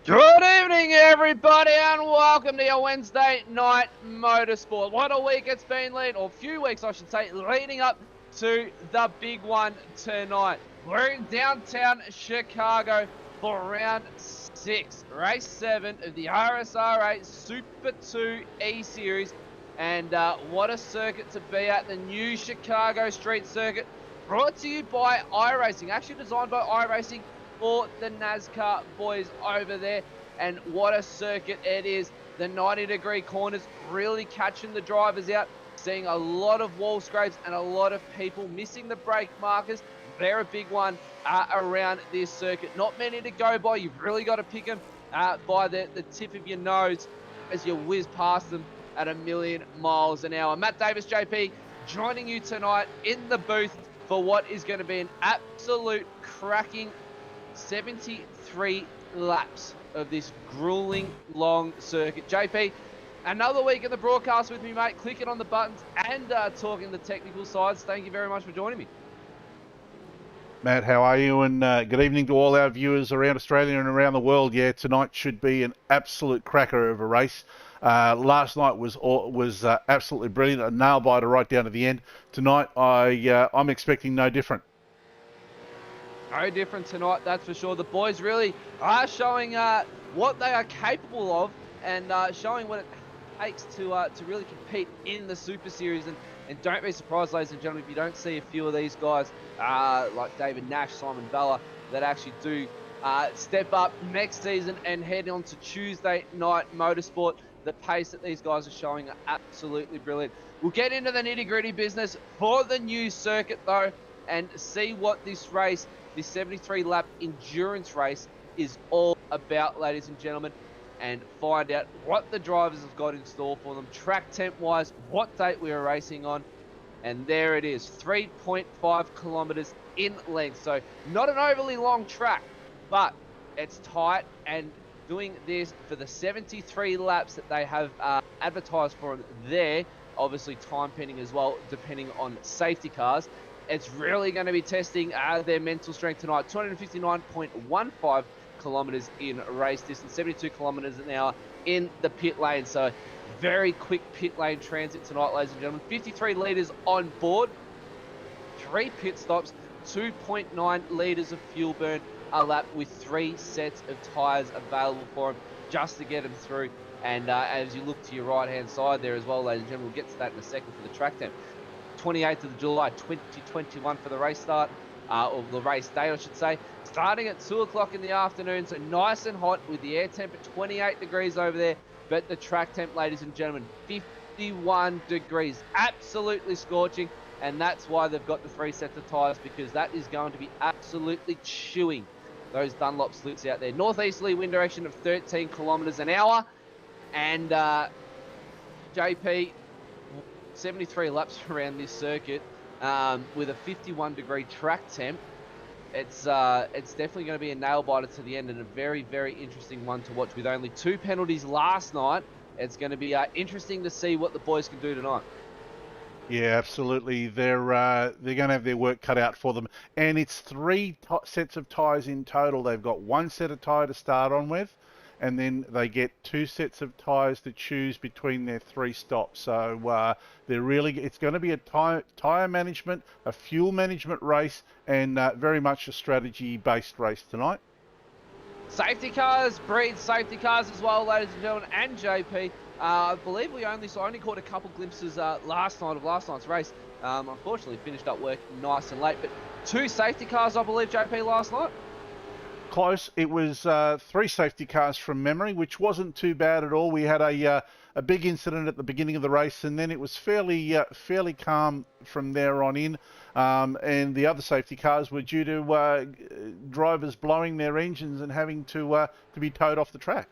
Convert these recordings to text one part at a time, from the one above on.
Good evening, everybody, and welcome to your Wednesday night motorsport. What a week it's been, or a few weeks, I should say, leading up to the big one tonight. We're in downtown Chicago for round 6, race 7 of the RSRA Super2 E-Series. And what a circuit to be at, the new Chicago Street Circuit, brought to you by iRacing, actually designed by iRacing for the NASCAR boys over there. And what a circuit it is. The 90-degree corners really catching the drivers out, seeing a lot of wall scrapes and a lot of people missing the brake markers. They're a big one around this circuit. Not many to go by. You've really got to pick them by the tip of your nose as you whiz past them at 1,000,000 miles an hour. Matt Davis, JP, joining you tonight in the booth for what is going to be an absolute cracking 73 laps of this grueling long circuit. JP, another week in the broadcast with me, mate, clicking on the buttons and talking the technical sides. Thank you very much for joining me. Matt, how are you? And good evening to all our viewers around Australia and around the world. Yeah, tonight should be an absolute cracker of a race. Last night was absolutely brilliant, a nail biter right down to the end. Tonight, I'm expecting no different. No different tonight, that's for sure. The boys really are showing what they are capable of and showing what it takes to really compete in the Super Series. And don't be surprised, ladies and gentlemen, if you don't see a few of these guys like David Nash, Simon Vella, that actually do step up next season and head on to Tuesday night motorsport. The pace that these guys are showing are absolutely brilliant. We'll get into the nitty-gritty business for the new circuit, though, and see what this race, this 73-lap endurance race, is all about, ladies and gentlemen, and find out what the drivers have got in store for them, track temp-wise, what date we are racing on. And there it is, 3.5 kilometres in length. So not an overly long track, but it's tight, and doing this for the 73 laps that they have advertised for there, obviously time pending as well, depending on safety cars. It's really going to be testing their mental strength tonight. 259.15 kilometres in race distance, 72 kilometres an hour in the pit lane. So very quick pit lane transit tonight, ladies and gentlemen. 53 litres on board, 3 pit stops, 2.9 litres of fuel burn a lap with 3 sets of tyres available for them just to get them through. And as you look to your right-hand side there as well, ladies and gentlemen, we'll get to that in a second for the track temp. 28th of July 2021 for the race start, or the race day I should say, starting at 2 o'clock in the afternoon, so nice and hot with the air temp at 28 degrees over there, but the track temp, ladies and gentlemen, 51 degrees, absolutely scorching, and that's why they've got the 3 sets of tyres, because that is going to be absolutely chewing those Dunlop slits out there. Northeasterly wind direction of 13 kilometres an hour, and JP, 73 laps around this circuit with a 51-degree track temp. It's definitely going to be a nail biter to the end, and a very, very interesting one to watch. With only 2 penalties last night, it's going to be interesting to see what the boys can do tonight. Yeah, absolutely. They're going to have their work cut out for them, and it's 3 sets of tyres in total. They've got 1 set of tyre to start on with, and then they get 2 sets of tyres to choose between their 3 stops. So it's going to be a tyre management, a fuel management race, and very much a strategy-based race tonight. Safety cars breed safety cars as well, ladies and gentlemen, and JP. I believe we only caught a couple glimpses last night of last night's race. Unfortunately, finished up work nice and late, but 2 safety cars, I believe, JP, last night. Close. It was 3 safety cars from memory, which wasn't too bad at all. We had a big incident at the beginning of the race, and then it was fairly calm from there on in. And the other safety cars were due to drivers blowing their engines and having to be towed off the track.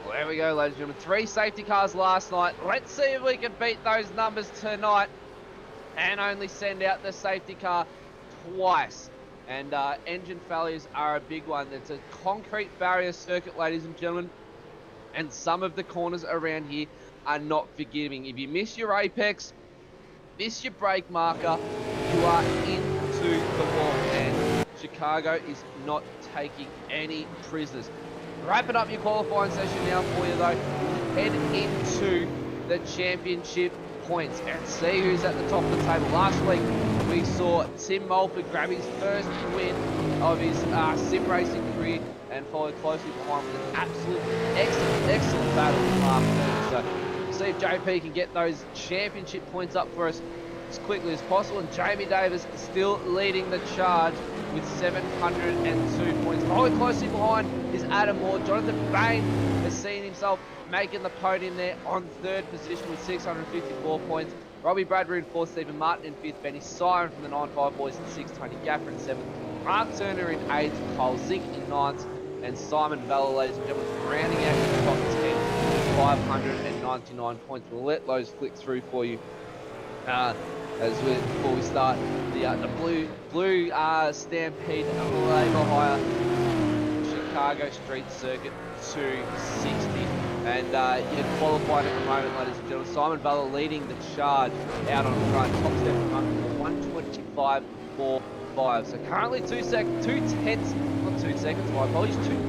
Well, there we go, ladies and gentlemen. 3 safety cars last night. Let's see if we can beat those numbers tonight and only send out the safety car twice. And engine failures are a big one. It's a concrete barrier circuit, ladies and gentlemen, and some of the corners around here are not forgiving. If you miss your apex, miss your brake marker, you are into the wall, and Chicago is not taking any prisoners. Wrapping up your qualifying session now for you, though. Head into the championship points and see who's at the top of the table. Last week, we saw Tim Mulford grab his first win of his sim racing career and followed closely behind with an absolute excellent battle with Mark. So we'll see if JP can get those championship points up for us as quickly as possible. And Jamie Davis still leading the charge with 702 points. Following closely behind is Adam Moore. Jonathan Bain has seen himself making the podium there on third position with 654 points. Robbie Bradbury in fourth, Stephen Martin in fifth, Benny Siren from the 9-5 boys in sixth, Tony Gaffer in seventh, Mark Turner in eighth, Cole Zink in ninth, and Simon Vella, ladies and gentlemen, rounding out the top 10 with 599 points. We'll let those flick through for you before we start the blue Stampede Labour Hire Chicago Street Circuit 260. And you're qualified at the moment, ladies and gentlemen. Simon Vella leading the charge out on front. Top step for 125.45. So currently 2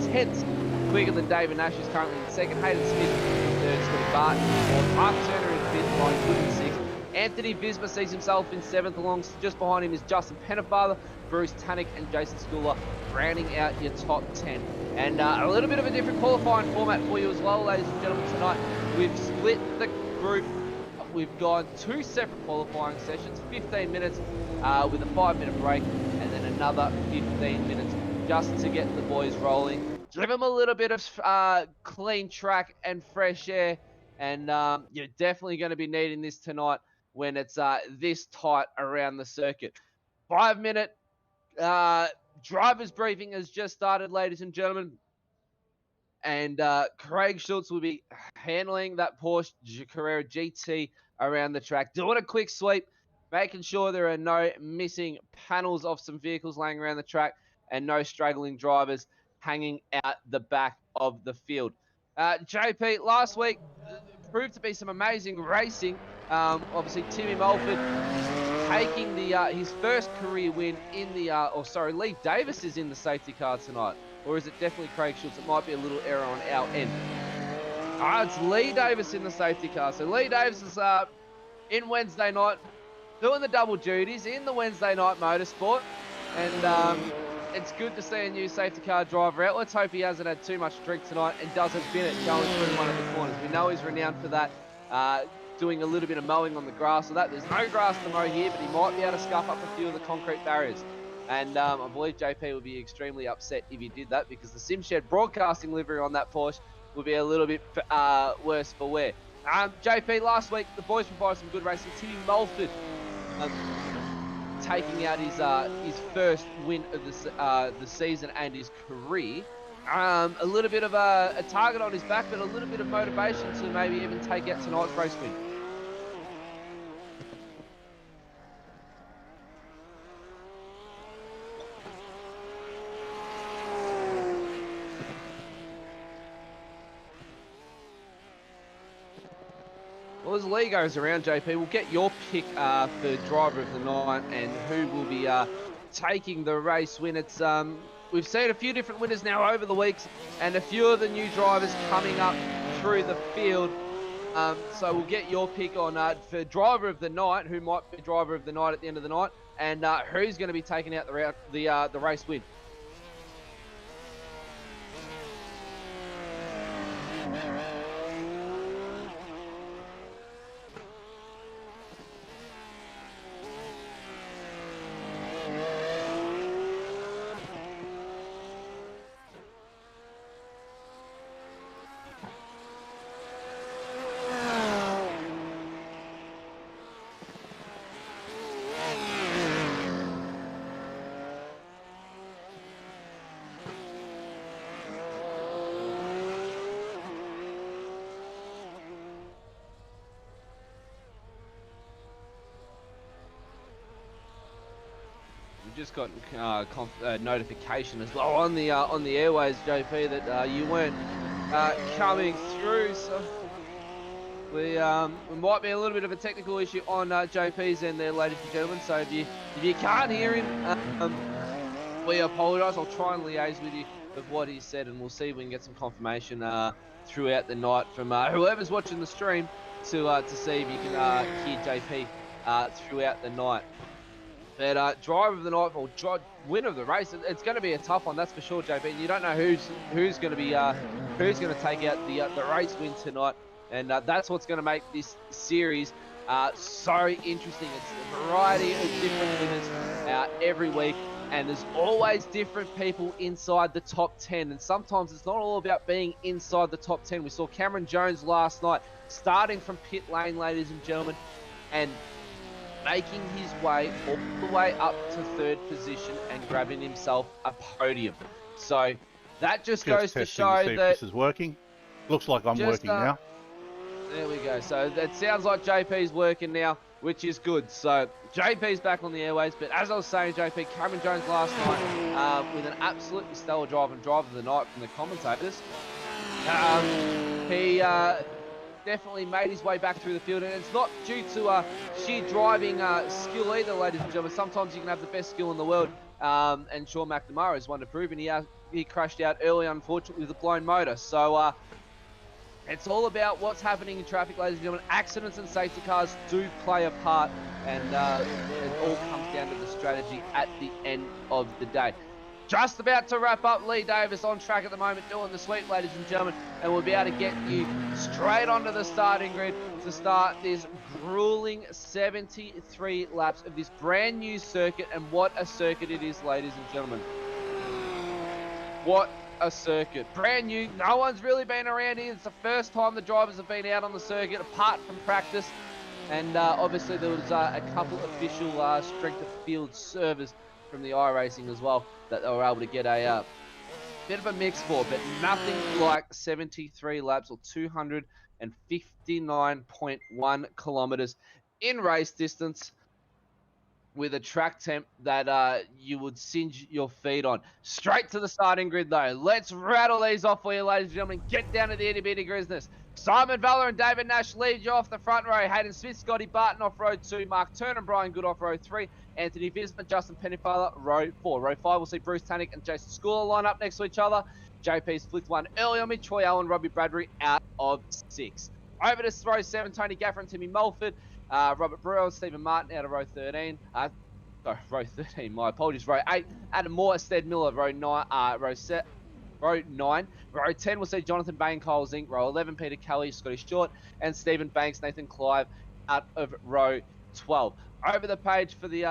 tenths quicker than David Nash, who's currently in second. Hayden Smith in third. Scotty Barton in fourth. Mark Turner in fifth. Ryan Good in sixth. Anthony Visma sees himself in seventh. Along just behind him is Justin Pennefather, Bruce Tannick, and Jason Schooler, rounding out your top 10. And a little bit of a different qualifying format for you as well, ladies and gentlemen, tonight. We've split the group. We've gone 2 separate qualifying sessions, 15 minutes with a 5-minute break, and then another 15 minutes just to get the boys rolling. Give them a little bit of clean track and fresh air, and you're definitely going to be needing this tonight when it's this tight around the circuit. 5-minute driver's briefing has just started, ladies and gentlemen. And Craig Schultz will be handling that Porsche Carrera GT around the track, doing a quick sweep, making sure there are no missing panels of some vehicles laying around the track and no straggling drivers hanging out the back of the field. JP, last week proved to be some amazing racing. Obviously, Timmy Mulford taking his first career win in the, Lee Davis is in the safety car tonight. Or is it definitely Craig Schultz? It might be a little error on our end. It's Lee Davis in the safety car. So Lee Davis is in Wednesday night, doing the double duties in the Wednesday night motorsport. And it's good to see a new safety car driver out. Let's hope he hasn't had too much drink tonight and doesn't bin it going through one of the corners. We know he's renowned for that, doing a little bit of mowing on the grass. So that there's no grass to mow here, but he might be able to scuff up a few of the concrete barriers. And I believe JP would be extremely upset if he did that, because the SimShed broadcasting livery on that Porsche would be a little bit worse for wear. JP, last week, the boys provided some good racing. Timmy Mulford taking out his first win of the season and his career. A little bit of a target on his back, but a little bit of motivation to maybe even take out tonight's race win. Well, as Lee goes around, JP, we'll get your pick for driver of the night and who will be taking the race win. It's we've seen a few different winners now over the weeks, and a few of the new drivers coming up through the field. So we'll get your pick on for driver of the night, who might be driver of the night at the end of the night, and who's going to be taking out the race win. Just got notification as well on the airways, JP, that you weren't coming through. So we might be a little bit of a technical issue on JP's end there, ladies and gentlemen. So if you can't hear him, we apologise. I'll try and liaise with you of what he said, and we'll see if we can get some confirmation throughout the night from whoever's watching the stream to see if you can hear JP throughout the night. But driver of the night or winner of the race, it's going to be a tough one, that's for sure, JP. And you don't know who's going to be who's going to take out the race win tonight, and that's what's going to make this series so interesting. It's a variety of different winners every week, and there's always different people inside the top 10. And sometimes it's not all about being inside the top 10. We saw Cameron Jones last night starting from pit lane, ladies and gentlemen, and making his way all the way up to third position and grabbing himself a podium. So that just goes to show that this is working. Looks like I'm working now. There we go. So it sounds like JP's working now, which is good. So JP's back on the airways. But as I was saying, JP, Cameron Jones last night with an absolutely stellar drive and driver of the night from the commentators. He definitely made his way back through the field, and it's not due to sheer driving skill either, ladies and gentlemen. Sometimes you can have the best skill in the world, and Sean McNamara is one to prove, and he crashed out early, unfortunately, with a blown motor. So it's all about what's happening in traffic, ladies and gentlemen. Accidents and safety cars do play a part, and it all comes down to the strategy at the end of the day. Just about to wrap up. Lee Davis on track at the moment, doing the sweep, ladies and gentlemen, and we'll be able to get you straight onto the starting grid to start this grueling 73 laps of this brand new circuit. And what a circuit it is, ladies and gentlemen. What a circuit. Brand new. No one's really been around here. It's the first time the drivers have been out on the circuit apart from practice. And obviously there was a couple official strength of field servers from the iRacing as well that they were able to get a bit of a mix for, but nothing like 73 laps or 259.1 kilometers in race distance with a track temp that you would singe your feet on. Straight to the starting grid though. Let's rattle these off for you, ladies and gentlemen. Get down to the itty bitty grizness. Simon Vella and David Nash lead you off the front row. Hayden Smith, Scotty Barton off row 2. Mark Turner and Brian Good off row 3. Anthony Visma, Justin Pennyfather, row 4. Row 5, we'll see Bruce Tannick and Jason Schooler line up next to each other. JP's flicked one early on me. Troy Allen, Robbie Bradbury out of 6. Over to row 7, Tony Gaffer and Timmy Mulford. Robert Brewer and Stephen Martin out of row 13. Sorry, row 13, my apologies. Row 8, Adam Moore, Stead Miller, row 9, row 9. Row 10, we'll see Jonathan Bain, Kyle Zink. Row 11, Peter Kelly, Scotty Short, and Stephen Banks, Nathan Clive out of row 12. Over the page for the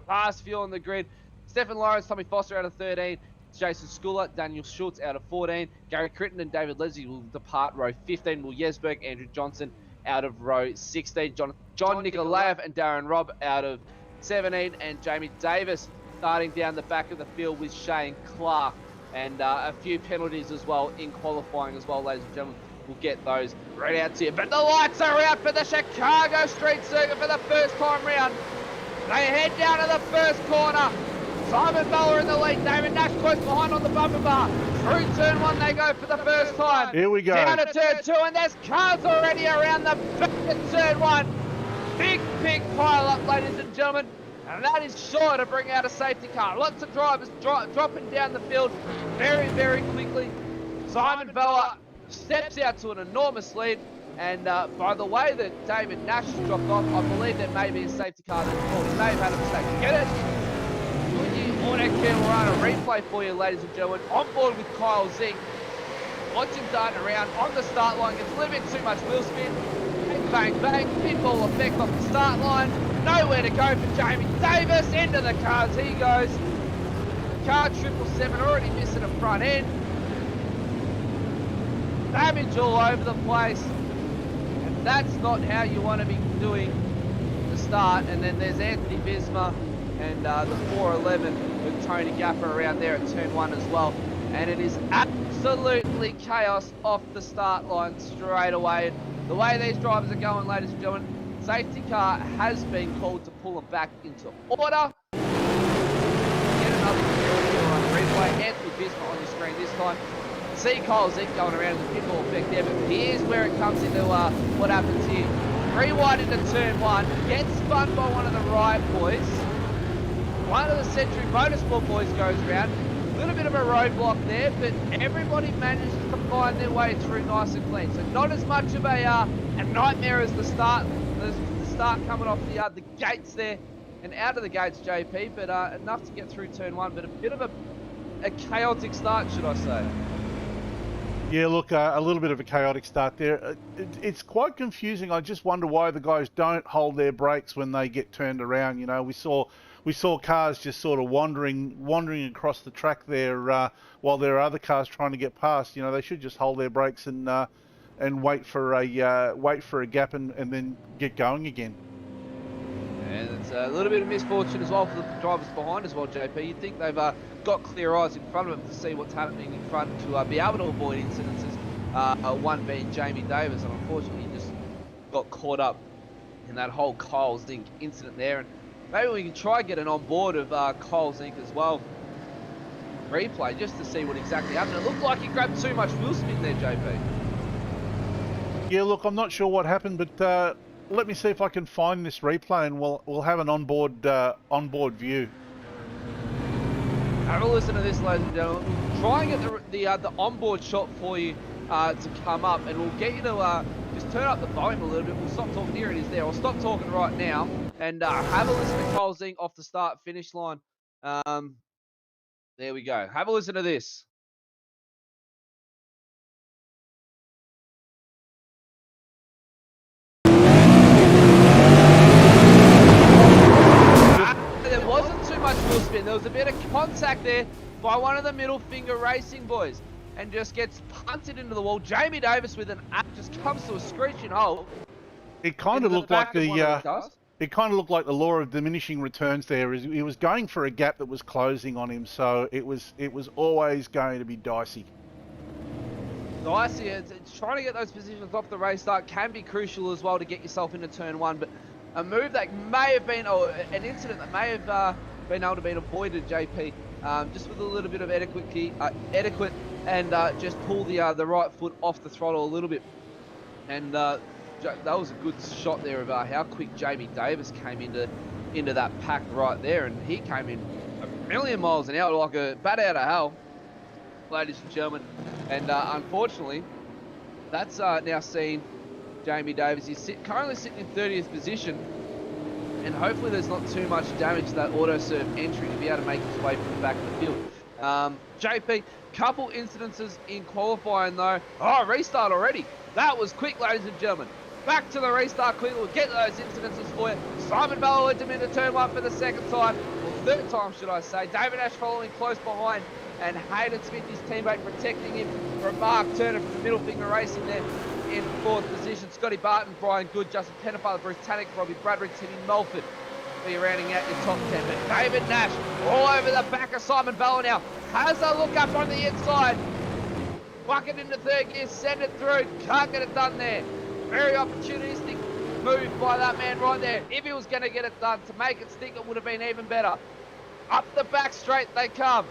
last few on the grid, Stephen Lawrence, Tommy Foster out of 13, Jason Schooler, Daniel Schultz out of 14, Gary Critton and David Leslie will depart row 15, Will Yesberg, Andrew Johnson out of row 16, John Nikolaev and Darren Robb out of 17, and Jamie Davis starting down the back of the field with Shane Clark, and a few penalties as well in qualifying as well, ladies and gentlemen. We'll get those right out to you. But the lights are out for the Chicago Street Circuit for the first time round. They head down to the first corner. Simon Bowler in the lead. David Nash close behind on the bumper bar. Through turn 1 they go for the first time. Here we go. Down to turn 2, and there's cars already around the back at turn 1. Big pile up, ladies and gentlemen. And that is sure to bring out a safety car. Lots of drivers dropping down the field very, very quickly. Simon Vella steps out to an enormous lead. And by the way that David Nash has dropped off, I believe there may be a safety car that's called. He may have had a mistake. Get it? Auto Cam will run a replay for you, ladies and gentlemen. On board with Kyle Zink. Watch him darting around on the start line. Gets a little bit too much wheel spin. Bang, bang, pinball effect off the start line. Nowhere to go for Jamie Davis. Into the cars he goes. Car 777 already missing a front end. Damage all over the place. And that's not how you want to be doing the start. And then there's Anthony Visma and the 411 with Tony Gaffer around there at turn 1 as well. And it is absolutely chaos off the start line straight away. The way these drivers are going, ladies and gentlemen, safety car has been called to pull them back into order. Get another replay. Anthony Visma on your screen this time. See Kyle Zink going around in the pinball effect there, but here's where it comes into what happens here. Rewind into turn 1, gets spun by one of the Riot boys. One of the Century Motorsport boys goes around. little bit of a roadblock there, but everybody manages to find their way through nice and clean. So not as much of a nightmare as the start. The start coming off the gates there and out of the gates, JP, but enough to get through turn one, but a bit of a chaotic start, should I say. Yeah, look, a little bit of a chaotic start there. It's quite confusing. I just wonder why the guys don't hold their brakes when they get turned around. You know, we saw cars just sort of wandering across the track there while there are other cars trying to get past. You know, they should just hold their brakes and wait for a gap and then get going again. And it's a little bit of misfortune as well for the drivers behind as well, JP. You'd think they've got clear eyes in front of them to see what's happening in front to be able to avoid incidences, one being Jamie Davis, and unfortunately he just got caught up in that whole Kyle's Inc. incident there. And maybe we can try and get an onboard of Kyle's Inc. as well. Replay, just to see what exactly happened. It looked like he grabbed too much wheel spin there, JP. Yeah, look, I'm not sure what happened, but let me see if I can find this replay, and we'll have an onboard view. Have a listen to this, ladies and gentlemen. We'll try and get the onboard shot for you to come up, and we'll get you to just turn up the volume a little bit. We'll stop talking. Here it is there. I'll stop talking right now and have a listen to Cole Zing off the start-finish line. There we go. Have a listen to this. There wasn't too much wheel spin. There was a bit of contact there by one of the middle finger racing boys and just gets punted into the wall. Jamie Davis with an app just comes to a screeching halt. It kind of looked like it kind of looked like the law of diminishing returns there. He was going for a gap that was closing on him, so it was always going to be dicey. Dicey, it's trying to get those positions off the race start can be crucial as well to get yourself into turn one, but a move that may have been, or an incident that may have been able to be avoided, JP, just with a little bit of etiquette and just pull the right foot off the throttle a little bit. And that was a good shot there of how quick Jamie Davis came into that pack right there, and he came in a million miles an hour like a bat out of hell, ladies and gentlemen. And unfortunately, that's now seen Jamie Davis. He's currently sitting in 30th position, and hopefully there's not too much damage to that auto serve entry to be able to make his way from the back of the field. JP, couple incidences in qualifying though. Oh, restart already. That was quick, ladies and gentlemen. Back to the restart quickly. We'll get those incidences for you. Simon Bell led him into turn one for the second time, or third time should I say. David Ash following close behind, and Hayden Smith, his teammate, protecting him from Mark Turner from the middle finger racing there in fourth position. Scotty Barton, Brian Good, Justin Pennefather, Bruce Tannick, Robbie Bradbury, Timmy Mulford be rounding out your top 10. But David Nash all over the back of Simon Bell now. Has a look up on the inside. Buck it into third gear, send it through. Can't get it done there. Very opportunistic move by that man right there. If he was going to get it done, to make it stick, it would have been even better. Up the back straight they come.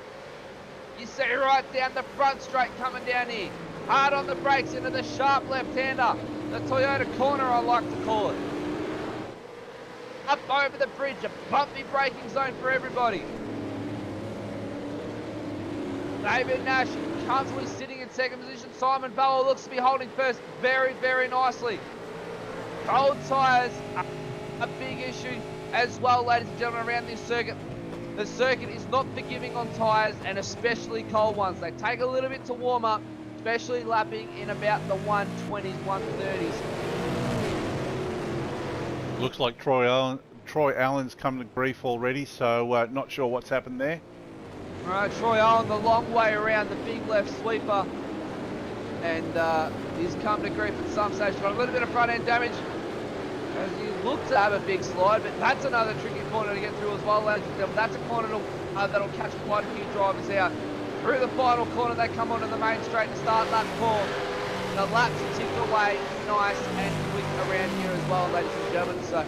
You see right down the front straight coming down here. Hard on the brakes into the sharp left-hander. The Toyota corner, I like to call it. Up over the bridge, a bumpy braking zone for everybody. David Nash comfortably sitting in second position. Simon Bell looks to be holding first very, very nicely. Cold tyres are a big issue as well, ladies and gentlemen, around this circuit. The circuit is not forgiving on tyres, and especially cold ones. They take a little bit to warm up, especially lapping in about the 120s, 130s. Looks like Troy Allen's come to grief already, so not sure what's happened there. All right, Troy Allen the long way around the big left sweeper, and he's come to grief at some stage. Got a little bit of front end damage as he looks to have a big slide, but that's another tricky corner to get through as well, ladies and gentlemen. That's a corner that'll catch quite a few drivers out. Through the final corner, they come onto the main straight to start lap 4. The laps tick away nice and quick around here as well, ladies and gentlemen. So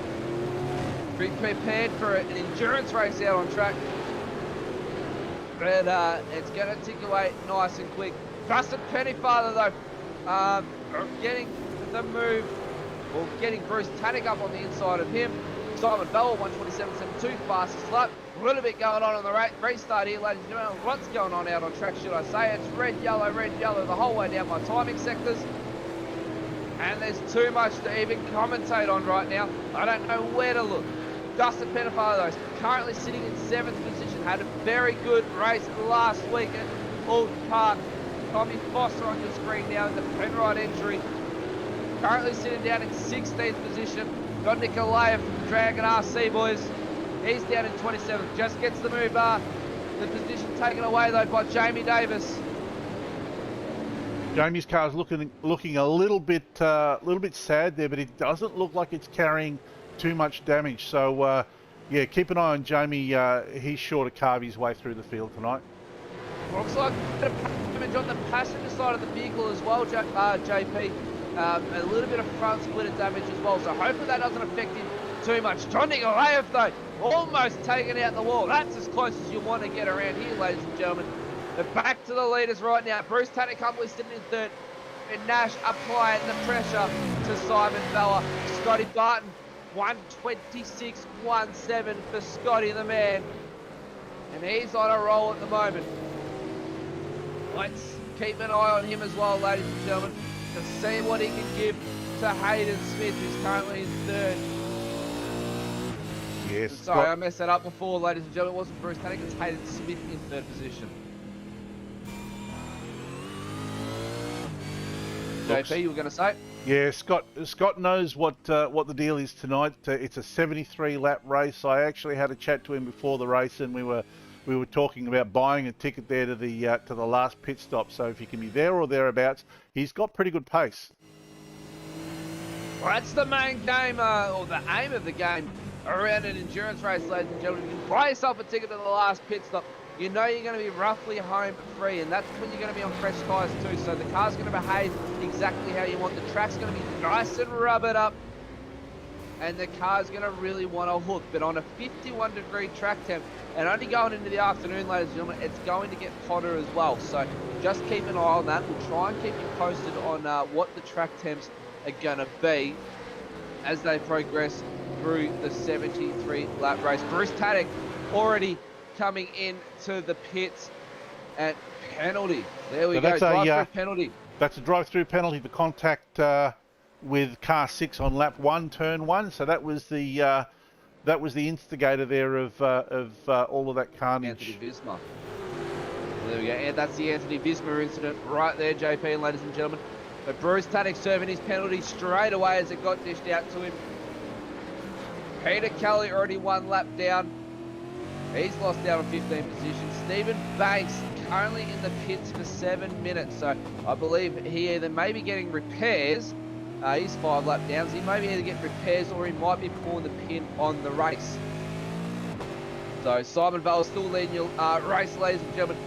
be prepared for an endurance race out on track. But it's going to tick away nice and quick. Justin Pennefather though, getting the move, or getting Bruce Tannick up on the inside of him. Simon Bell, 127.72, fastest lap. A little bit going on the restart here, ladies and gentlemen. What's going on out on track, should I say? It's red, yellow, the whole way down my timing sectors. And there's too much to even commentate on right now. I don't know where to look. Dustin Pennefather, currently sitting in 7th position, had a very good race last week at Old Park. Tommy Foster on your screen now in the Penrite entry. Currently sitting down in 16th position. Got Nikolaev from Dragon RC, boys. He's down in 27th. Just gets the move. The position taken away though by Jamie Davis. Jamie's car is looking a little bit sad there, but it doesn't look like it's carrying too much damage. So yeah, keep an eye on Jamie. He's sure to carve his way through the field tonight. Looks like a bit of damage on the passenger side of the vehicle as well, JP. A little bit of front splitter damage as well, so hopefully that doesn't affect him too much. John Nikolaev though, almost taking out the wall. That's as close as you want to get around here, ladies and gentlemen. But back to the leaders right now. Bruce Tannick humbly sitting in 3rd, and Nash applying the pressure to Simon Bella. Scotty Barton, 126.17 for Scotty the man, and he's on a roll at the moment. Let's keep an eye on him as well, ladies and gentlemen, to see what he can give to Hayden Smith, who's currently in 3rd. Yes. Sorry, I messed that up before, ladies and gentlemen. It wasn't Bruce Tannick, it's Hayden Smith in 3rd position. JP, you were going to say? Yeah, Scott knows what the deal is tonight. It's a 73 lap race. I actually had a chat to him before the race, and we were talking about buying a ticket there to the last pit stop. So if he can be there or thereabouts, he's got pretty good pace. Well, that's the main game, or the aim of the game around an endurance race, ladies and gentlemen. You can buy yourself a ticket to the last pit stop. You know you're going to be roughly home free, and that's when you're going to be on fresh tyres too. So the car's going to behave exactly how you want. The track's going to be nice and rubbered up, and the car's going to really want to hook. But on a 51-degree track temp, and only going into the afternoon, ladies and gentlemen, it's going to get hotter as well. So just keep an eye on that. We'll try and keep you posted on what the track temps are going to be as they progress through the 73 lap race. Bruce Tannick already coming into the pits at penalty. There we go, drive-through penalty. That's a drive-through penalty for contact with car 6 on lap 1, turn 1. So that was the instigator there of all of that carnage. Anthony Visma. There we go, and that's the Anthony Visma incident right there, JP, ladies and gentlemen. But Bruce Tannick serving his penalty straight away as it got dished out to him. Peter Kelly already 1 lap down. He's lost out on 15 positions. Stephen Banks currently in the pits for 7 minutes. So I believe he either may be getting repairs. He's 5 lap down. So he may be either getting repairs or he might be pulling the pin on the race. So Simon Bell still leading your race, ladies and gentlemen.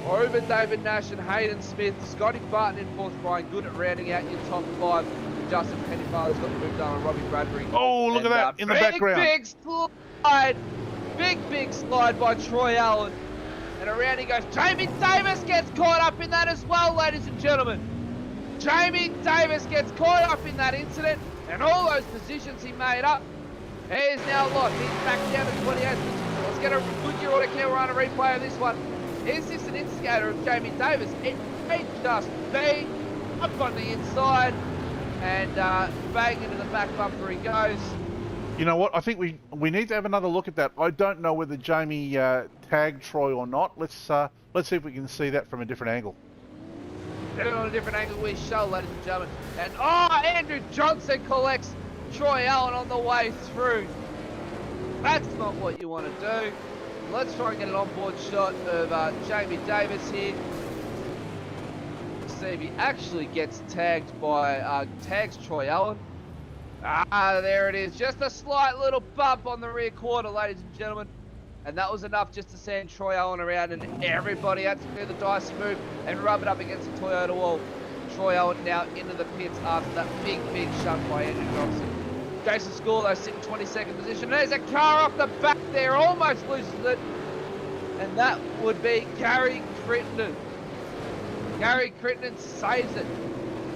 Over David Nash and Hayden Smith. Scotty Barton in 4th, Brian Good at rounding out your top 5. Justin Pennefather's got the move done on Robbie Bradbury. Oh, look at that in the background. Big slide. Big slide by Troy Allen. And around he goes. Jamie Davis gets caught up in that as well, ladies and gentlemen. Jamie Davis gets caught up in that incident. And all those positions he made up. He is now lost. He's back down to 28th position. Let's get a Goodyear auto camera on a replay of this one. Is this an instigator of Jamie Davis? It may just be. Up on the inside. And bang into the back bumper he goes. You know what? I think we need to have another look at that. I don't know whether Jamie tagged Troy or not. Let's see if we can see that from a different angle. On a different angle we shall, ladies and gentlemen. And Andrew Johnson collects Troy Allen on the way through. That's not what you want to do. Let's try and get an onboard shot of Jamie Davis here. See if he actually gets tagged by tags Troy Allen. There it is. Just a slight little bump on the rear quarter, ladies and gentlemen. And that was enough just to send Troy Allen around, and everybody had to do the dicey move and rub it up against the Toyota wall. Troy Allen now into the pits after that big shunt by Andrew Johnson. Jason School, though, sitting 22nd position. There's a car off the back there, almost loses it. And that would be Gary Crittenden. Gary Crittenden saves it.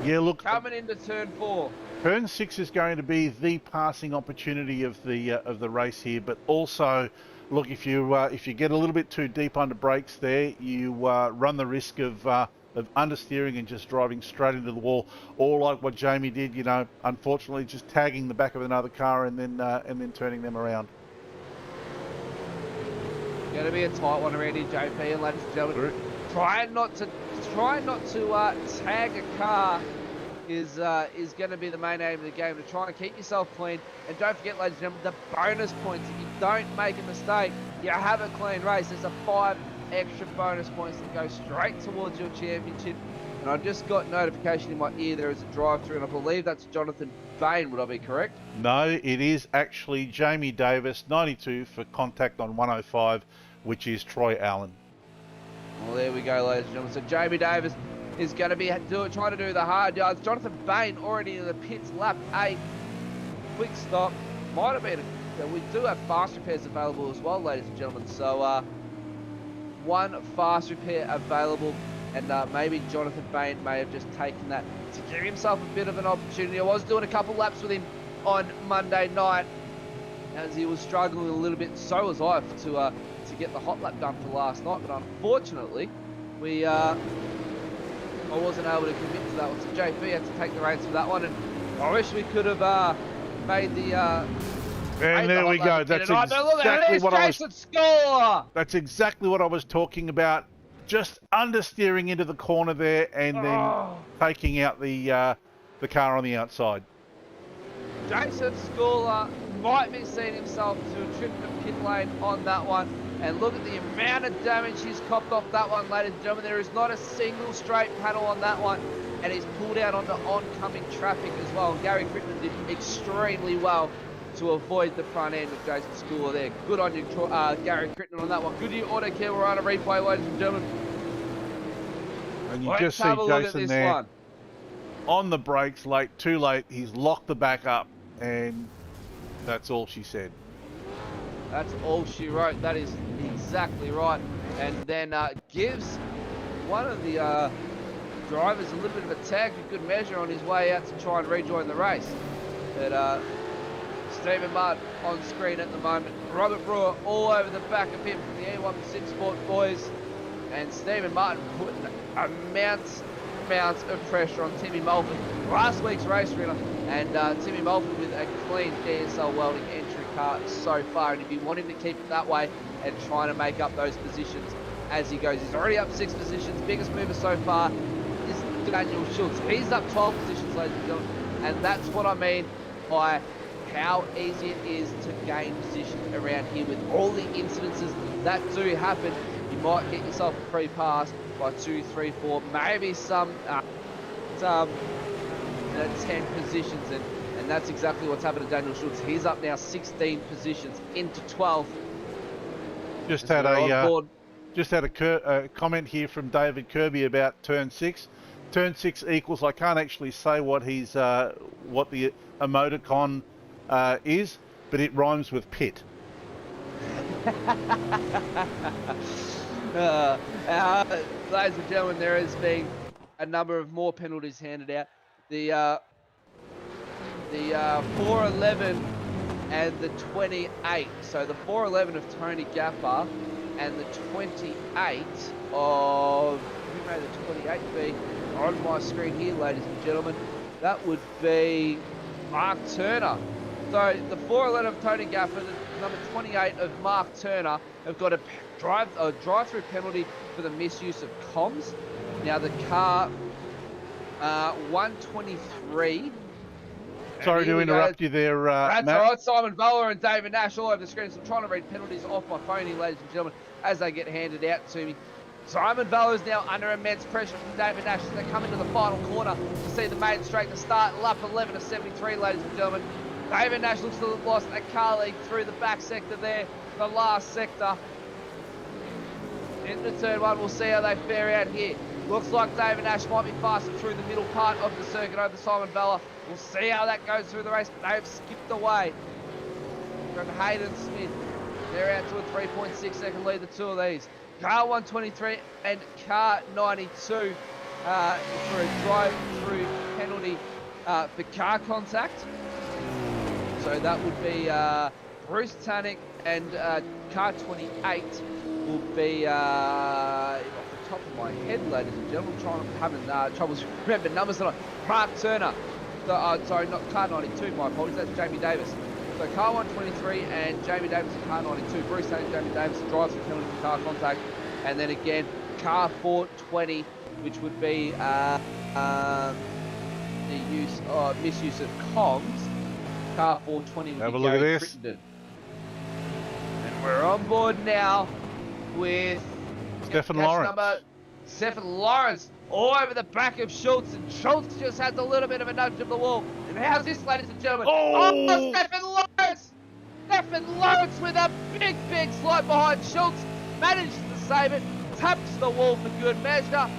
Yeah, look. Coming into turn 4. Turn 6 is going to be the passing opportunity of the race here, but also, look, if you get a little bit too deep under brakes there, you run the risk of understeering and just driving straight into the wall, or like what Jamie did, you know, unfortunately just tagging the back of another car and then turning them around. Going to be a tight one around here, JP, and ladies and gentlemen. Try not to tag a car is going to be the main aim of the game, to try and keep yourself clean. And don't forget, ladies and gentlemen, the bonus points. If you don't make a mistake, you have a clean race. There's a 5 extra bonus points that go straight towards your championship. And I just got notification in my ear there is a drive-through, and I believe that's Jonathan Bain. Would I be correct? No, it is actually Jamie Davis, 92 for contact on 105, which is Troy Allen. Well, there we go, ladies and gentlemen. So Jamie Davis is going to be trying to do the hard yards. Jonathan Bain already in the pits, lap 8. Quick stop. Might have been we do have fast repairs available as well, ladies and gentlemen. So one fast repair available, and maybe Jonathan Bain may have just taken that to give himself a bit of an opportunity. I was doing a couple laps with him on Monday night as he was struggling a little bit. So was I to get the hot lap done for last night, but unfortunately I wasn't able to commit to that one. So JP had to take the reins for that one, and I wish we could have made the and there we go. That's exactly what I was talking about. Just understeering into the corner there, and then taking out the car on the outside. Jason Scola might be seeing himself to a trip to pit lane on that one. And look at the amount of damage he's copped off that one, ladies and gentlemen. There is not a single straight panel on that one. And he's pulled out onto oncoming traffic as well. And Gary Crittenden did extremely well to avoid the front end of Jason Scola there. Good on you, Gary Crittenden, on that one. Good to you, Auto Care. We're on a replay, ladies and gentlemen. And you just see Jason there on the brakes, too late. He's locked the back up, and that's all she said. That's all she wrote. That is exactly right. And then gives one of the drivers a little bit of a tag for good measure on his way out to try and rejoin the race. But Stephen Martin on screen at the moment. Robert Brewer all over the back of him from the E1 Pacific Sport boys. And Stephen Martin putting amounts of pressure on Timmy Mulford, last week's race winner. And Timmy Mulford with a clean DSL welding entry car so far. And if you want him to keep it that way and trying to make up those positions as he goes, he's already up 6 positions. Biggest mover so far is Daniel Schultz. He's up 12 positions, ladies and gentlemen. And that's what I mean by how easy it is to gain position around here with all the incidences that do happen. You might get yourself a free pass by 2, 3, 4, maybe some 10 positions, and that's exactly what's happened to Daniel Schultz. He's up now 16 positions into 12th. Just had a comment here from David Kirby about turn 6. Turn 6 equals, I can't actually say what he's what the emoticon is, but it rhymes with pit. Ladies and gentlemen, there has been a number of more penalties handed out. The 411 and the 28. So the 411 of Tony Gaffer and the 28 of, who may the 28 be on my screen here, ladies and gentlemen? That would be Mark Turner. So the 411 of Tony Gaffer, the number 28 of Mark Turner have got a drive-through penalty for the misuse of comms. Now the car 123. Sorry to interrupt you there, That's Matt. all right. Simon Bowler and David Nash all over the screen. So I'm trying to read penalties off my phone here, ladies and gentlemen, as they get handed out to me. Simon Bowler is now under immense pressure from David Nash as they come into the final corner to see the maiden straight to start. Lap 11 of 73, ladies and gentlemen. David Nash looks to have lost a car lead through the back sector there, the last sector. Into turn 1, we'll see how they fare out here. Looks like David Nash might be faster through the middle part of the circuit over Simon Bella. We'll see how that goes through the race, but they've skipped away from Hayden Smith. They're out to a 3.6 second lead, the two of these. Car 123 and car 92 for a drive-through penalty for car contact. So that would be Bruce Tannick, and car 28 will be, off the top of my head, ladies and gentlemen, having troubles remembering numbers tonight. Mark Turner. So, sorry, not car 92, my apologies, that's Jamie Davis. So car 123 and Jamie Davis in car 92. Bruce Tannick, Jamie Davis drives the penalty for car contact. And then again, car 420, which would be the misuse of comms. Car 420 would Have be a look at Gary this. Crittenden. And we're on board now with Stefan Lawrence. Stefan Lawrence all over the back of Schultz, and Schultz just has a little bit of a nudge of the wall. And how's this, ladies and gentlemen? Oh! Stefan Lawrence! Stefan Lawrence with a big, big slide behind Schultz, manages to save it, taps the wall for good measure,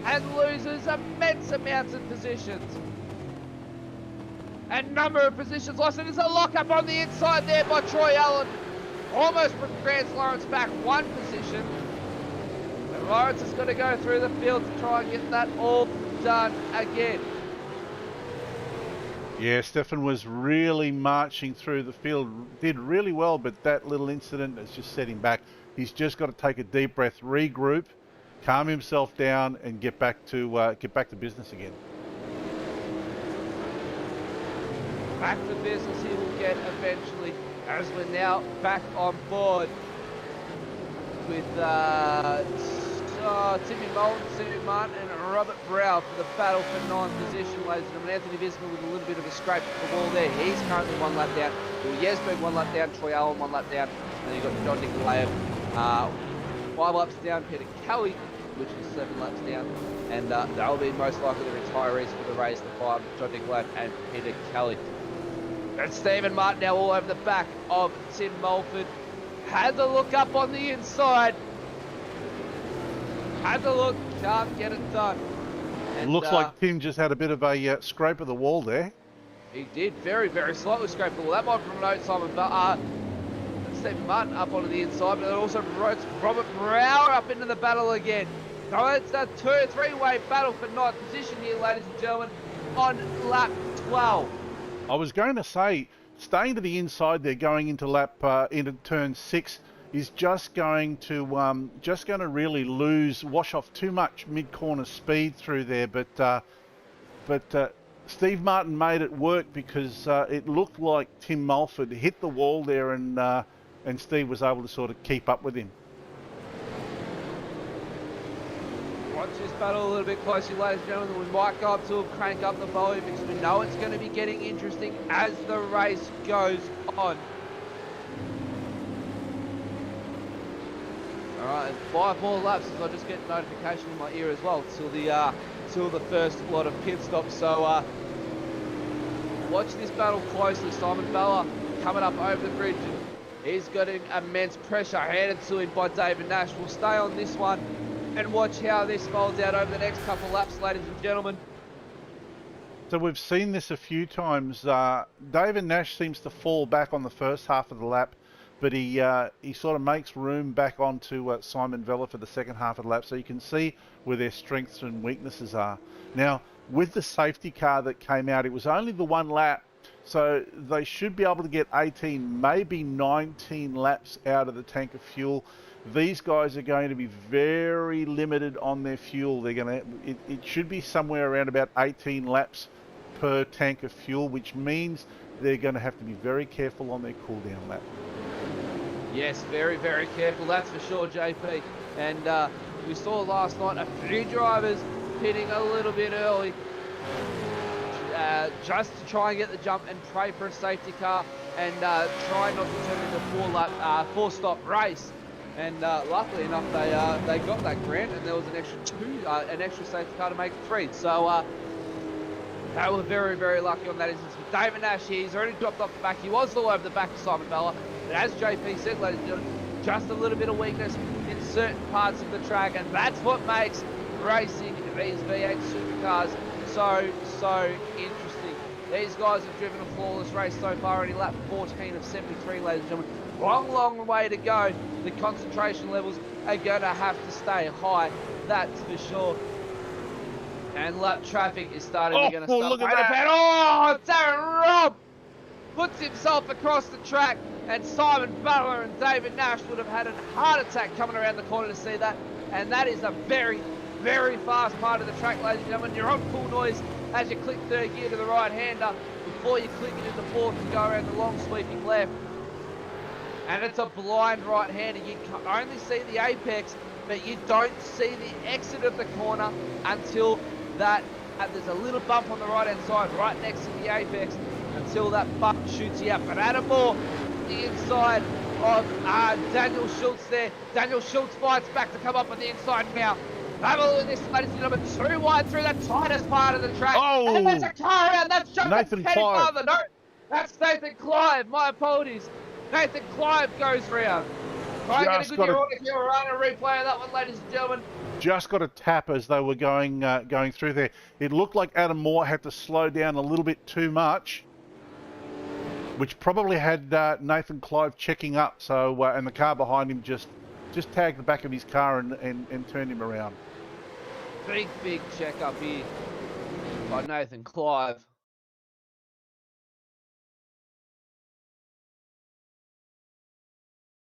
and loses immense amounts of positions. A number of positions lost, and there's a lock-up on the inside there by Troy Allen. Almost grants Lawrence back one position. And Lawrence is going to go through the field to try and get that all done again. Yeah, Stefan was really marching through the field, did really well, but that little incident has just set him back. He's just got to take a deep breath, regroup, calm himself down, and get back to business again. Back to business he will get eventually, as we're now back on board with Timmy Moulton, Timmy Martin, and Robert Brow for the battle for 9th position, ladies and gentlemen. Anthony Visma with a little bit of a scrape at the wall there. He's currently 1 lap down. Yesberg 1 lap down. Troy Allen 1 lap down. And then you've got John Nicolaev 5 laps down. Peter Kelly, which is 7 laps down. And they'll be most likely the retirees for the race, the 5, John Nicolaev and Peter Kelly. And Stephen Martin now all over the back of Tim Mulford. Had the look up on the inside. Had the look, can't get it done. And, looks like Tim just had a bit of a scrape of the wall there. He did, very, very slightly scrape the wall. That might promote Simon, but Stephen Martin up onto the inside, but it also promotes Robert Brower up into the battle again. So it's a 2-3-way battle for 9th position here, ladies and gentlemen, on lap 12. I was going to say, staying to the inside there, going into into turn 6, is just going to really wash off too much mid-corner speed through there. But Steve Martin made it work because it looked like Tim Mulford hit the wall there, and Steve was able to sort of keep up with him. Watch this battle a little bit closely, ladies and gentlemen. We might go up to crank up the volume because we know it's going to be getting interesting as the race goes on. Alright, and 5 more laps as I just get notification in my ear as well till the first lot of pit stops. So watch this battle closely. Simon Bella coming up over the bridge, and he's getting immense pressure handed to him by David Nash. We'll stay on this one and watch how this folds out over the next couple laps, ladies and gentlemen. So we've seen this a few times. David Nash seems to fall back on the first half of the lap, but he sort of makes room back onto Simon Vella for the second half of the lap, so you can see where their strengths and weaknesses are. Now, with the safety car that came out, it was only the 1 lap, so they should be able to get 18, maybe 19 laps out of the tank of fuel. These guys are going to be very limited on their fuel. They're going to, it should be somewhere around about 18 laps per tank of fuel, which means they're going to have to be very careful on their cool down lap. Yes, very, very careful, that's for sure, JP. And we saw last night a few drivers pitting a little bit early just to try and get the jump and pray for a safety car and try not to turn into a 4-stop race. And luckily enough, they got that grant, and there was an extra safety car to make it 3. So they were very, very lucky on that instance. But David Nash here, he's already dropped off the back. He was all over the back of Simon Bella. But as JP said, ladies and gentlemen, just a little bit of weakness in certain parts of the track, and that's what makes racing these V8 supercars so interesting. These guys have driven a flawless race so far, only lap 14 of 73, ladies and gentlemen. Long way to go. The concentration levels are going to have to stay high, that's for sure. And lap traffic is starting to start. look at that. Oh, Darren Robb puts himself across the track, and Simon Butler and David Nash would have had a heart attack coming around the corner to see that. And that is a very, very fast part of the track, ladies and gentlemen. You're on full noise as you click third gear to the right-hander before you click it into fourth and go around the long sweeping left. And it's a blind right-hander. You can only see the apex, but you don't see the exit of the corner until that there's a little bump on the right-hand side right next to the apex until that bump shoots you out. But Adam Moore, the inside of Daniel Schultz there. Daniel Schultz fights back to come up on the inside now. Have a look at this, ladies and gentlemen. Too wide through the tightest part of the track. Oh! And there's a car around. That's Nathan Clive. No, that's Nathan Clive. My apologies. Nathan Clive goes round. Try and get a good run and replay of that one, ladies and gentlemen. Just got a tap as they were going through there. It looked like Adam Moore had to slow down a little bit too much, which probably had Nathan Clive checking up. So and the car behind him just tagged the back of his car and turned him around. Big check up here by Nathan Clive.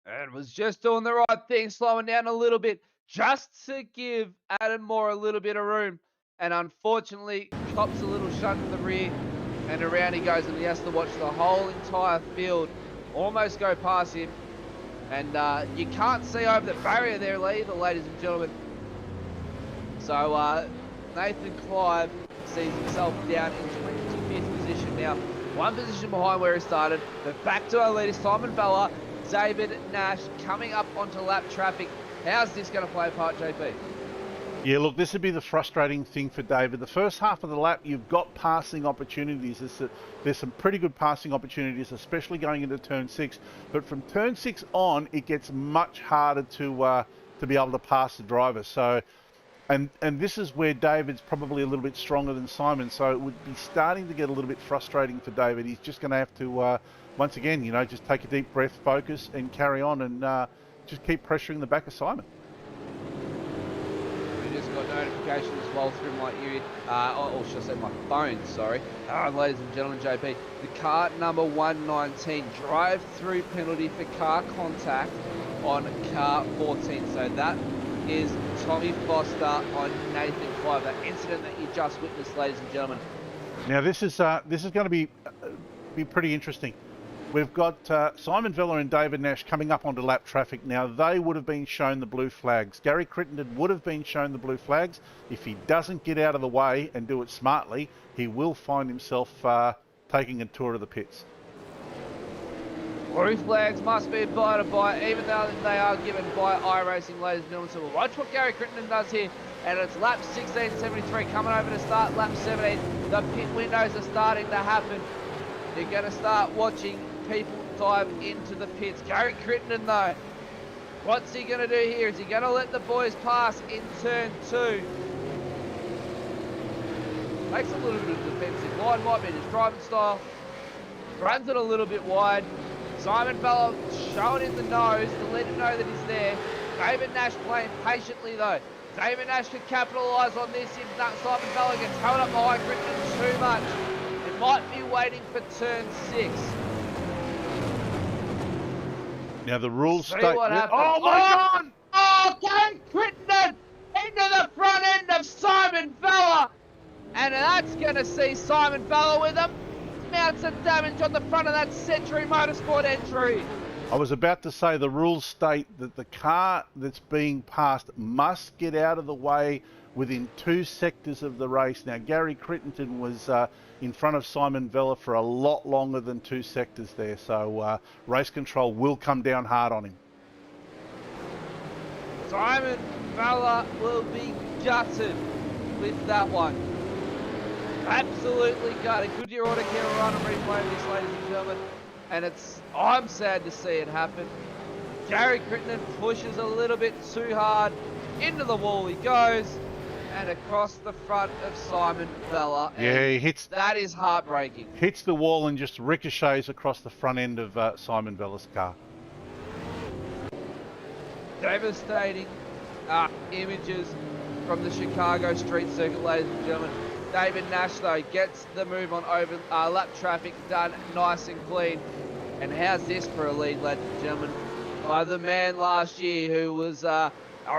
And was just doing the right thing, slowing down a little bit, just to give Adam Moore a little bit of room. And unfortunately, cops a little shunt to the rear, and around he goes, and he has to watch the whole entire field almost go past him. And you can't see over the barrier there either, ladies and gentlemen. So Nathan Clive sees himself down in 25th position now. One position behind where he started, but back to our leader, Simon Bella. David Nash coming up onto lap traffic. How's this going to play a part, JP? Yeah, look, this would be the frustrating thing for David. The first half of the lap, you've got passing opportunities. There's some pretty good passing opportunities, especially going into turn 6. But from turn 6 on, it gets much harder to be able to pass the driver. So, and this is where David's probably a little bit stronger than Simon. So it would be starting to get a little bit frustrating for David. He's just going to have to, once again, just take a deep breath, focus, and carry on, and just keep pressuring the back of Simon. Just got notifications as well through my ear, or should I say my phone, sorry. Ladies and gentlemen, JP, the car number 119, drive-through penalty for car contact on car 14. So that is Tommy Foster on Nathan Clive, that incident that you just witnessed, ladies and gentlemen. Now this is going to be pretty interesting. We've got Simon Vella and David Nash coming up onto lap traffic now. They would have been shown the blue flags. Gary Crittenden would have been shown the blue flags. If he doesn't get out of the way and do it smartly, he will find himself taking a tour of the pits. Blue flags must be abided by, even though they are given by iRacing, ladies and gentlemen. So we'll watch what Gary Crittenden does here. And it's lap 16.73 coming over to start lap 17. The pit windows are starting to happen. You're going to start watching people dive into the pits. Gary Crittenden, though, what's he going to do here? Is he going to let the boys pass in turn 2? Makes a little bit of defensive line, might be his driving style. Runs it a little bit wide. Simon Bella showing in the nose to let him know that he's there. David Nash playing patiently, though. David Nash could capitalise on this if Simon Bella gets held up behind Crittenden too much. It might be waiting for turn 6. Now the rules state... What happened. Oh my God! Oh, Gary Crittenden into the front end of Simon Bella. And that's going to see Simon Bella with him. Mounts some damage on the front of that Century Motorsport entry. I was about to say the rules state that the car that's being passed must get out of the way within 2 sectors of the race. Now, Gary Crittenden was in front of Simon Vella for a lot longer than 2 sectors there, so race control will come down hard on him. Simon Vella will be gutted with that one. Absolutely gutted. Good year order camera run and replay this, ladies and gentlemen. And I'm sad to see it happen. Gary Crittenden pushes a little bit too hard. Into the wall he goes. And across the front of Simon Vella. Yeah, he hits... That is heartbreaking. Hits the wall and just ricochets across the front end of Simon Vella's car. Devastating images from the Chicago street circuit, ladies and gentlemen. David Nash, though, gets the move on over lap traffic done nice and clean. And how's this for a lead, ladies and gentlemen? By the man last year who was a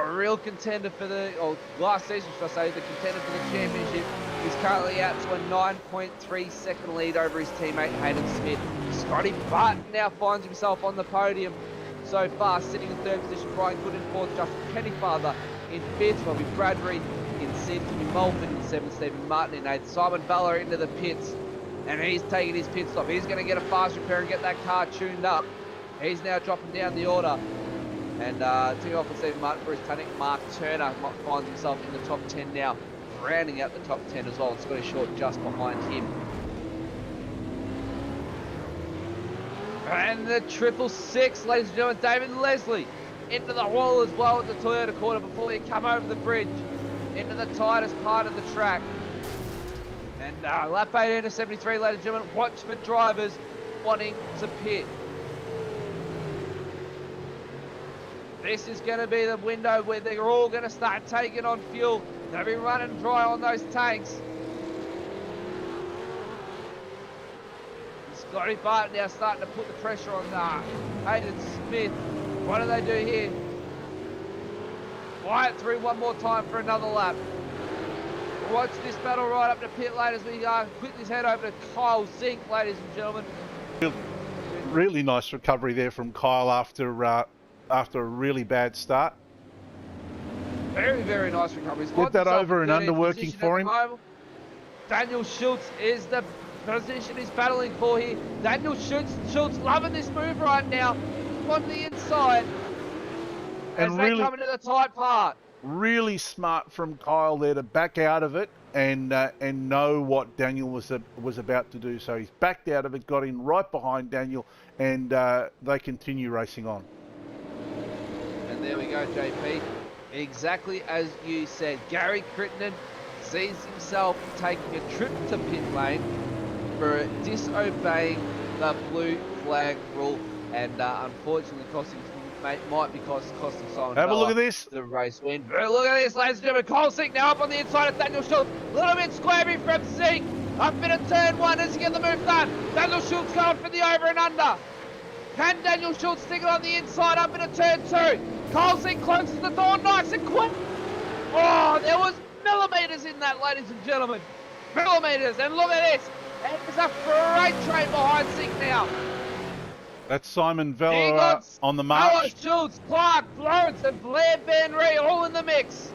real contender for or last season, should I say, the contender for the championship. He's currently out to a 9.3 second lead over his teammate Hayden Smith. Scotty Barton now finds himself on the podium so far, sitting in third position. Brian Good in fourth, Justin Pennyfather in fifth, Robbie Bradbury in sixth, Jimmy Mulford in seventh, Stephen Martin in eighth, Simon Vella into the pits, and he's taking his pit stop. He's going to get a fast repair and get that car tuned up. He's now dropping down the order. And taking off with Stephen Martin for his Tannic. Mark Turner finds himself in the top 10 now, rounding out the top 10 as well. Scotty Short just behind him. And the 666, ladies and gentlemen, David Leslie into the wall as well at the Toyota corner before you come over the bridge into the tightest part of the track. And lap 18 to 73, ladies and gentlemen, watch for drivers wanting to pit. This is going to be the window where they're all going to start taking on fuel. They'll be running dry on those tanks. Scotty Barton now starting to put the pressure on Hayden Smith. What do they do here? Fly it through one more time for another lap. Watch this battle right up to pit lane as we quickly head over to Kyle Zink, ladies and gentlemen. Really nice recovery there from Kyle after a really bad start. Very, very nice recovery. Did that over and underworking for him. Daniel Schultz is the position he's battling for here. Daniel Schultz loving this move right now on the inside as they come into the tight part. Really smart from Kyle there to back out of it and know what Daniel was about to do. So he's backed out of it, got in right behind Daniel, and they continue racing on. And there we go, JP. Exactly as you said, Gary Crittenden sees himself taking a trip to pit lane for disobeying the blue flag rule, and unfortunately might be costing Simon Have a look at this. The race win. Look at this, ladies and gentlemen. Cole Zink now up on the inside of Daniel Schultz. A little bit squabby from Zink. Up into turn one as he gets the move done. Daniel Schultz going for the over and under. Can Daniel Schultz stick it on the inside up into turn two? Cole Zink closes the door nice and quick. Oh, there was millimetres in that, ladies and gentlemen. Millimetres. And look at this. It's a freight train behind Zink now. That's Simon Vella on the march. Schultz, Clark, Florence, and Blair Van Ree all in the mix.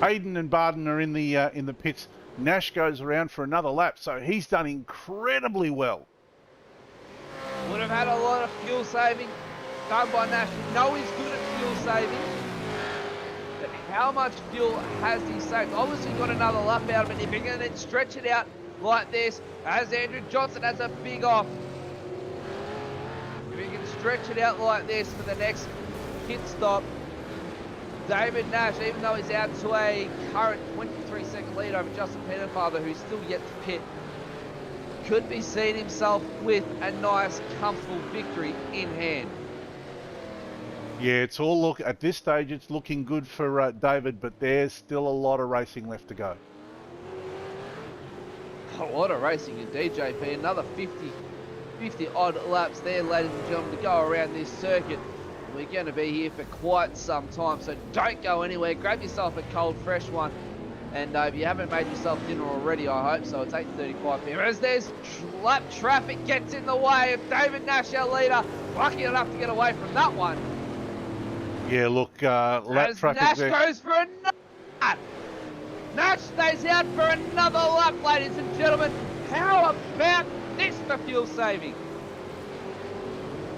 Hayden and Barden are in the pits. Nash goes around for another lap, so he's done incredibly well. Would have had a lot of fuel saving done by Nash. We know he's good at fuel saving, but how much fuel has he saved? Obviously got another lap out of it. If you're going to stretch it out like this, as Andrew Johnson has a big off. If you can stretch it out like this for the next pit stop, David Nash, even though he's out to a current 23-second lead over Justin Pennyfather, who's still yet to pit, could be seeing himself with a nice, comfortable victory in hand. Yeah, it's all at this stage, it's looking good for David, but there's still a lot of racing left to go. A lot of racing indeed, JP. Another 50 odd laps there, ladies and gentlemen, to go around this circuit. We're going to be here for quite some time, so don't go anywhere. Grab yourself a cold, fresh one. And if you haven't made yourself dinner already, I hope so. It's 8:35 p.m. As there's lap traffic gets in the way of David Nash, our leader. Lucky enough to get away from that one. Yeah, look, lap traffic Nash there. goes for another lap. Nash stays out for another lap, ladies and gentlemen. How about this for fuel saving?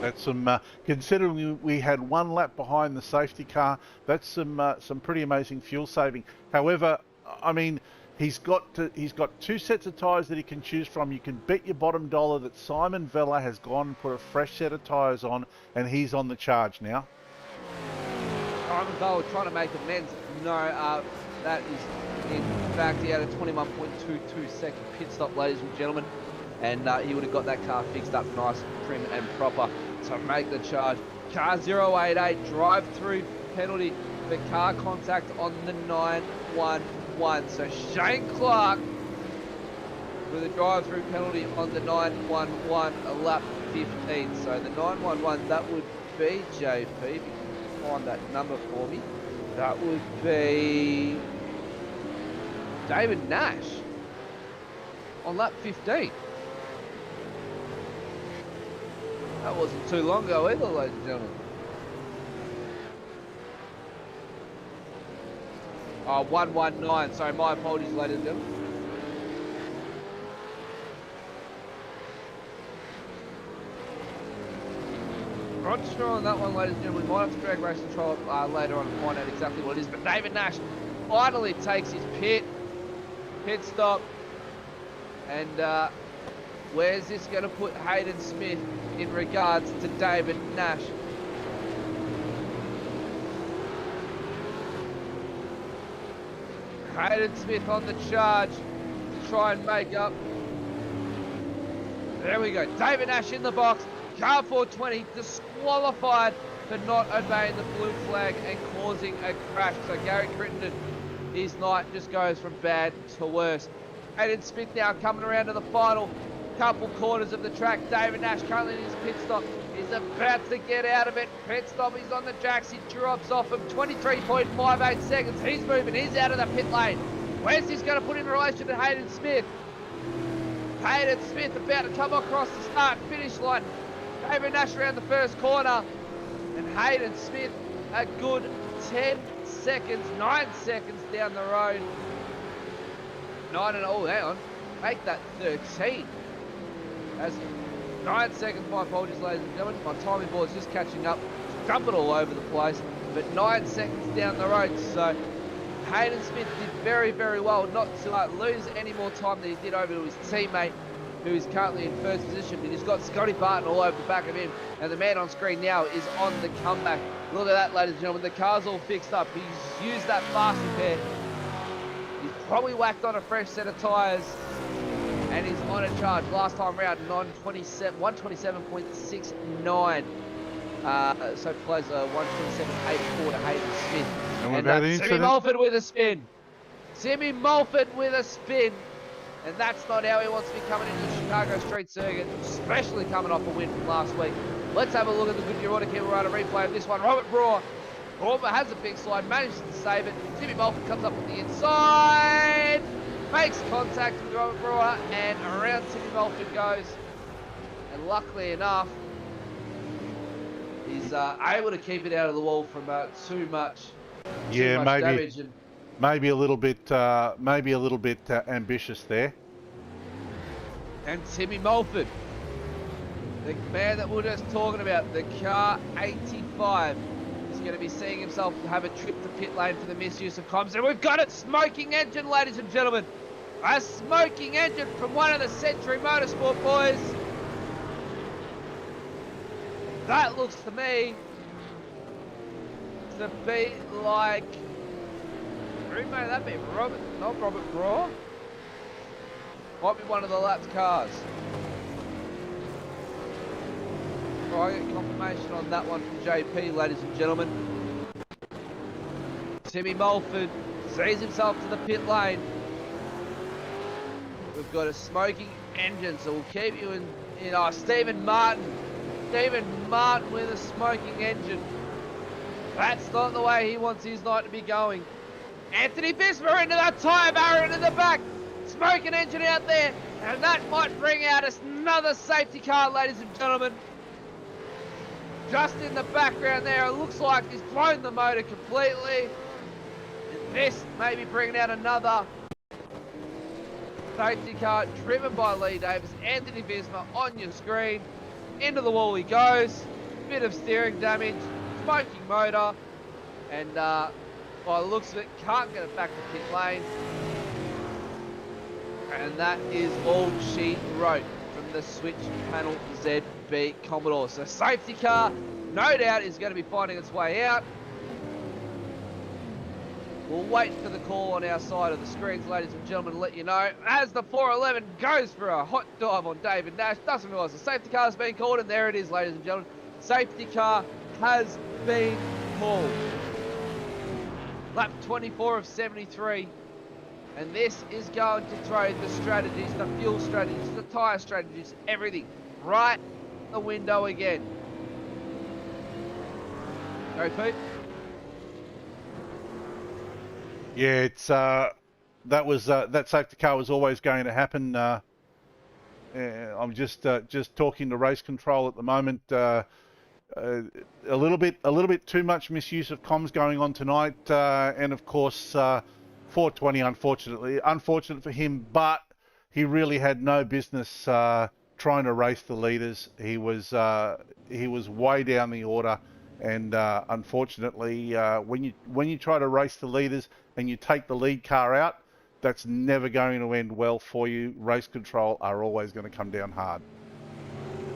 That's some, considering we had one lap behind the safety car, that's some pretty amazing fuel saving. However, I mean, he's got two sets of tyres that he can choose from. You can bet your bottom dollar that Simon Vella has gone and put a fresh set of tyres on, and he's on the charge now. Simon Vella trying to make amends. No, that is in fact he had a 21.22 second pit stop, ladies and gentlemen, and he would have got that car fixed up nice, prim and proper to make the charge. Car 088 drive through penalty for car contact on the 911. So Shane Clark with a drive-through penalty on the 911, a lap 15. So the 911, that would be, JP, if you can find that number for me, that would be David Nash on lap 15. That wasn't too long ago either, ladies and gentlemen. 119, sorry, my apologies, ladies and gentlemen. Not sure on that one, ladies and gentlemen. We might have to drag race control later on and find out exactly what it is. But David Nash finally takes his pit stop. And where's this going to put Hayden Smith in regards to David Nash? Hayden Smith on the charge to try and make up. There we go. David Nash in the box. Car 420 disqualified for not obeying the blue flag and causing a crash. So Gary Crittenden, his night just goes from bad to worse. Hayden Smith now coming around to the final couple quarters of the track. David Nash currently in his pit stop. He's about to get out of it. Pit stop, he's on the jacks. He drops off him 23.58 seconds. He's moving, he's out of the pit lane. Where's this going to put in relation to Hayden Smith? Hayden Smith about to come across the start finish line. David Nash around the first corner, and Hayden Smith a good 10 seconds, 9 seconds down the road. 9 and oh, hang on, make that 13. That's 9 seconds. My apologies, ladies and gentlemen. My timing board's just catching up, jumping all over the place. But 9 seconds down the road, so Hayden Smith did very, very well not to lose any more time than he did over to his teammate, who is currently in first position. But he's got Scotty Barton all over the back of him, and the man on screen now is on the comeback. Look at that, ladies and gentlemen. The car's all fixed up. He's used that fast repair. He's probably whacked on a fresh set of tyres, and he's on a charge. Last time round, 127.69. So plays a 127.84 to Hayden Smith. And Timmy Mulford with a spin. Timmy Mulford with a spin. And that's not how he wants to be coming into the Chicago Street Circuit, especially coming off a win from last week. Let's have a look at the Goodyear Auto Care Rider replay of this one. Robert Brewer. Brewer has a big slide, manages to save it. Timmy Mulford comes up on the inside, makes contact with Robert Brewer, and around Timmy Mulford goes. And luckily enough, he's able to keep it out of the wall from too much damage. And maybe a little bit ambitious there. And Timmy Mulford, the man that we were just talking about, the car 85, is going to be seeing himself have a trip to pit lane for the misuse of comms. And we've got a smoking engine, ladies and gentlemen. A smoking engine from one of the Century Motorsport boys. That looks to me to be like, who may that be? Robert, not Robert Brewer. Might be one of the lapped cars. Try and get confirmation on that one from JP, ladies and gentlemen. Timmy Mulford sees himself to the pit lane. We've got a smoking engine, so we'll keep you in Stephen Martin. Stephen Martin with a smoking engine. That's not the way he wants his night to be going. Anthony Bismer into that tyre barrier into the back. Smoking engine out there. And that might bring out another safety car, ladies and gentlemen. Just in the background there, it looks like he's blown the motor completely. And this may be bringing out another safety car driven by Lee Davis. Anthony Bismer on your screen. Into the wall he goes. Bit of steering damage. Smoking motor. And by the looks of it, can't get it back to pit lane. And that is all she wrote from the Switch Panel ZB Commodore. So safety car, no doubt, is going to be finding its way out. We'll wait for the call on our side of the screens, ladies and gentlemen, to let you know. As the 411 goes for a hot dive on David Nash, doesn't realise the safety car has been called, and there it is, ladies and gentlemen. Safety car has been called. Lap 24 of 73. And this is going to throw the strategies, the fuel strategies, the tyre strategies, everything right the window again. Go, Pete. Yeah, it's that safety car was always going to happen. I'm just talking to race control at the moment. A little bit too much misuse of comms going on tonight, and of course 420. Unfortunate for him, but he really had no business trying to race the leaders. He was way down the order, and unfortunately, when you try to race the leaders and you take the lead car out, that's never going to end well for you. Race control are always going to come down hard.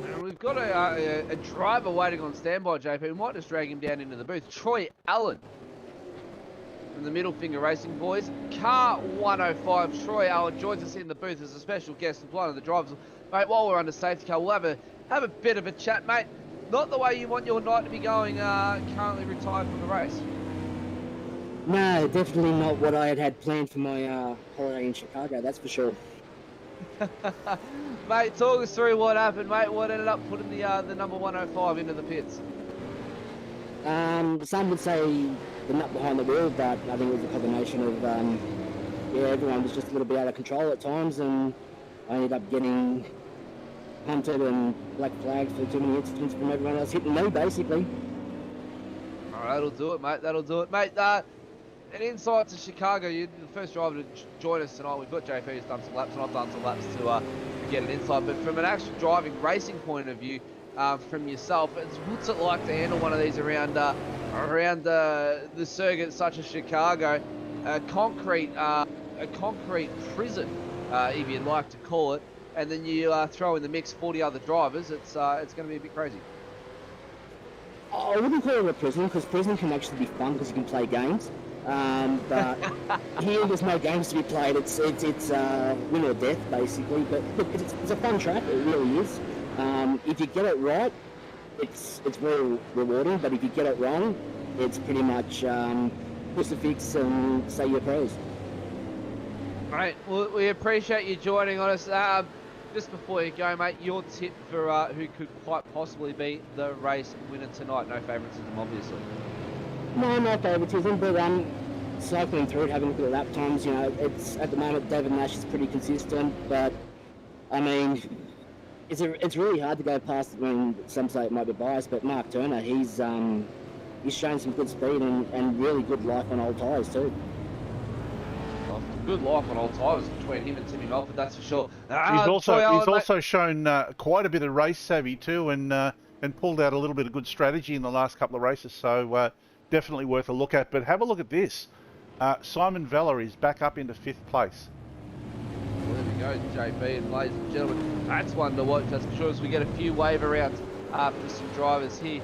And we've got a driver waiting on standby, JP. We might just drag him down into the booth. Troy Allen from the Middle Finger Racing Boys. Car 105. Troy Allen joins us in the booth as a special guest of one of the drivers. Mate, while we're under safety car, we'll have a bit of a chat, mate. Not the way you want your night to be going, currently retired from the race. No, definitely not what I had planned for my holiday in Chicago, that's for sure. Mate, talk us through what happened, mate. What ended up putting the number 105 into the pits? Some would say the nut behind the wheel, but I think it was a combination of, everyone was just a little bit out of control at times, and I ended up getting hunted and black flagged for too many incidents from everyone else hitting me, basically. All right, that'll do it, mate. That'll do it, mate. An insight to Chicago. You're the first driver to join us tonight. We've got JP who's done some laps, and I've done some laps to get an insight. But from an actual driving, racing point of view, from yourself, what's it like to handle one of these around the circuit such as Chicago, a concrete prison, if you'd like to call it, and then you throw in the mix 40 other drivers. It's going to be a bit crazy. I wouldn't call it a prison, because prison can actually be fun because you can play games. But here there's no games to be played. It's win or death basically. But look, it's a fun track. It really is. If you get it right, it's very rewarding. But if you get it wrong, it's pretty much crucifix and say your prayers. Mate, well, we appreciate you joining on us. Just before you go, mate, your tip for who could quite possibly be the race winner tonight? No favouritism, obviously. No favouritism, but cycling through it, having a look at the lap times, it's at the moment David Nash is pretty consistent, but I mean, it's really hard to go past. I mean, some say it might be biased, but Mark Turner, he's shown some good speed and really good life on old tyres too. Good life on old tyres between him and Timmy Melford, that's for sure. He's also shown quite a bit of race savvy too, and pulled out a little bit of good strategy in the last couple of races. So definitely worth a look at. But have a look at this. Simon Vella is back up into 5th place. Well, there we go, JB, and ladies and gentlemen, that's one to watch. That's for sure. As we get a few wave rounds for some drivers here.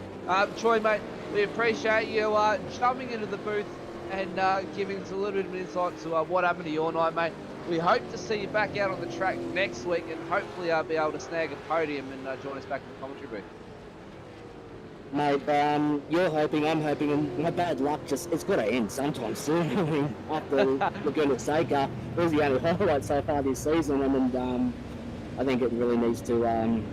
Troy, mate, we appreciate you jumping into the booth and giving us a little bit of an insight to what happened to your night, mate. We hope to see you back out on the track next week and hopefully be able to snag a podium and join us back in the commentary booth. Mate, you're hoping, I'm hoping, and my bad luck it's got to end sometime soon. I mean, after Laguna Seca, it was the only highlight so far this season, and I think it really needs to end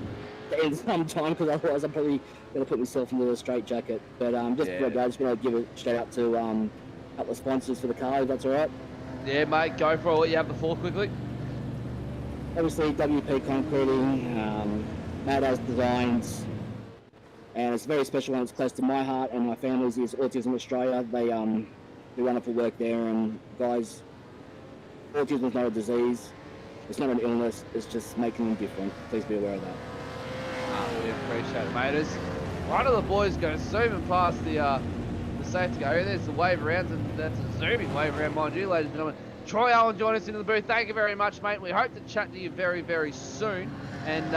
sometime, because otherwise I'm probably going to put myself into a straitjacket. But just before I go, I just want to give a shout out to a couple of sponsors for the car, if that's all right. Yeah, mate, go for it. What you have before quickly? Obviously, WP Concreting, Madhouse Designs, and it's a very special one. It's close to my heart and my family's is Autism Australia. They do wonderful work there, and guys, autism is not a disease. It's not an illness. It's just making them different. Please be aware of that. We appreciate it, mate. As one of the boys goes zooming past the safety car. There's the wave around, and that's a zooming wave around, mind you, ladies and gentlemen. Troy Allen joined us into the booth. Thank you very much, mate. We hope to chat to you very, very soon. And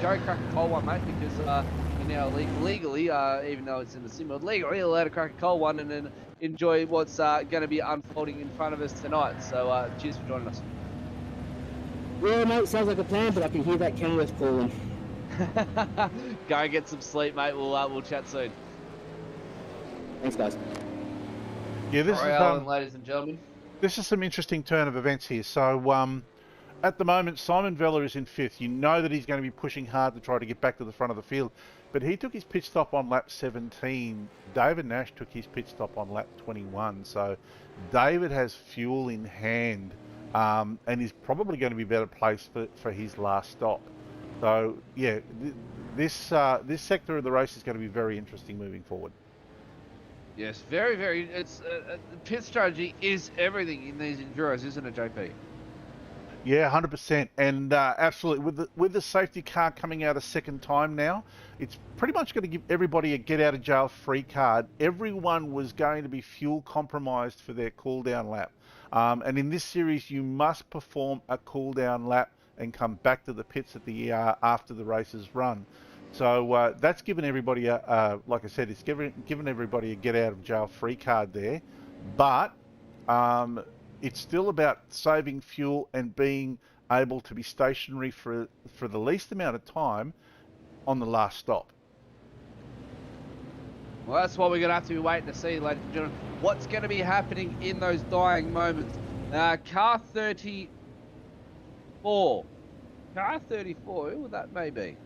go crack a cold one, mate, because you're now legally, even though it's in the sim world, legally allowed to crack a cold one and then enjoy what's going to be unfolding in front of us tonight. So cheers for joining us. Yeah, mate, sounds like a plan, but I can hear that Kenworth calling. Go and get some sleep, mate. We'll chat soon. Thanks, guys. Yeah, Troy Allen, ladies and gentlemen. this is some interesting turn of events here. So at the moment, Simon Vella is in 5th. You know that he's going to be pushing hard to try to get back to the front of the field, but he took his pit stop on lap 17. David Nash took his pit stop on lap 21. So David has fuel in hand, and is probably going to be better placed for his last stop. So yeah, this sector of the race is going to be very interesting moving forward. Yes, very, very. It's the pit strategy is everything in these enduros, isn't it, JP? Yeah, 100%, and absolutely. With the safety car coming out a second time now, it's pretty much going to give everybody a get out of jail free card. Everyone was going to be fuel compromised for their cool down lap, and in this series, you must perform a cool down lap and come back to the pits at the ER after the race is run. So that's given everybody like I said, it's given everybody a get out of jail free card there, but it's still about saving fuel and being able to be stationary for the least amount of time on the last stop. Well, that's what we're going to have to be waiting to see, ladies and gentlemen. What's going to be happening in those dying moments? Car 34. Car 34, who would that may be?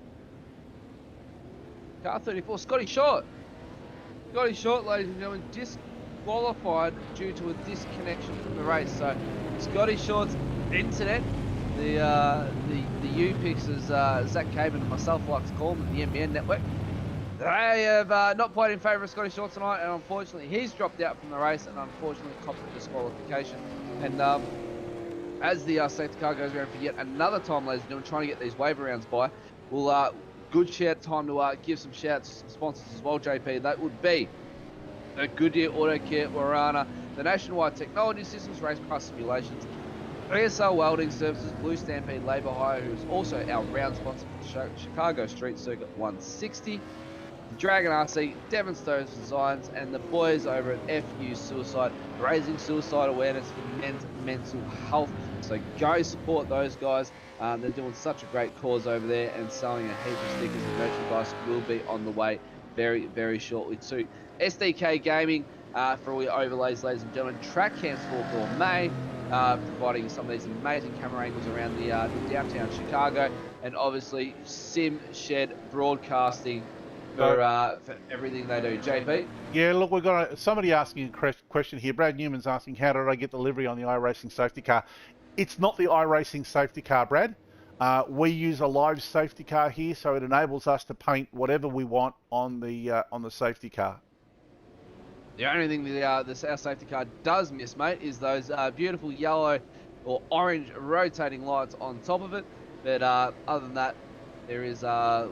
Car 34, Scotty Short. Scotty Short, ladies and gentlemen, disqualified due to a disconnection from the race. So Scotty Short's internet, the U-Picks, as Zach Caban and myself like to call them, the NBN network, they have not played in favour of Scotty Short tonight, and unfortunately he's dropped out from the race and unfortunately copped a disqualification. And as the safety car goes around for yet another time, ladies and gentlemen, trying to get these waiver rounds by, we'll good shout time to give some shouts to some sponsors as well, JP. That would be the Goodyear Auto Care Warana, the Nationwide Technology Systems Racecraft Simulations, BSL Welding Services, Blue Stampede Labour Hire, who is also our round sponsor for Chicago Street Circuit 160, Dragon RC, Devon Stones Designs, and the boys over at FU Suicide, raising suicide awareness for men's mental health. So go support those guys. They're doing such a great cause over there, and selling a heap of stickers and merchandise will be on the way very, very shortly too. SDK Gaming for all your overlays, ladies and gentlemen. Track cams for Gourmet, providing some of these amazing camera angles around the downtown Chicago, and obviously Sim Shed Broadcasting for everything they do. JP? Yeah, look, we've got somebody asking a question here. Brad Newman's asking, how did I get the livery on the iRacing safety car? It's not the iRacing safety car, Brad. We use a live safety car here, so it enables us to paint whatever we want on the safety car. The only thing our safety car does miss, mate, is those beautiful yellow or orange rotating lights on top of it. But other than that, there is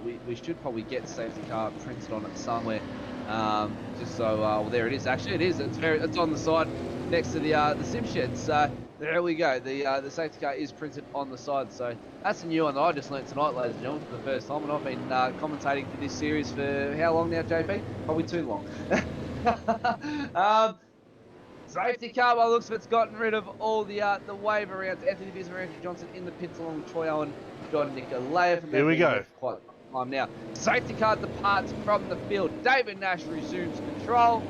we should probably get safety car printed on it somewhere. Just so well, there it is. Actually, it is. It's on the side next to the sim shed. So there we go. The safety car is printed on the side. So that's a new one that I just learnt tonight, ladies and gentlemen, for the first time. And I've been commentating for this series for how long now, JP? Probably too long. Safety car, by the looks of it's gotten rid of all the waiver rounds. Anthony Bismarck, Andrew Johnson in the pits along with Troy Allen, John Nicolaya from Here we go. Quite some time now. Safety car departs from the field. David Nash resumes control.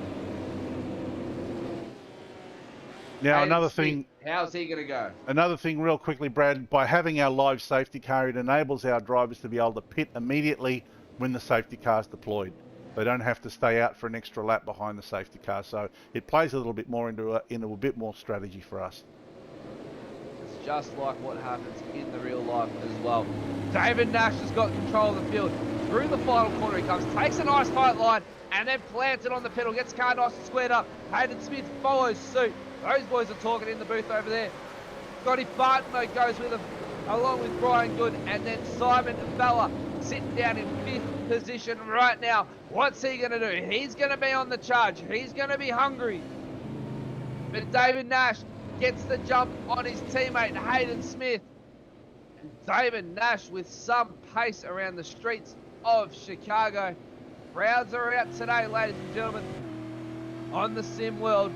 Now, another thing. How's he going to go? Another thing real quickly, Brad, by having our live safety car, it enables our drivers to be able to pit immediately when the safety car is deployed. They don't have to stay out for an extra lap behind the safety car. So it plays a little bit more into a bit more strategy for us. It's just like what happens in the real life as well. David Nash has got control of the field. Through the final corner he comes, takes a nice tight line, and then plants it on the pedal, gets the car nice and squared up. Hayden Smith follows suit. Those boys are talking in the booth over there. Scotty Barton, though, goes with him, along with Brian Good, and then Simon Bella sitting down in 5th position right now. What's he going to do? He's going to be on the charge. He's going to be hungry. But David Nash gets the jump on his teammate, Hayden Smith. And David Nash with some pace around the streets of Chicago. Crowds are out today, ladies and gentlemen, on the sim world.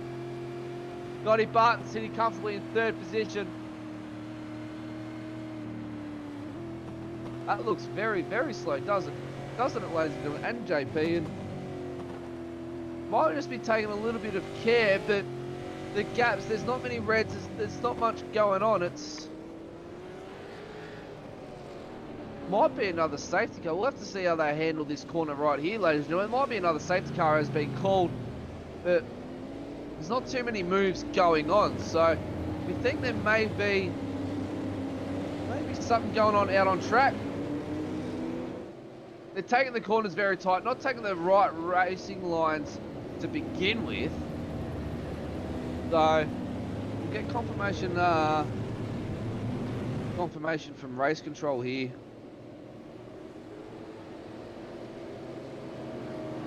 Scotty Barton sitting comfortably in 3rd position. That looks very, very slow, doesn't it, ladies and gentlemen? And JP, and might just be taking a little bit of care, but the gaps. There's not many reds. There's not much going on. It's might be another safety car. We'll have to see how they handle this corner right here, ladies and gentlemen. It might be another safety car has been called, but there's not too many moves going on. So we think there may be something going on out on track. They're taking the corners very tight, not taking the right racing lines to begin with. So we'll get confirmation from race control here,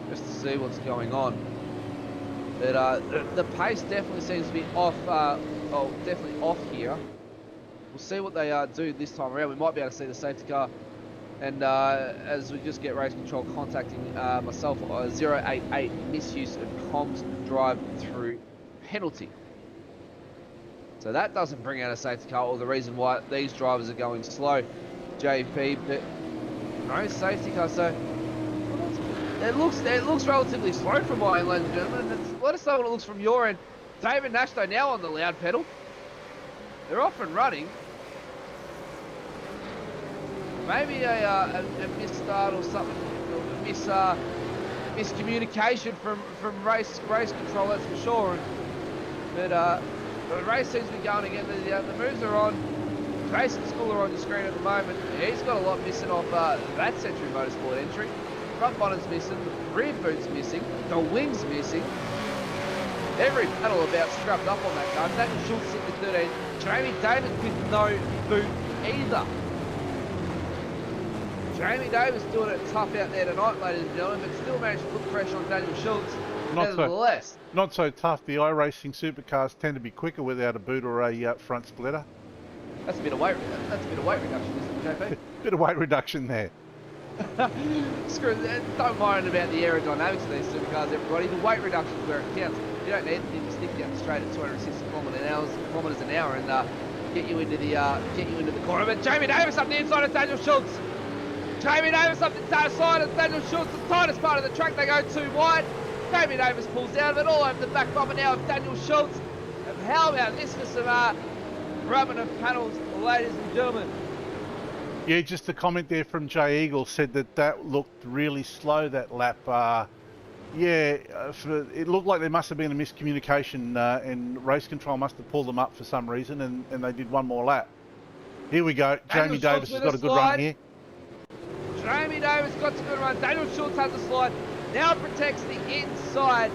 just to see what's going on. But the pace definitely seems to be off. Definitely off here. We'll see what they do this time around. We might be able to see the safety car, and as we just get race control contacting myself, 088 misuse of comms drive through penalty. So that doesn't bring out a safety car, or the reason why these drivers are going slow, JP, but no safety car. So it looks relatively slow from my end, ladies and gentlemen. Let us know what it looks from your end. David Nash though now on the loud pedal. They're off and running. Maybe a misstart or something, or miscommunication from race control, that's for sure. But the race seems to be going again. The moves are on. Jason's Schooler on your screen at the moment. He's got a lot missing off that Century Motorsport entry. Front bonnet's missing, rear boot's missing, the wing's missing. Every pedal about strapped up on that car. Daniel Schultz sitting at 13. Jamie Davis with no boot either. Jamie Davis doing it tough out there tonight, ladies and gentlemen, but still managed to put pressure on Daniel Schultz. Nevertheless. Not so tough. The iRacing supercars tend to be quicker without a boot or a front splitter. That's a bit of weight. That's a bit of weight reduction, isn't it, JP? Bit of weight reduction there. Screw that. Don't mind about the aerodynamics of these supercars, everybody. The weight reduction is where it counts. You don't need anything to stick down straight at 260 kilometres an hour and get you into the corner. But Jamie Davis up the inside of Daniel Schultz. Jamie Davis up the side of Daniel Schultz. The tightest part of the track, they go too wide. Jamie Davis pulls out of it, all over the back bumper now of Daniel Schultz. And how about this for some rubbing of panels, ladies and gentlemen? Yeah, just a comment there from Jay Eagle said that looked really slow, that lap. It looked like there must have been a miscommunication and race control must have pulled them up for some reason, and they did one more lap. Here we go. Jamie Davis has got a good run here. Jamie Davis got a good run. Daniel Schultz has a slide. Now protects the inside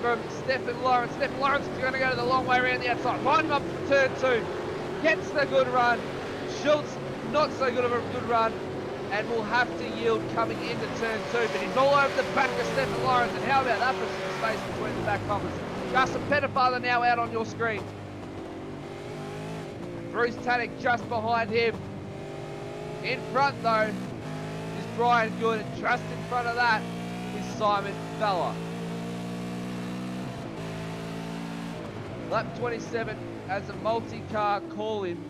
from Stefan Lawrence. Stefan Lawrence is going to go to the long way around the outside. Line him up for turn 2. Gets the good run. Schultz, not so good of a good run, and will have to yield coming into turn 2. But he's all over the back of Stefan Lawrence. And how about that for some space between the back bumpers? Justin Pettifather now out on your screen. Bruce Tannick just behind him. In front though is Brian Good, and just in front of that is Simon Feller. Lap 27 as a multi-car call-in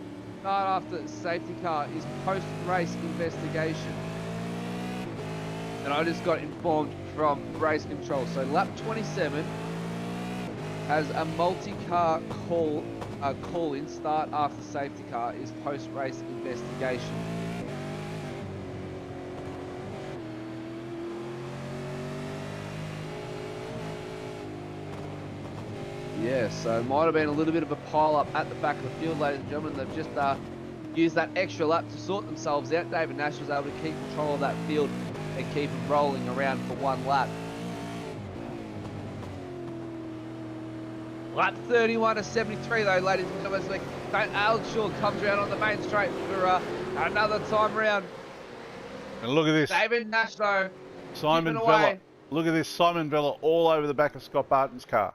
right after the safety car is post-race investigation. And I just got informed from race control. So lap 27 has a multi-car call-in start after safety car is post-race investigation. Yeah, so it might have been a little bit of a pile-up at the back of the field, ladies and gentlemen. They've just used that extra lap to sort themselves out. David Nash was able to keep control of that field and keep them rolling around for one lap. Lap 31 to 73 though, ladies and gentlemen. Alex Shaw comes around on the main straight for another time round. And look at this. David Nash though. Simon Vella. Look at this. Simon Vella all over the back of Scott Barton's car.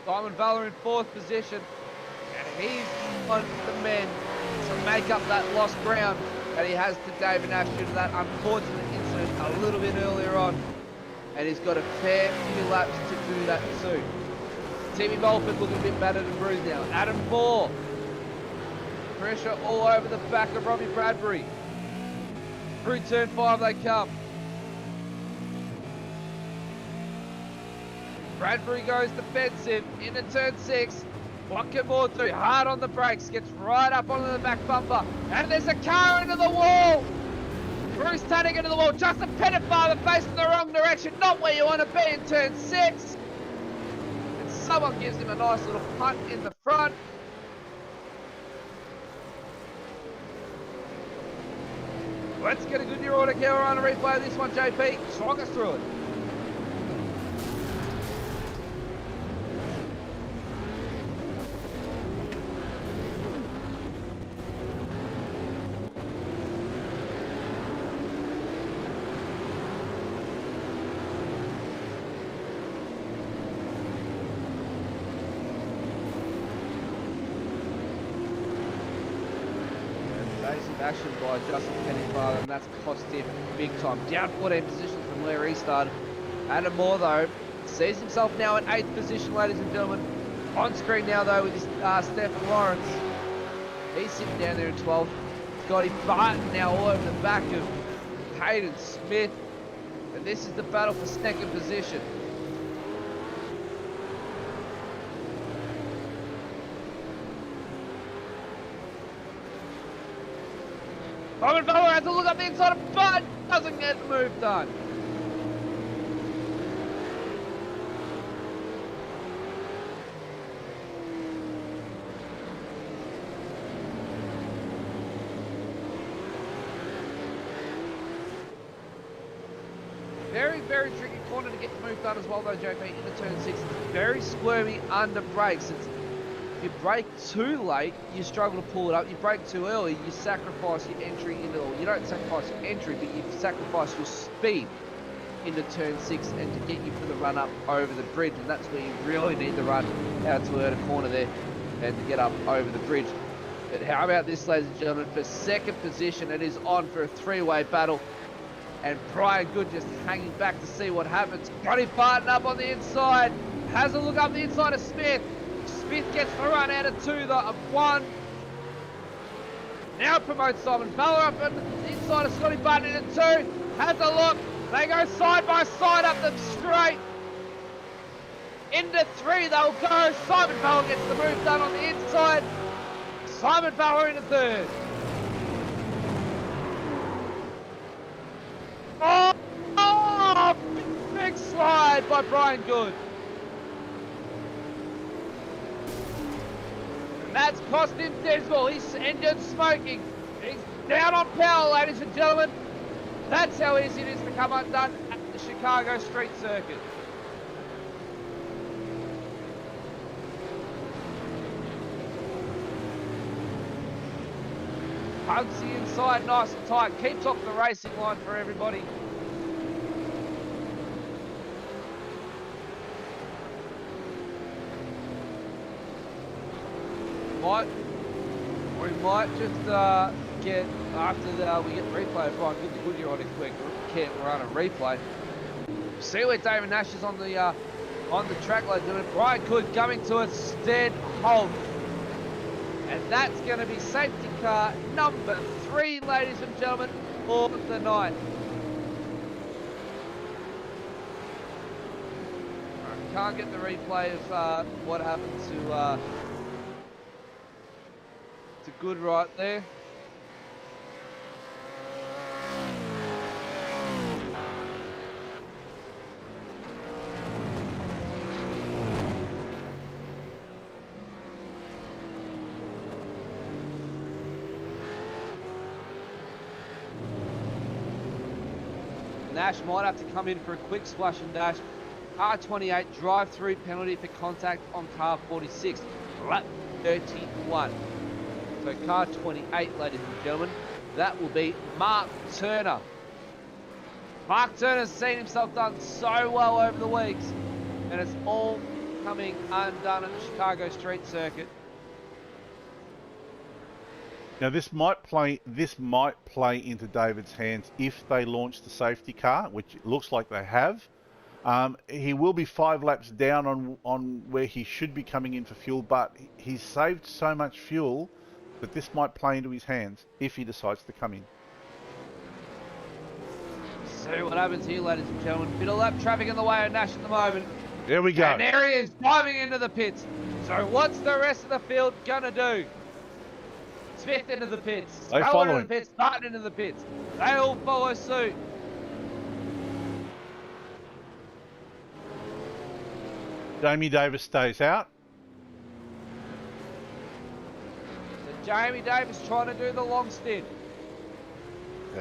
Simon Vella in 4th position, and he's on the men to make up that lost ground that he has to David Nash due to that unfortunate incident a little bit earlier on, and he's got a fair few laps to do that too. Timmy Bolford looking a bit battered and bruised now. Adam Moore, pressure all over the back of Robbie Bradbury. Through turn 5 they come. Bradbury goes defensive into turn 6. What can Moore do? Hard on the brakes, gets right up onto the back bumper, and there's a car into the wall. Bruce Tanning into the wall. Justin Petitfather facing the wrong direction, not where you want to be in turn 6. And someone gives him a nice little punt in the front. Let's get a good year order camera on a replay of this one, JP. Talk us through it. Action by Justin Petitfather, and that's cost him big time. Down 14 positions from where he started. Adam Moore, though, sees himself now in 8th position, ladies and gentlemen. On screen now, though, with his Stephen Lawrence. He's sitting down there in 12th. Scotty Barton now all over the back of Hayden Smith. And this is the battle for 2nd position. Simon Fowler has to look up the inside of Bud, doesn't get the move done. Very, very tricky corner to get the move done as well though, JP, into turn 6. Very squirmy under brakes. If you brake too late, you struggle to pull it up. You brake too early, you sacrifice your entry into, or you don't sacrifice your entry, but you sacrifice your speed into turn 6 and to get you for the run up over the bridge. And that's where you really need to run out to a corner there and to get up over the bridge. But how about this, ladies and gentlemen? For 2nd position, it is on for a 3-way battle. And Brian Good just hanging back to see what happens. Scotty Barton up on the inside. Has a look up the inside of Smith. Smith gets the run out of 2, of 1. Now promotes Simon Fowler up on the inside of Scotty Barton into 2. Has a look. They go side by side up the straight. Into 3 they'll go. Simon Fowler gets the move done on the inside. Simon Fowler into 3rd. Oh, big slide by Brian Good. And that's cost him dismal. He's ended smoking. He's down on power, ladies and gentlemen. That's how easy it is to come undone at the Chicago Street Circuit. Hugs the inside nice and tight. Keeps off the racing line for everybody. We might just get, after we get the replay of Brian Good, the Goodyear on a quick run and replay. See where David Nash is on the track like doing it. Brian Good coming to a stead halt. And that's going to be safety car number 3, ladies and gentlemen, for the night. Right, can't get the replay of what happened to Good right there. Nash might have to come in for a quick splash and dash. Car 28 drive-through penalty for contact on car 46. Lap 31. So car 28, ladies and gentlemen, that will be Mark Turner. Mark Turner's seen himself done so well over the weeks, and it's all coming undone at the Chicago Street Circuit. Now this might play into David's hands if they launch the safety car, which it looks like they have. He will be 5 laps down on where he should be coming in for fuel, but he's saved so much fuel that this might play into his hands if he decides to come in. See what happens here, ladies and gentlemen. Bit of lap traffic in the way of Nash at the moment. There we go. And there he is, diving into the pits. So what's the rest of the field gonna do? Smith into the pits. They Stroll follow into him. the pits. Barton into the pits. They all follow suit. Jamie Davis stays out. So Jamie Davis trying to do the long stint.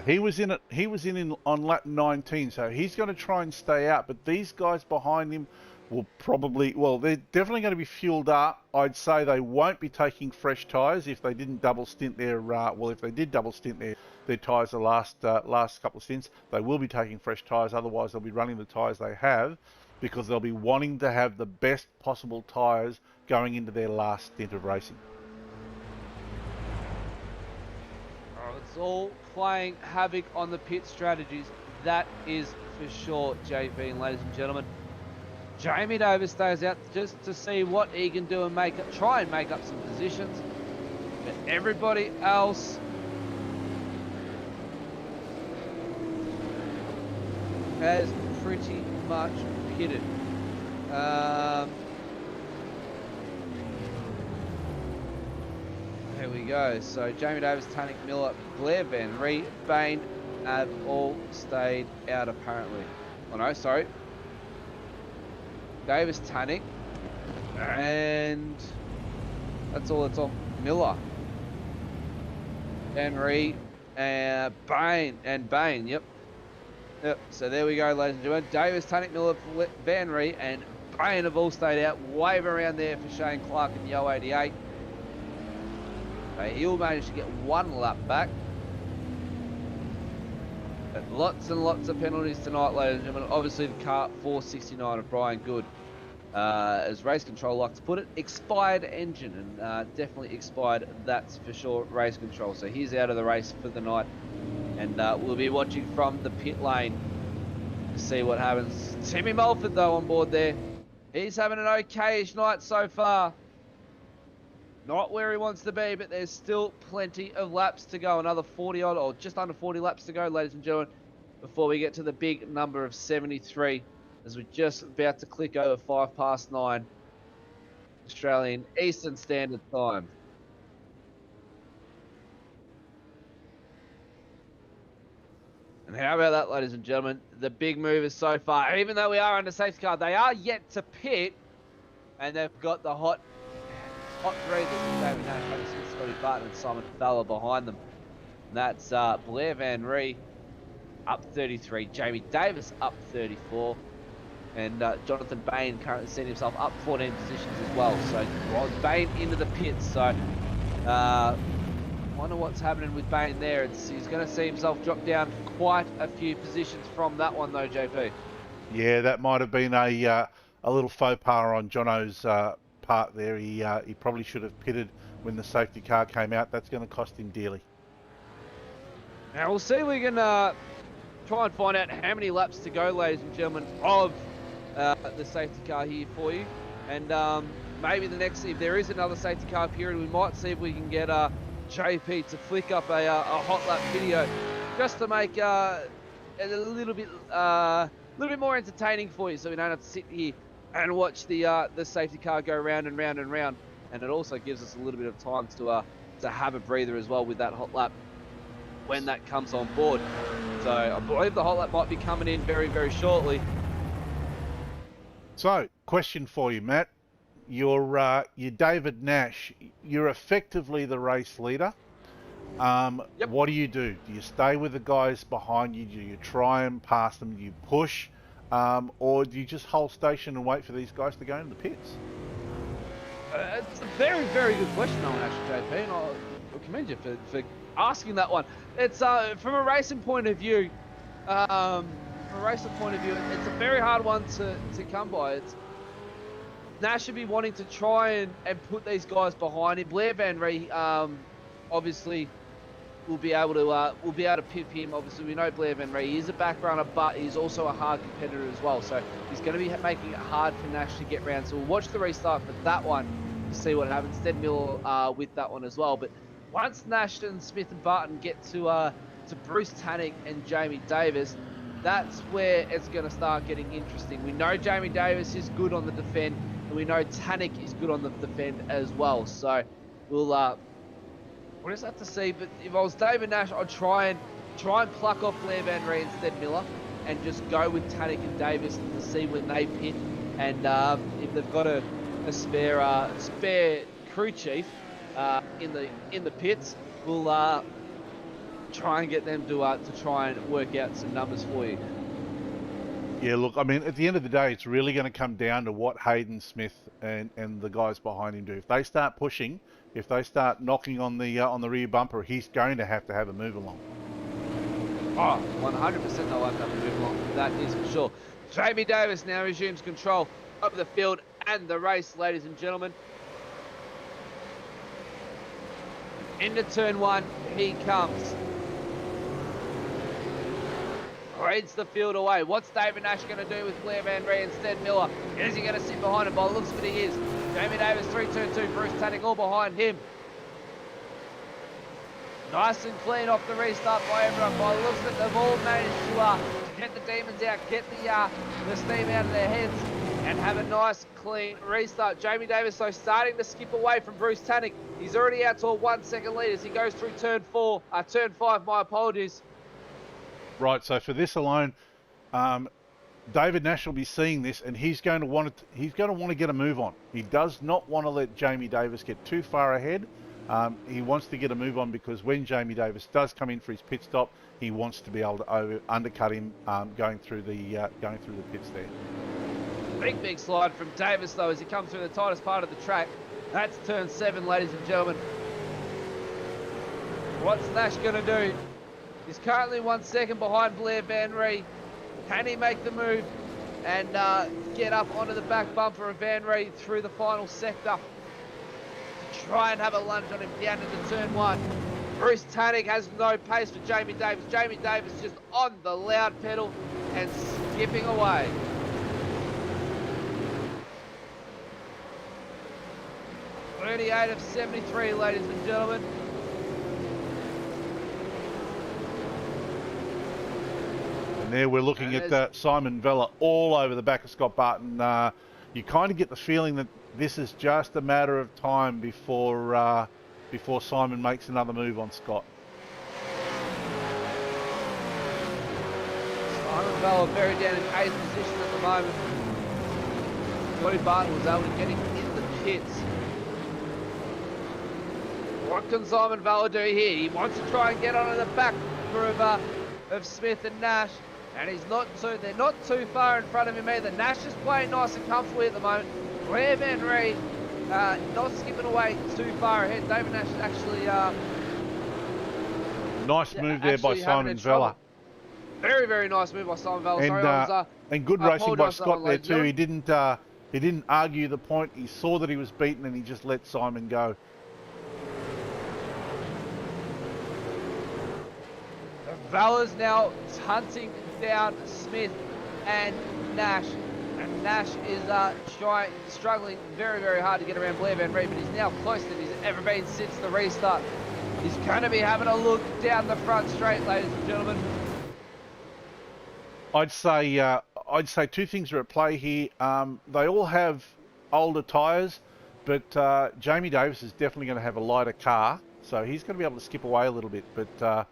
He was in it. He was in on lap 19, so he's going to try and stay out. But these guys behind him will probably, well, they're definitely going to be fueled up. I'd say they won't be taking fresh tyres if they didn't double stint their. Well, if they did double stint their tyres the last couple of stints, they will be taking fresh tyres. Otherwise, they'll be running the tyres they have, because they'll be wanting to have the best possible tyres going into their last stint of racing. It's all playing havoc on the pit strategies. That is for sure, JP and ladies and gentlemen. Jamie Davis stays out just to see what he can do and try and make up some positions. But everybody else has pretty much pitted. Here we go. So Jamie Davis, Tannick Miller, Blair Van Ree, Bain have all stayed out apparently. Oh no, sorry. Davis, Tannick, and that's all. It's all Miller, Van Ree, Bain, and Bain. Yep. So there we go, ladies and gentlemen. Davis, Tannick Miller, Van Ree, and Bain have all stayed out. Wave around there for Shane Clark in the 088. He'll manage to get one lap back. But lots and lots of penalties tonight, ladies and gentlemen. Obviously, the car 469 of Brian Good, as race control likes to put it, expired engine, and definitely expired, that's for sure, race control. So he's out of the race for the night, and we'll be watching from the pit lane to see what happens. Timmy Mulford, though, on board there. He's having an okay-ish night so far. Not where he wants to be, but there's still plenty of laps to go. Another 40 odd, or just under 40 laps to go, ladies and gentlemen, before we get to the big number of 73, as we're just about to click over 9:05 Australian Eastern Standard Time. And how about that, ladies and gentlemen? The big movers so far, even though we are under safety car, they are yet to pit, and they've got the hot three. This is David Nash, Tony Smith, Scotty Barton, and Simon Fowler behind them. And that's Blair Van Ree up 33, Jamie Davis up 34, and Jonathan Bain currently setting himself up 14 positions as well. So Bain into the pits. So wonder what's happening with Bain there. He's going to see himself drop down quite a few positions from that one, though, JP. Yeah, that might have been a little faux pas on Jono's part there. He probably should have pitted when the safety car came out. That's going to cost him dearly. Now we'll see if we can try and find out how many laps to go, ladies and gentlemen, of the safety car here for you. And maybe the next, if there is another safety car period, we might see if we can get JP to flick up a hot lap video just to make a little bit more entertaining for you, so we don't have to sit here and watch the safety car go round and round and round. And it also gives us a little bit of time to have a breather as well with that hot lap when that comes on board. So I believe the hot lap might be coming in very, very shortly. So, question for you, Matt. You're David Nash. You're effectively the race leader. Yep. What do? Do you stay with the guys behind you? Do you try and pass them? Do you push? Or do you just hold station and wait for these guys to go into the pits? It's a very, very good question, actually, JP, and I'll commend you for asking that one. It's from a racing point of view. It's a very hard one to come by. Nash should be wanting to try and put these guys behind him. Blair Van Ree, obviously, will be able to pip him. Obviously, we know Blair Van Ree is a back runner, but he's also a hard competitor as well. So he's going to be making it hard for Nash to get round. So we'll watch the restart for that one to see what happens. Ted Miller with that one as well. But once Nash and Smith and Barton get to Bruce Tannick and Jamie Davis, that's where it's going to start getting interesting. We know Jamie Davis is good on the defend, and we know Tanik is good on the defend as well. So we'll just have to see. But if I was David Nash, I'd try and pluck off Blair Van Ree instead Miller, and just go with Tanik and Davis to see when they pit, and if they've got a spare crew chief in the pits, we'll try and get them to try and work out some numbers for you. Yeah, look, I mean, at the end of the day, it's really going to come down to what Hayden Smith and the guys behind him do. If they start pushing, if they start knocking on the rear bumper, he's going to have a move along. Oh, 100% they'll have to have a move along. That is for sure. Jamie Davis now resumes control of the field and the race, ladies and gentlemen. Into turn one, he comes. Reads the field away. What's David Nash going to do with Blair Van Ree instead Miller? Is he going to sit behind him? By the looks of it, he is. Jamie Davis, 3-2-2, Bruce Tanik all behind him. Nice and clean off the restart by everyone. By the looks of it, they've all managed to get the demons out, get the steam out of their heads, and have a nice, clean restart. Jamie Davis, though, starting to skip away from Bruce Tanik. He's already out to a 1 second lead as he goes through turn 5, my apologies. Right, so for this alone, David Nash will be seeing this, and he's going to want to get a move on. He does not want to let Jamie Davis get too far ahead. He wants to get a move on because when Jamie Davis does come in for his pit stop, he wants to be able to undercut him going through the pits there. Big slide from Davis though as he comes through the tightest part of the track. That's turn 7, ladies and gentlemen. What's Nash going to do? He's currently 1 second behind Blair Van Ree. Can he make the move and get up onto the back bumper of Van Ree through the final sector to try and have a lunge on him down into turn 1? Bruce Tanik has no pace for Jamie Davis. Jamie Davis just on the loud pedal and skipping away. .38 of 73, ladies and gentlemen. And there we're looking at Simon Vella all over the back of Scott Barton. You kind of get the feeling that this is just a matter of time before Simon makes another move on Scott. Simon Vella very down in 8th position at the moment. Scotty Barton was able to get him in the pits. What can Simon Vella do here? He wants to try and get onto the back of Smith and Nash. And they're not too far in front of him either. Nash is playing nice and comfortably at the moment. Blair Van Ree not skipping away too far ahead. David Nash is actually... nice move there by Simon Vella. Very nice move by Simon Vella. And good racing by Scott there too. He didn't argue the point. He saw that he was beaten and he just let Simon go. Vella's now hunting down Smith and Nash. And Nash is struggling very hard to get around Blair Van Ree, but he's now closer than he's ever been since the restart. He's going to be having a look down the front straight, ladies and gentlemen. I'd say two things are at play here. They all have older tyres, but Jamie Davis is definitely going to have a lighter car, so he's going to be able to skip away a little bit. But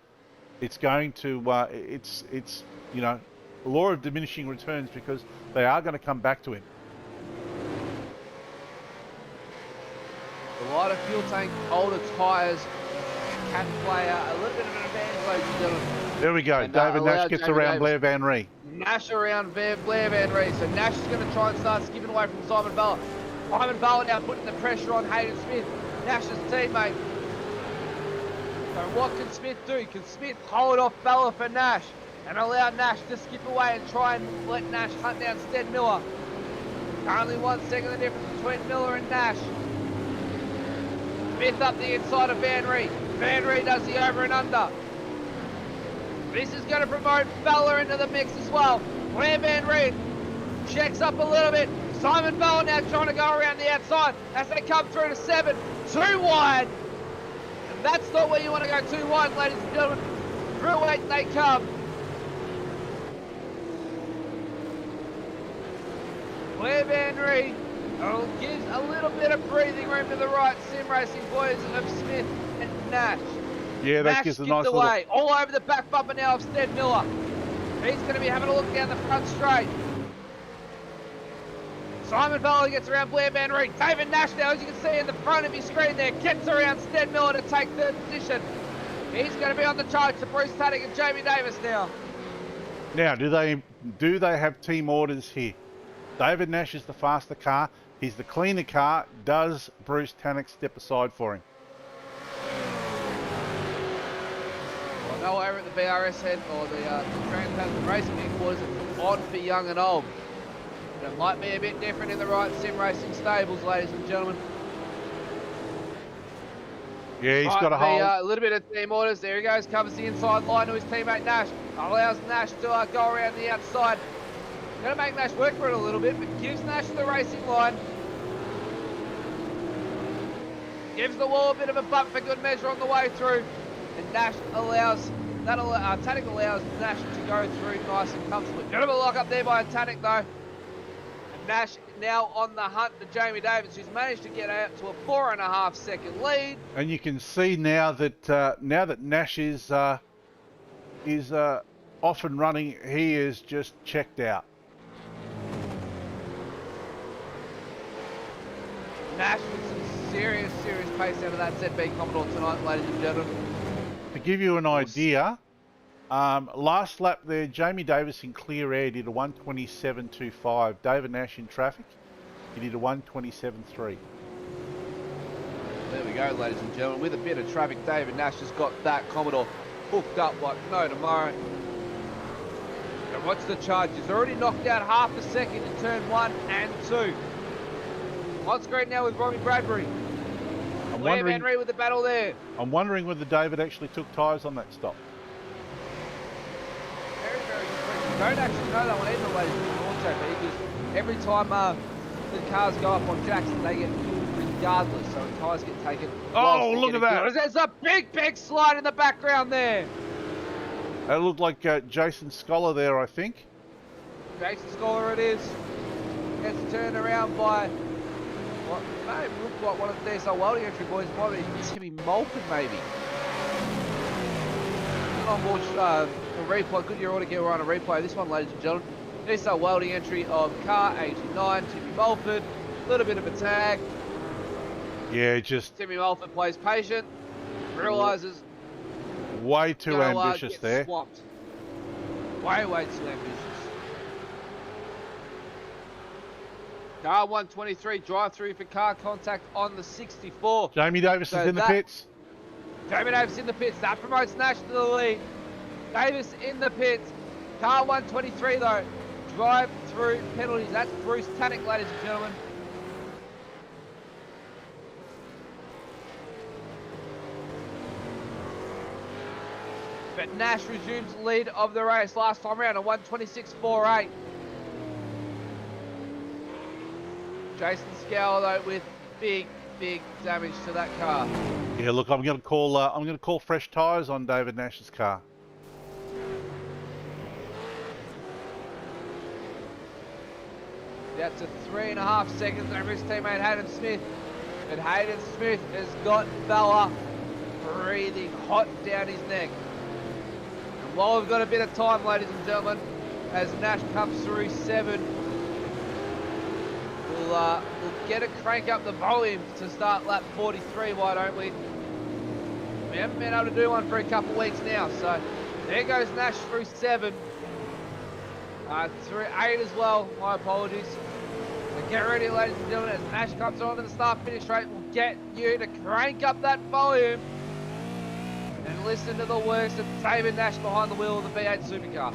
it's going to it's you know, law of diminishing returns because they are going to come back to him. A lighter fuel tank, older tyres can play a little bit of an advantage, ladies and gentlemen. There we go. And, David Nash gets around Blair Van Ree. Nash around Blair Van Ree. So Nash is going to try and start skipping away from Simon Vella. Simon Vella now putting the pressure on Hayden Smith, Nash's teammate. So what can Smith do? Can Smith hold off Vella for Nash and allow Nash to skip away and try and let Nash hunt down Stead Miller? Currently 1 second the difference between Miller and Nash. Smith up the inside of Van Ree. Van Ree does the over and under. This is going to promote Vella into the mix as well. Blair Van Ree checks up a little bit. Simon Vella now trying to go around the outside as they come through to 7. Too wide. And that's not where you want to go too wide, ladies and gentlemen. Through 8 they come. Blair Van Reed gives a little bit of breathing room to the right sim racing boys of Smith and Nash. Yeah, that Nash gives a skipped nice away, little... all over the back bumper now of Stead Miller. He's going to be having a look down the front straight. Simon Vella gets around Blair Van Reed. David Nash now, as you can see in the front of your screen there, gets around Stead Miller to take third position. He's going to be on the charge to Bruce Tannick and Jamie Davis now. Now, do they have team orders here? David Nash is the faster car. He's the cleaner car. Does Bruce Tannick step aside for him? Well, no, over at the BRS head, or the Trans-Tasman Racing headquarters, it's on for young and old. But it might be a bit different in the right sim racing stables, ladies and gentlemen. Yeah, he's got a hold. A little bit of team orders. There he goes, covers the inside line to his teammate Nash. Allows Nash to go around the outside. Going to make Nash work for it a little bit, but gives Nash the racing line. Gives the wall a bit of a bump for good measure on the way through. And Nash allows, Tannick allows Nash to go through nice and comfortably. Bit of a lock up there by Tannick though. And Nash now on the hunt to Jamie Davis, who's managed to get out to a 4.5 second lead. And you can see now that Nash is off and running, he is just checked out. Nash with some serious pace out of that ZB Commodore tonight, ladies and gentlemen. To give you an idea, last lap there, Jamie Davis in clear air did a 127.25. David Nash in traffic, he did a 127.3. There we go, ladies and gentlemen. With a bit of traffic, David Nash has got that Commodore hooked up like no tomorrow. And what's the charge? He's already knocked out half a second in turn 1 and 2. On screen now with Robbie Bradbury. Blair Van Reed with the battle there. I'm wondering whether David actually took tyres on that stop. Very good question. Don't actually know that one either, ladies and gentlemen, because every time the cars go up on Jackson, they get pulled regardless, so tyres get taken. Oh, look at that. There's a big slide in the background there. That looked like Jason Scholar there, I think. Jason Scholar it is. Gets turned around by what may look like one of the DSL welding entry boys, might be Timmy Mulford maybe. On board a replay, good year order, get on a replay. This one, ladies and gentlemen, DSL welding entry of car 89, Timmy Mulford. A little bit of a tag. Yeah, just Timmy Mulford plays patient, realises way too ambitious there. Swamped. Way too ambitious. Car 123, drive through for car contact on the 64. Jamie Davis is in the pits. Jamie Davis in the pits. That promotes Nash to the lead. Davis in the pits. Car 123 though. Drive through penalties. That's Bruce Tannick, ladies and gentlemen. But Nash resumes lead of the race last time round, a 126.48. Jason Scowl though with big damage to that car. Yeah, look, I'm going to call fresh tyres on David Nash's car. That's a 3.5 seconds over his teammate Hayden Smith. But Hayden Smith has got Bella breathing hot down his neck. And while we've got a bit of time, ladies and gentlemen, as Nash comes through 7, we'll get to crank up the volume to start lap 43, why don't we? We haven't been able to do one for a couple of weeks now, so there goes Nash through 7. Through 8 as well, my apologies. So get ready, ladies and gentlemen, as Nash comes on to the start-finish rate, we'll get you to crank up that volume and listen to the works of David Nash behind the wheel of the V8 Supercar.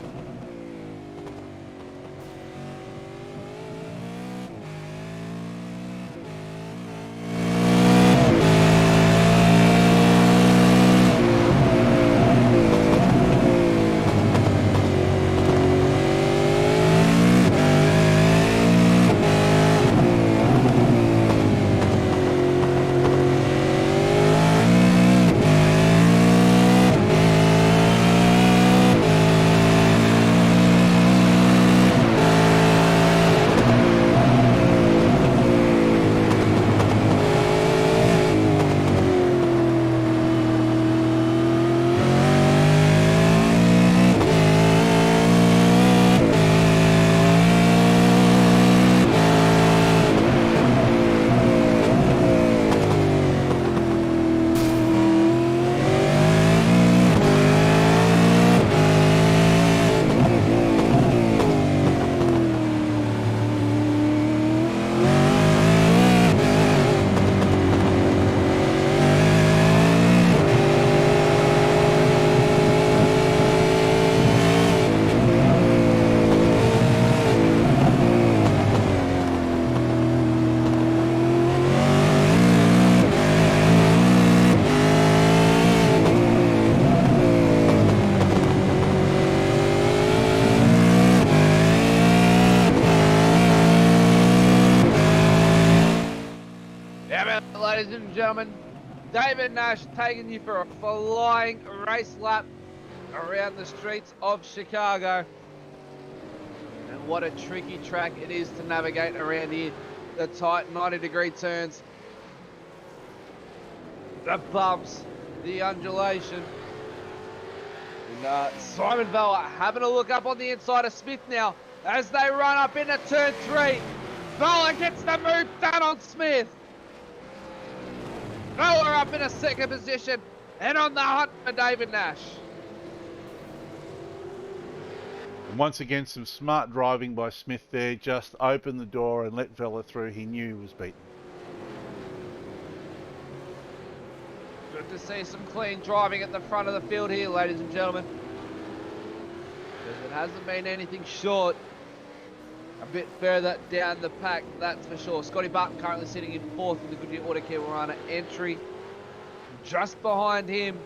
Yeah, ladies and gentlemen, David Nash taking you for a flying race lap around the streets of Chicago. And what a tricky track it is to navigate around here. The tight 90-degree turns, the bumps, the undulation. And Simon Vella having a look up on the inside of Smith now as they run up into turn 3. Vella gets the move done on Smith. Vella up in a second position and on the hunt for David Nash. And once again, some smart driving by Smith there. Just opened the door and let Vella through. He knew he was beaten. Good to see some clean driving at the front of the field here, ladies and gentlemen. Because it hasn't been anything short. A bit further down the pack, that's for sure. Scotty Barton currently sitting in 4th in the Goodyear Auto Care Warana entry. Just behind him,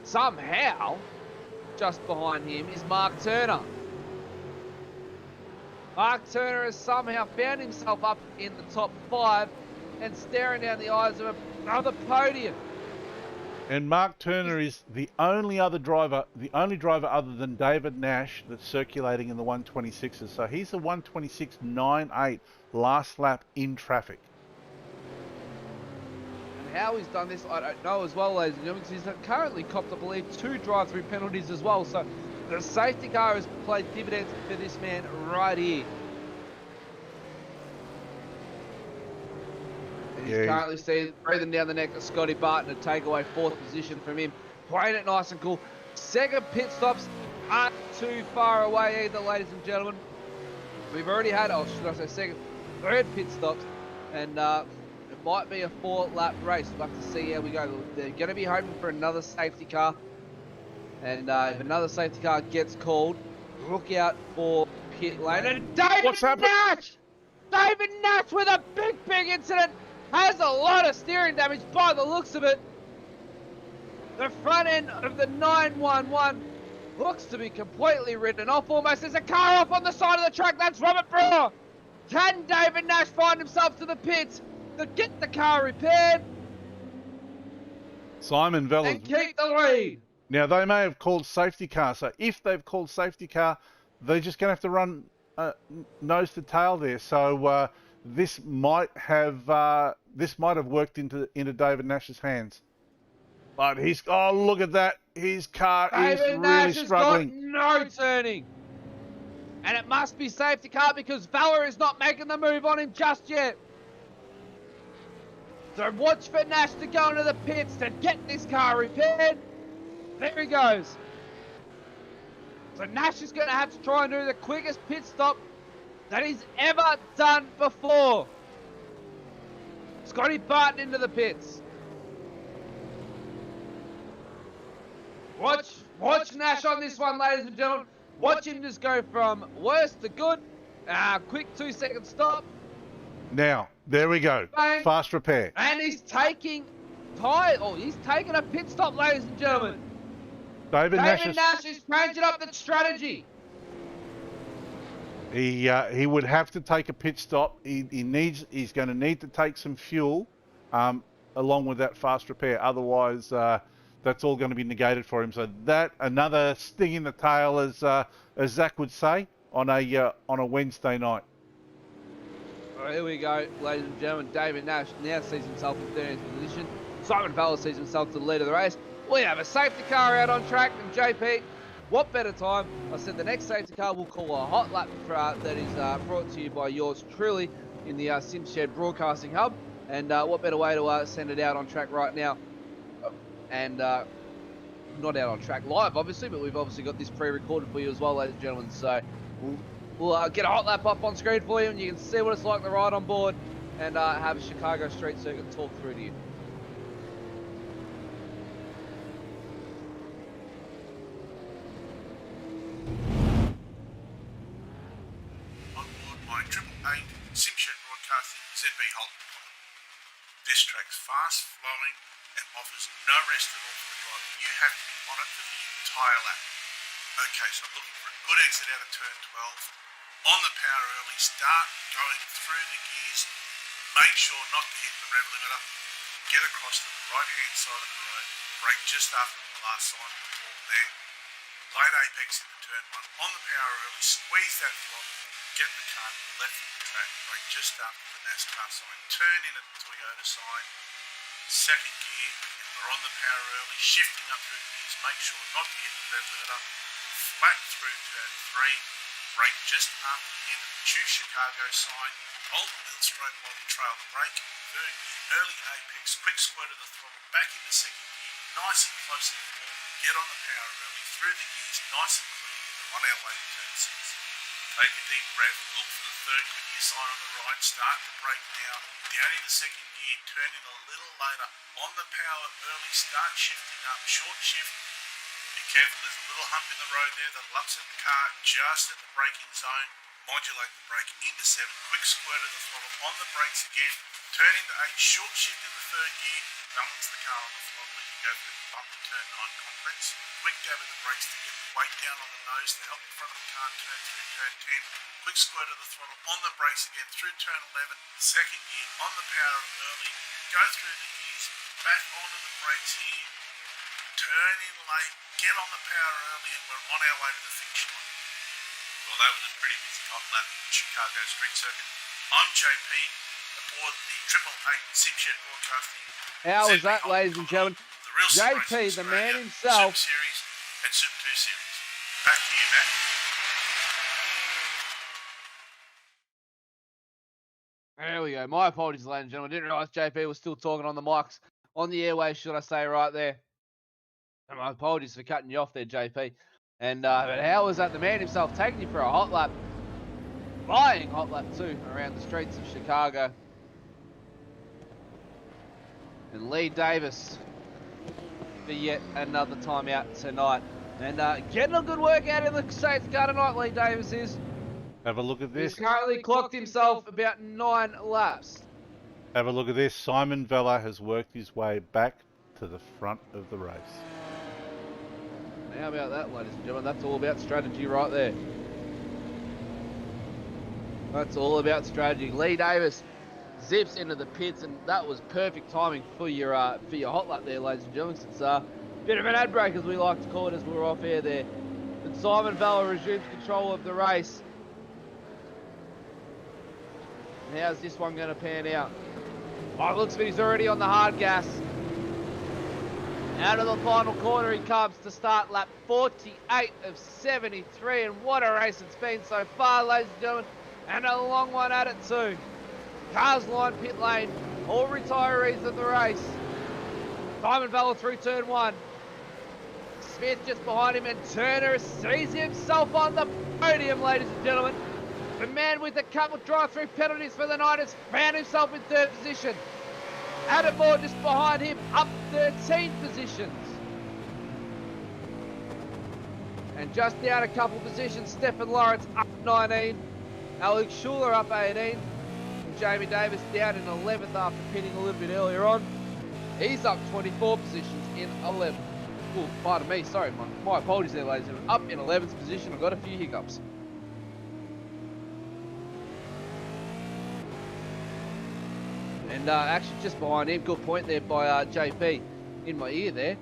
somehow, just behind him is Mark Turner. Mark Turner has somehow found himself up in the top 5 and staring down the eyes of another podium. And Mark Turner is the only driver other than David Nash that's circulating in the 126s. So he's a 126.98 last lap in traffic. And how he's done this, I don't know as well, ladies and gentlemen. He's currently copped, I believe, 2 drive-through penalties as well. So the safety car has played dividends for this man right here. He's currently seen breathing down the neck of Scotty Barton to take away 4th position from him. Playing it nice and cool. Second pit stops aren't too far away either, ladies and gentlemen. We've already had, third pit stops. And it might be a 4-lap race. We'll have to see how we go. They're going to be hoping for another safety car. And if another safety car gets called, look out for pit lane. And David Nash! David Nash with a big incident. Has a lot of steering damage by the looks of it. The front end of the 911 looks to be completely written off almost. There's a car off on the side of the track. That's Robert Brewer. Can David Nash find himself to the pits to get the car repaired? Simon Vella. And keep the lead. Now, they may have called safety car. So if they've called safety car, they're just going to have to run nose to tail there. So this might have worked into David Nash's hands. But look at that. His car is really struggling. David Nash has got no turning. And it must be safety car because Vella is not making the move on him just yet. So watch for Nash to go into the pits to get this car repaired. There he goes. So Nash is going to have to try and do the quickest pit stop that he's ever done before. Scotty Barton into the pits. Watch Nash on this one, ladies and gentlemen. Watch him just go from worst to good. Quick 2-second stop. Now, there we go. Bang. Fast repair. And he's taking he's taking a pit stop, ladies and gentlemen. David Nash is changing up the strategy. He would have to take a pit stop. He's going to need to take some fuel along with that fast repair. Otherwise, that's all going to be negated for him. So that another sting in the tail, as Zach would say, on a Wednesday night. All right, here we go, ladies and gentlemen. David Nash now sees himself in 30th position. Simon Vella sees himself to the lead of the race. We have a safety car out on track, and JP, what better time? I said the next safety car will call a hot lap that is brought to you by yours truly in the SimShed Broadcasting Hub. And what better way to send it out on track right now? And not out on track live, obviously, but we've obviously got this pre-recorded for you as well, ladies and gentlemen. So we'll get a hot lap up on screen for you, and you can see what it's like to ride on board and have a Chicago Street Circuit talk through to you. SimShed Broadcasting, ZB Holden. This track's fast flowing and offers no rest at all for the driver. You have to be on it for the entire lap. Okay, so I'm looking for a good exit out of turn 12. On the power early, start going through the gears make sure not to hit the rev limiter, get across to the right hand side of the road, brake just after the last sign of the wall there, late apex into turn 1, on the power early, squeeze that throttle, get the car to the left of the track, brake just after the NASCAR sign, turn in at the Toyota sign, second gear, and we're on the power early, shifting up through the gears, make sure not to hit the rev limiter, flat through turn 3, brake just after the end of the Choose Chicago sign, hold the wheel straight while you trail the brake, third gear, early apex, quick squirt of the throttle, back into second gear, nice and close to the wall, get on the power early, through the gears, nice and clean, we're on our way to turn 6. Take a deep breath, look for the third gear sign on the right, start the brake now, down in the second gear, turn in a little later, on the power early, start shifting up, short shift, be careful, there's a little hump in the road there that'll upset the car just at the braking zone, modulate the brake into 7, quick squirt of the throttle, on the brakes again, turn into 8, short shift in the third gear, balance the car on the throttle as you go through the bump to turn 9 complex, quick dab of the brakes to get the weight down on the nose to help the front of the car turn through turn 10, quick squirt of the throttle, on the brakes again through turn 11, second gear, on the power early, go through the gears, back onto the brakes here, turn in late, get on the power early, and we're on our way to the finish line. Well, that was a pretty busy hot lap in the Chicago street circuit. I'm JP, aboard the 888 Simshed Broadcasting. How was that, ladies and gentlemen? The real JP, the man himself. SuperSeries and Super2 series. Back to you, Matt. There we go. My apologies, ladies and gentlemen. I didn't realise JP was still talking on the mics, on the airways, should I say, right there. And my apologies for cutting you off there, JP. And but how was that? The man himself taking you for a hot lap, flying hot lap too, around the streets of Chicago. And Lee Davis for yet another time out tonight. And getting a good workout in the safety car tonight, Lee Davis is. Have a look at this. He's currently clocked himself about 9 laps. Have a look at this. Simon Vella has worked his way back to the front of the race. How about that, ladies and gentlemen? That's all about strategy right there. That's all about strategy. Lee Davis zips into the pits, and that was perfect timing for your hot lap there, ladies and gentlemen. It's a bit of an ad break, as we like to call it, as we're off air there. And Simon Vella resumes control of the race. And how's this one going to pan out? Oh, it looks like he's already on the hard gas. Out of the final corner he comes to start lap 48 of 73, and what a race it's been so far, ladies and gentlemen, and a long one at it too. Cars line pit lane, all retirees of the race. Simon Vella through turn 1. Smith just behind him, and Turner sees himself on the podium, ladies and gentlemen. The man with a couple of drive-through penalties for the night has found himself in 3rd position. Attenborough just behind him, up 13 positions. And just down a couple positions, Stefan Lawrence up 19. Alex Schuler up 18. And Jamie Davis down in 11th after pitting a little bit earlier on. He's up 24 positions in 11th. Oh, pardon me, sorry, my apologies there, ladies and gentlemen. Up in 11th position, I've got a few hiccups. And actually just behind him, good point there by JP in my ear there.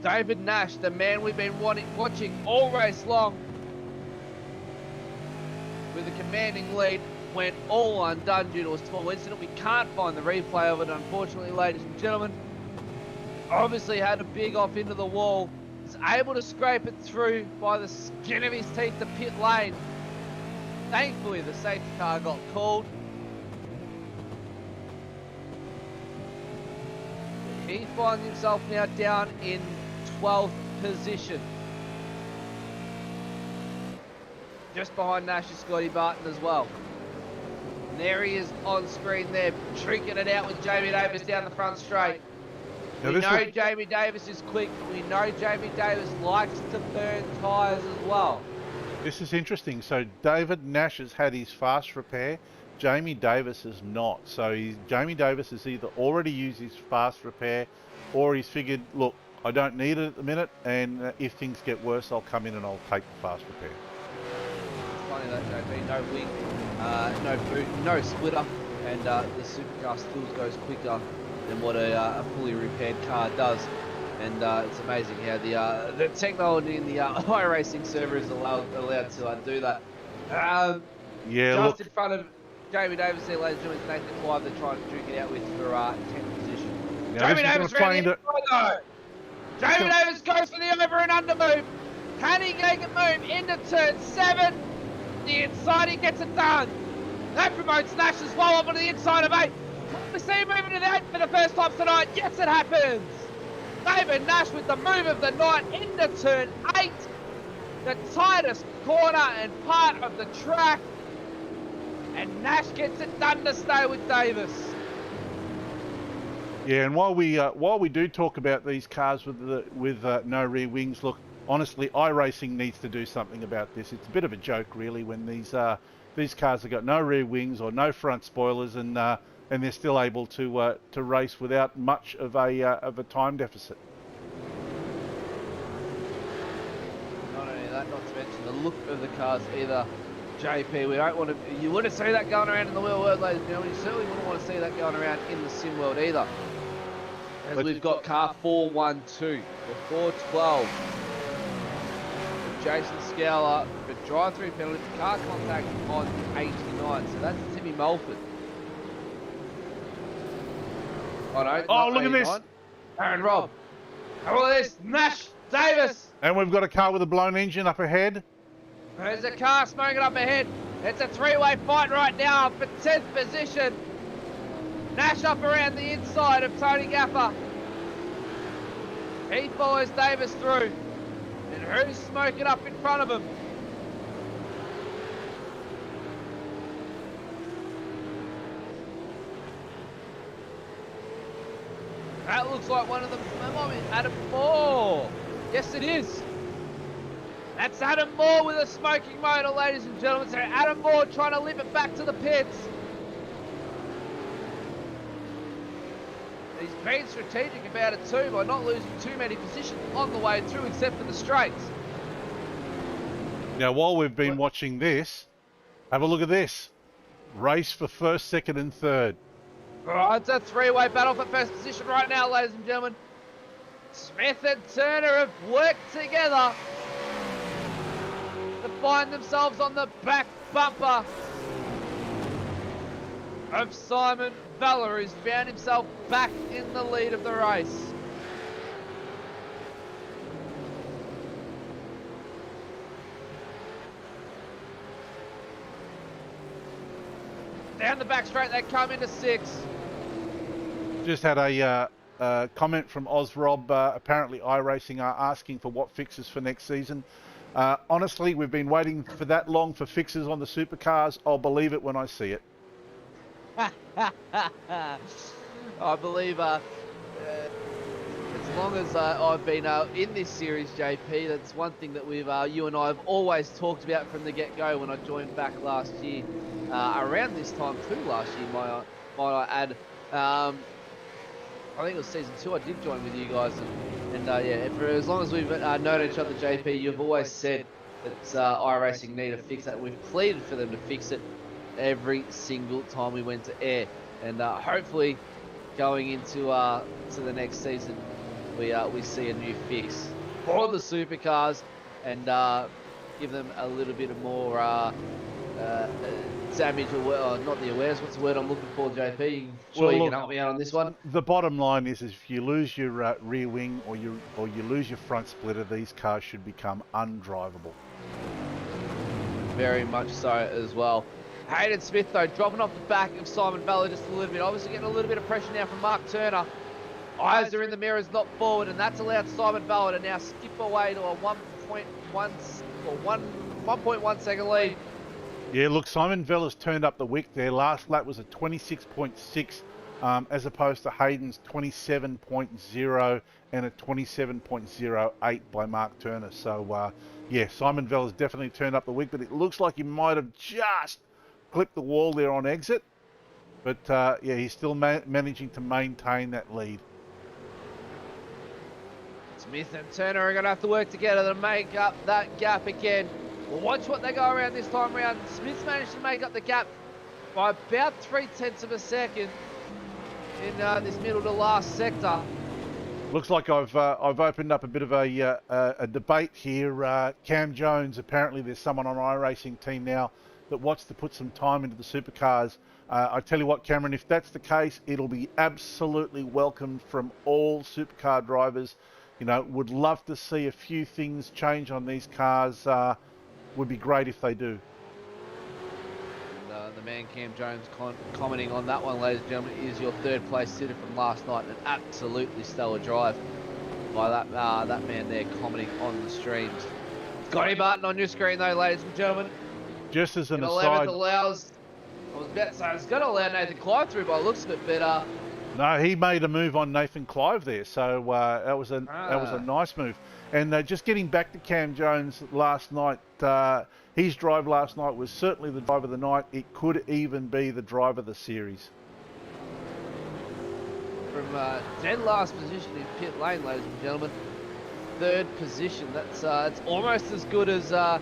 David Nash, the man we've been watching all race long, with a commanding lead, went all undone due to a small incident. We can't find the replay of it, unfortunately, ladies and gentlemen. Obviously had a big off into the wall. Was able to scrape it through by the skin of his teeth to pit lane. Thankfully, the safety car got called. He finds himself now down in 12th position. Just behind Nash is Scotty Barton as well. And there he is on screen there, drinking it out with Jamie Davis down the front straight. Now we know Jamie Davis is quick. We know Jamie Davis likes to burn tyres as well. This is interesting. So David Nash has had his fast repair. Jamie Davis has not. So Jamie Davis has either already used his fast repair, or he's figured, look, I don't need it at the minute, and if things get worse, I'll come in and I'll take the fast repair. It's funny that, JP, no wing, no boot, no splitter, and the supercar still goes quicker than what a fully repaired car does. And it's amazing how the technology in the iRacing server is allowed to do that. Yeah, just look. in front of Jamie Davis there, ladies and gentlemen, Nathan Clive, they're trying to duke it out with for 10th position. Now Jamie Davis around the inside though. Jamie Davis goes for the over and under move. Can he make a move into turn 7? The inside, he gets it done. That promotes Nash as well up onto the inside of 8. Can we see him moving to the 8 for the first time tonight? Yes, it happens. David Nash with the move of the night into turn 8. The tightest corner and part of the track. And Nash gets it done to stay with Davis. Yeah, and while we do talk about these cars with no rear wings, look, honestly, iRacing needs to do something about this. It's a bit of a joke, really, when these cars have got no rear wings or no front spoilers, and they're still able to race without much of a time deficit. Not only that, not to mention the look of the cars either. JP, we don't want to. You wouldn't see that going around in the real world, ladies and gentlemen. You certainly wouldn't want to see that going around in the sim world either. As we've got car 412, the 412. Jason Scowler, but drive-through penalty, car contact on 89. So that's Timmy Mulford. Oh no! Oh, look at this! Aaron Robb. How about this? Nash Davis. And we've got a car with a blown engine up ahead. There's a car smoking up ahead. It's a three-way fight right now for 10th position. Nash up around the inside of Tony Gaffer. He follows Davis through. And who's smoking up in front of him? That looks like one of them. That might be Adam Moore. Yes, it is. That's Adam Moore with a smoking motor, ladies and gentlemen. So Adam Moore trying to limp it back to the pits. He's been strategic about it too by not losing too many positions on the way through, except for the straights. Now, while we've been watching this, have a look at this. Race for first, second and third. All right, it's a three-way battle for first position right now, ladies and gentlemen. Smith and Turner have worked together to find themselves on the back bumper of Simon Vella, who's found himself back in the lead of the race. Down the back straight, they come into 6. Just had a comment from Ozrob. Apparently, iRacing are asking for what fixes for next season. Honestly, we've been waiting for that long for fixes on the supercars. I'll believe it when I see it. I believe as long as I've been in this series, JP, that's one thing that you and I have always talked about from the get-go when I joined back last year. Around this time too last year, might I add. I think it was season 2 I did join with you guys, and yeah, for as long as we've known each other, JP, you've always said that iRacing need a fix that. We've pleaded for them to fix it every single time we went to air, and hopefully going into to the next season we see a new fix for the supercars and give them a little bit of more damage, or not the awareness. What's the word I'm looking for, JP? Sure, you can help me out on this one. The bottom line is if you lose your rear wing or you lose your front splitter, these cars should become undrivable. Very much so as well. Hayden Smith though dropping off the back of Simon Vella just a little bit. Obviously getting a little bit of pressure now from Mark Turner. Eyes are in the mirrors, not forward, and that's allowed Simon Vella to now skip away to a 1.1 second lead. Yeah, look, Simon Vella's turned up the wick there. Last lap was a 26.6 as opposed to Hayden's 27.0 and a 27.08 by Mark Turner. So, yeah, Simon Vella's definitely turned up the wick, but it looks like he might have just clipped the wall there on exit. But, yeah, he's still managing to maintain that lead. Smith and Turner are going to have to work together to make up that gap again. Well, watch what they go around this time around. Smith's managed to make up the gap by about 0.3 of a second in this middle to last sector. Looks like I've opened up a bit of a debate here. Cam Jones, apparently there's someone on iRacing team now that wants to put some time into the supercars. I tell you what, Cameron, if that's the case, it'll be absolutely welcomed from all supercar drivers. You know, would love to see a few things change on these cars. Would be great if they do. And the man Cam Jones commenting on that one, ladies and gentlemen, is your third place sitter from last night. An absolutely stellar drive by that man there commenting on the streams. Scotty Barton on your screen though, ladies and gentlemen. Just as an 11th aside, allows, I was about to say, it's going to allow Nathan Clive through by the looks of it, but no, he made a move on Nathan Clive there, so that was a nice move. And just getting back to Cam Jones last night, his drive last night was certainly the drive of the night. It could even be the drive of the series. from dead last position in pit lane, ladies and gentlemen, third position. That's it's almost as good as the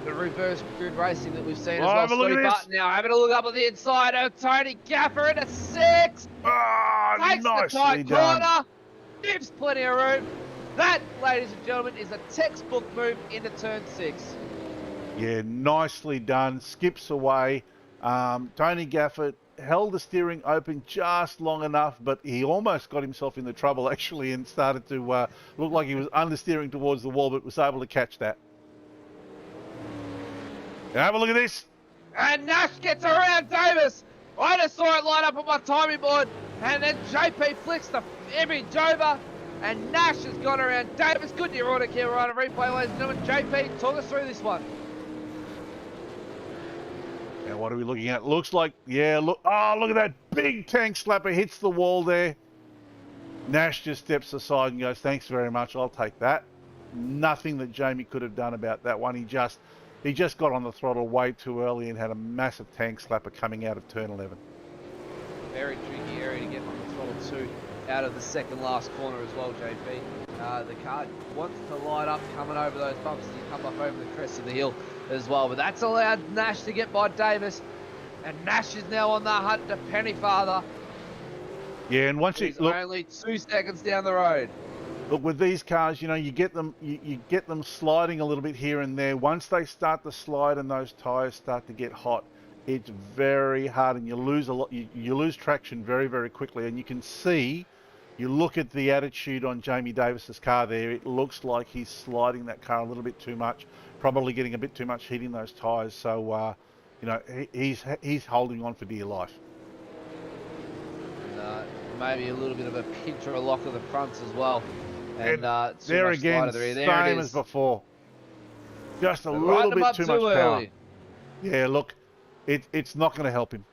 reverse grid racing that we've seen as well. Scotty Barton now having a look up on the inside of Tony Gaffer in a 6. Takes the tight corner, gives plenty of room. That, ladies and gentlemen, is a textbook move into turn 6. Yeah, nicely done. Skips away. Tony Gafford held the steering open just long enough, but he almost got himself into trouble actually and started to look like he was understeering towards the wall, but was able to catch that. Now have a look at this. And Nash gets around Davis. I just saw it line up on my timing board, and then JP flicks the image over, and Nash has gone around Davis. Good neuronic here right on replay, ladies and gentlemen. JP, talk us through this one. Now what are we looking at? Looks like, yeah, look, oh, look at that big tank slapper hits the wall there. Nash just steps aside and goes, thanks very much, I'll take that. Nothing that Jamie could have done about that one. He just got on the throttle way too early and had a massive tank slapper coming out of turn 11. Very tricky area to get on the throttle too, out of the second last corner as well, JP. The car wants to light up coming over those bumps as you come up over the crest of the hill as well, but that's allowed Nash to get by Davis, and Nash is now on the hunt to Pennyfather. Yeah, and once he's only 2 seconds down the road. Look, with these cars, you know, you get them sliding a little bit here and there. Once they start to slide and those tires start to get hot, it's very hard, and you lose a lot. You lose traction very, very quickly, and you can see. You look at the attitude on Jamie Davis's car there. It looks like he's sliding that car a little bit too much, probably getting a bit too much heat in those tires. So, you know, he's holding on for dear life. And, maybe a little bit of a pinch or a lock of the fronts as well. And there again, same as before. Just a little bit too much power. Yeah, look, it's not going to help him.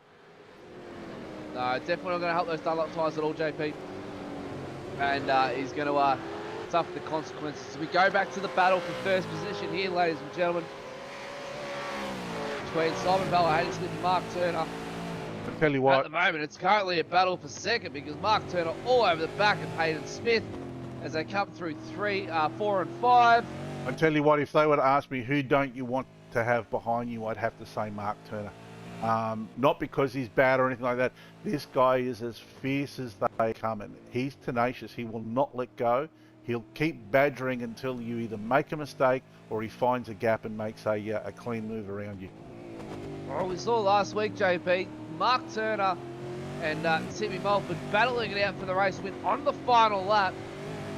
No, definitely not going to help those Dunlop tyres at all, JP. And he's going to suffer the consequences. So we go back to the battle for first position here, ladies and gentlemen, between Simon Ballard and Mark Turner. I tell you what, at the moment it's currently a battle for second because Mark Turner all over the back of Hayden Smith as they come through 3, 4 and 5. I tell you what, if they were to ask me who don't you want to have behind you, I'd have to say Mark Turner. Not because he's bad or anything like that. This guy is as fierce as they come, and he's tenacious. He will not let go. He'll keep badgering until you either make a mistake or he finds a gap and makes a clean move around you. Well, we saw last week, JP, Mark Turner and Timmy Mulford battling it out for the race win on the final lap,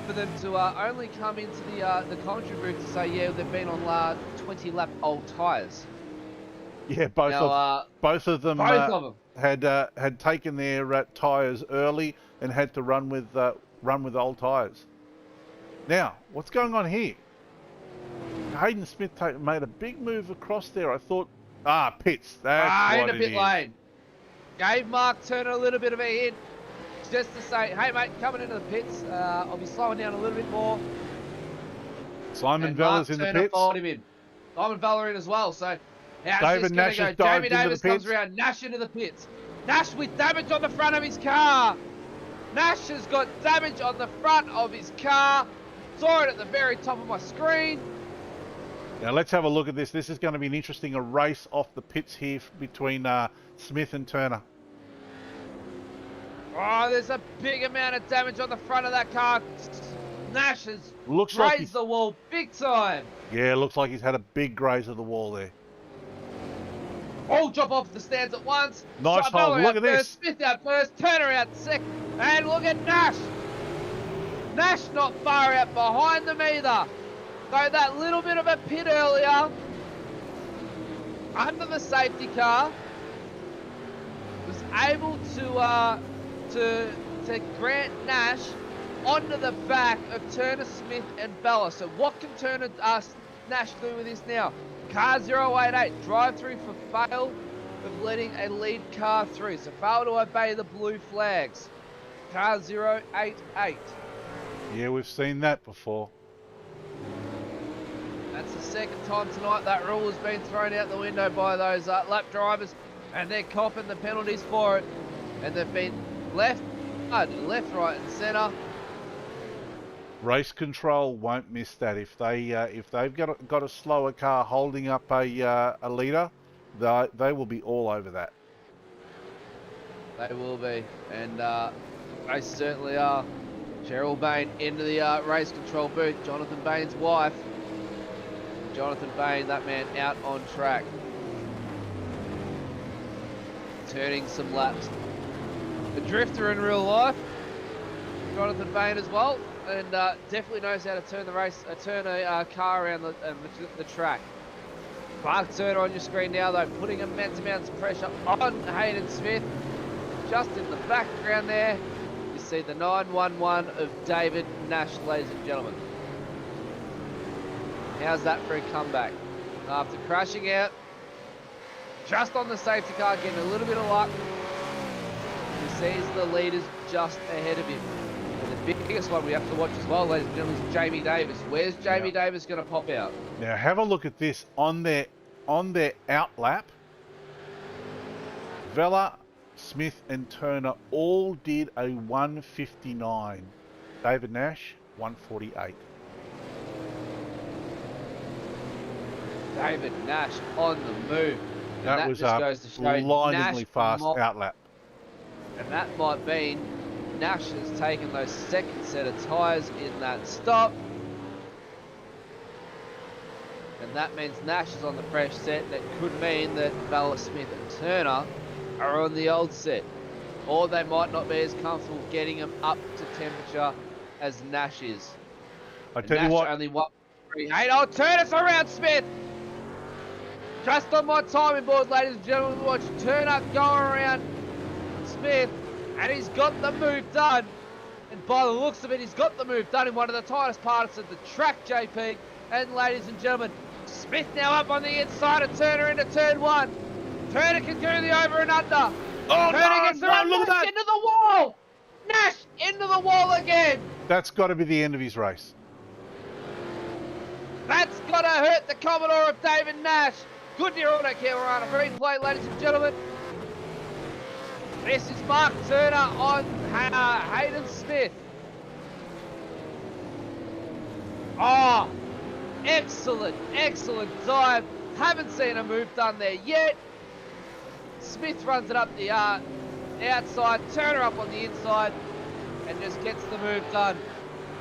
for them to only come into the commentary booth to say, yeah, they've been on 20 lap old tyres. Yeah, both of them had taken their tyres early and had to run with old tyres. Now, what's going on here? Hayden Smith made a big move across there. I thought, pits. That's what in the pit lane. Gave Mark Turner a little bit of a hint, just to say, hey mate, coming into the pits. I'll be slowing down a little bit more. Simon Vella's in the pits. Followed him in. Simon Vella in as well. So how's David this Nash going to go? Jamie Davis comes around, Nash into the pits. Nash with damage on the front of his car. Nash has got damage on the front of his car. Saw it at the very top of my screen. Now let's have a look at this. This is going to be an interesting race off the pits here between Smith and Turner. Oh, there's a big amount of damage on the front of that car. Nash has grazed the wall big time. Yeah, looks like he's had a big graze of the wall there. All drop off the stands at once. Nice hold. Look at this. Smith out first, Turner out second. And look at Nash. Nash not far out behind them either. So that little bit of a pit earlier under the safety car was able to grant Nash onto the back of Turner, Smith and Bella. So what can Turner Nash do with this now? Car 088, drive through for fail of letting a lead car through. So fail to obey the blue flags. Car 088. Yeah, we've seen that before. That's the second time tonight that rule has been thrown out the window by those lap drivers, and they're copping the penalties for it. And they've been left, right and centre. Race control won't miss that. If they've got a slower car holding up a leader, they will be all over that. They will be, and they certainly are. Cheryl Bain into the race control booth. Jonathan Bain's wife. Jonathan Bain, that man out on track. Turning some laps. A drifter in real life. Jonathan Bain as well. And definitely knows how to turn a car around the track. Mark Turner on your screen now though, putting immense amounts of pressure on Hayden Smith. Just in the background there, you see the 911 of David Nash, ladies and gentlemen. How's that for a comeback? After crashing out, just on the safety car, getting a little bit of luck, he sees the leaders just ahead of him. And the biggest one we have to watch as well, ladies and gentlemen, is Jamie Davis. Where's Jamie Davis going to pop out? Now have a look at this on their out lap. Vella, Smith and Turner all did a 159. David Nash, 148. David Nash on the move. And that was a blindingly fast outlap. And that might mean Nash has taken those second set of tyres in that stop. And that means Nash is on the fresh set. And it could mean that Vella, Smith and Turner are on the old set. Or they might not be as comfortable getting them up to temperature as Nash is. I tell you what. Only 138. Oh, Turner's around Smith. Just on my timing board, ladies and gentlemen, watch Turner go around Smith, and he's got the move done. And by the looks of it, he's got the move done in one of the tightest parts of the track, JP. And ladies and gentlemen, Smith now up on the inside of Turner into turn one. Turner can do the over and under. Oh, Turner gets the run, look at that. Into the wall. Nash into the wall again. That's got to be the end of his race. That's got to hurt the Commodore of David Nash. Good near auto camera on a replay, ladies and gentlemen. This is Mark Turner on Hayden Smith. Oh, excellent, excellent dive. Haven't seen a move done there yet. Smith runs it up the outside, Turner up on the inside, and just gets the move done.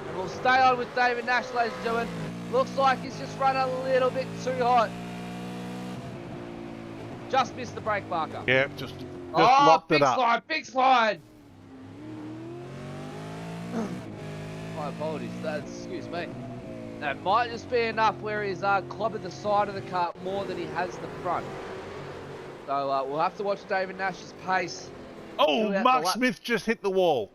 And we'll stay on with David Nash, ladies and gentlemen. Looks like he's just run a little bit too hot. Just missed the brake marker. Yeah, just locked it up. Big slide. My apologies. Excuse me. That might just be enough where he's clobbered the side of the car more than he has the front. So we'll have to watch David Nash's pace. Oh, Mark Smith just hit the wall.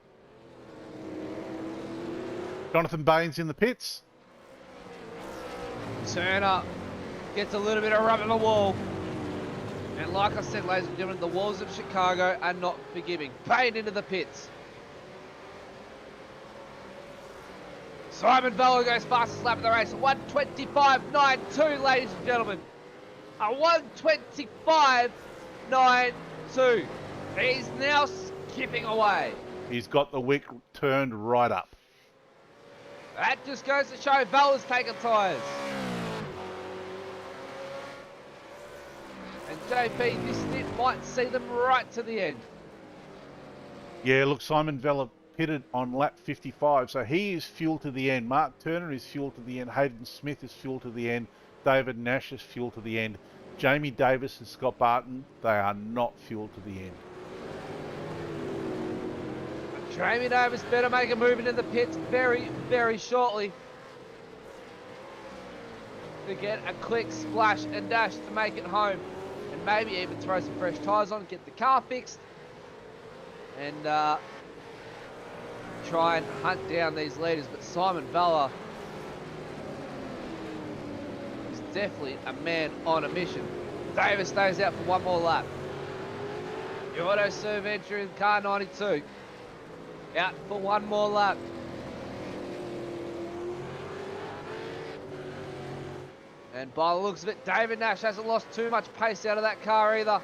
Jonathan Bain's in the pits. Turner gets a little bit of rub in the wall. And like I said, ladies and gentlemen, the walls of Chicago are not forgiving. Bain into the pits. Simon Vella goes fastest lap of the race. 1:25.92, ladies and gentlemen. A 1:25.92. He's now skipping away. He's got the wick turned right up. That just goes to show Vella's taking tyres. JP, this stint might see them right to the end. Yeah, look, Simon Vella pitted on lap 55, so he is fuel to the end. Mark Turner is fuel to the end. Hayden Smith is fuel to the end. David Nash is fuel to the end. Jamie Davis and Scott Barton, they are not fuel to the end. Jamie Davis better make a move into the pits very, very shortly to get a quick splash and dash to make it home, and maybe even throw some fresh tyres on, get the car fixed, and try and hunt down these leaders. But Simon Vella is definitely a man on a mission. Davis stays out for one more lap. The Auto Serve entry in car 92 out for one more lap. And by the looks of it, David Nash hasn't lost too much pace out of that car either.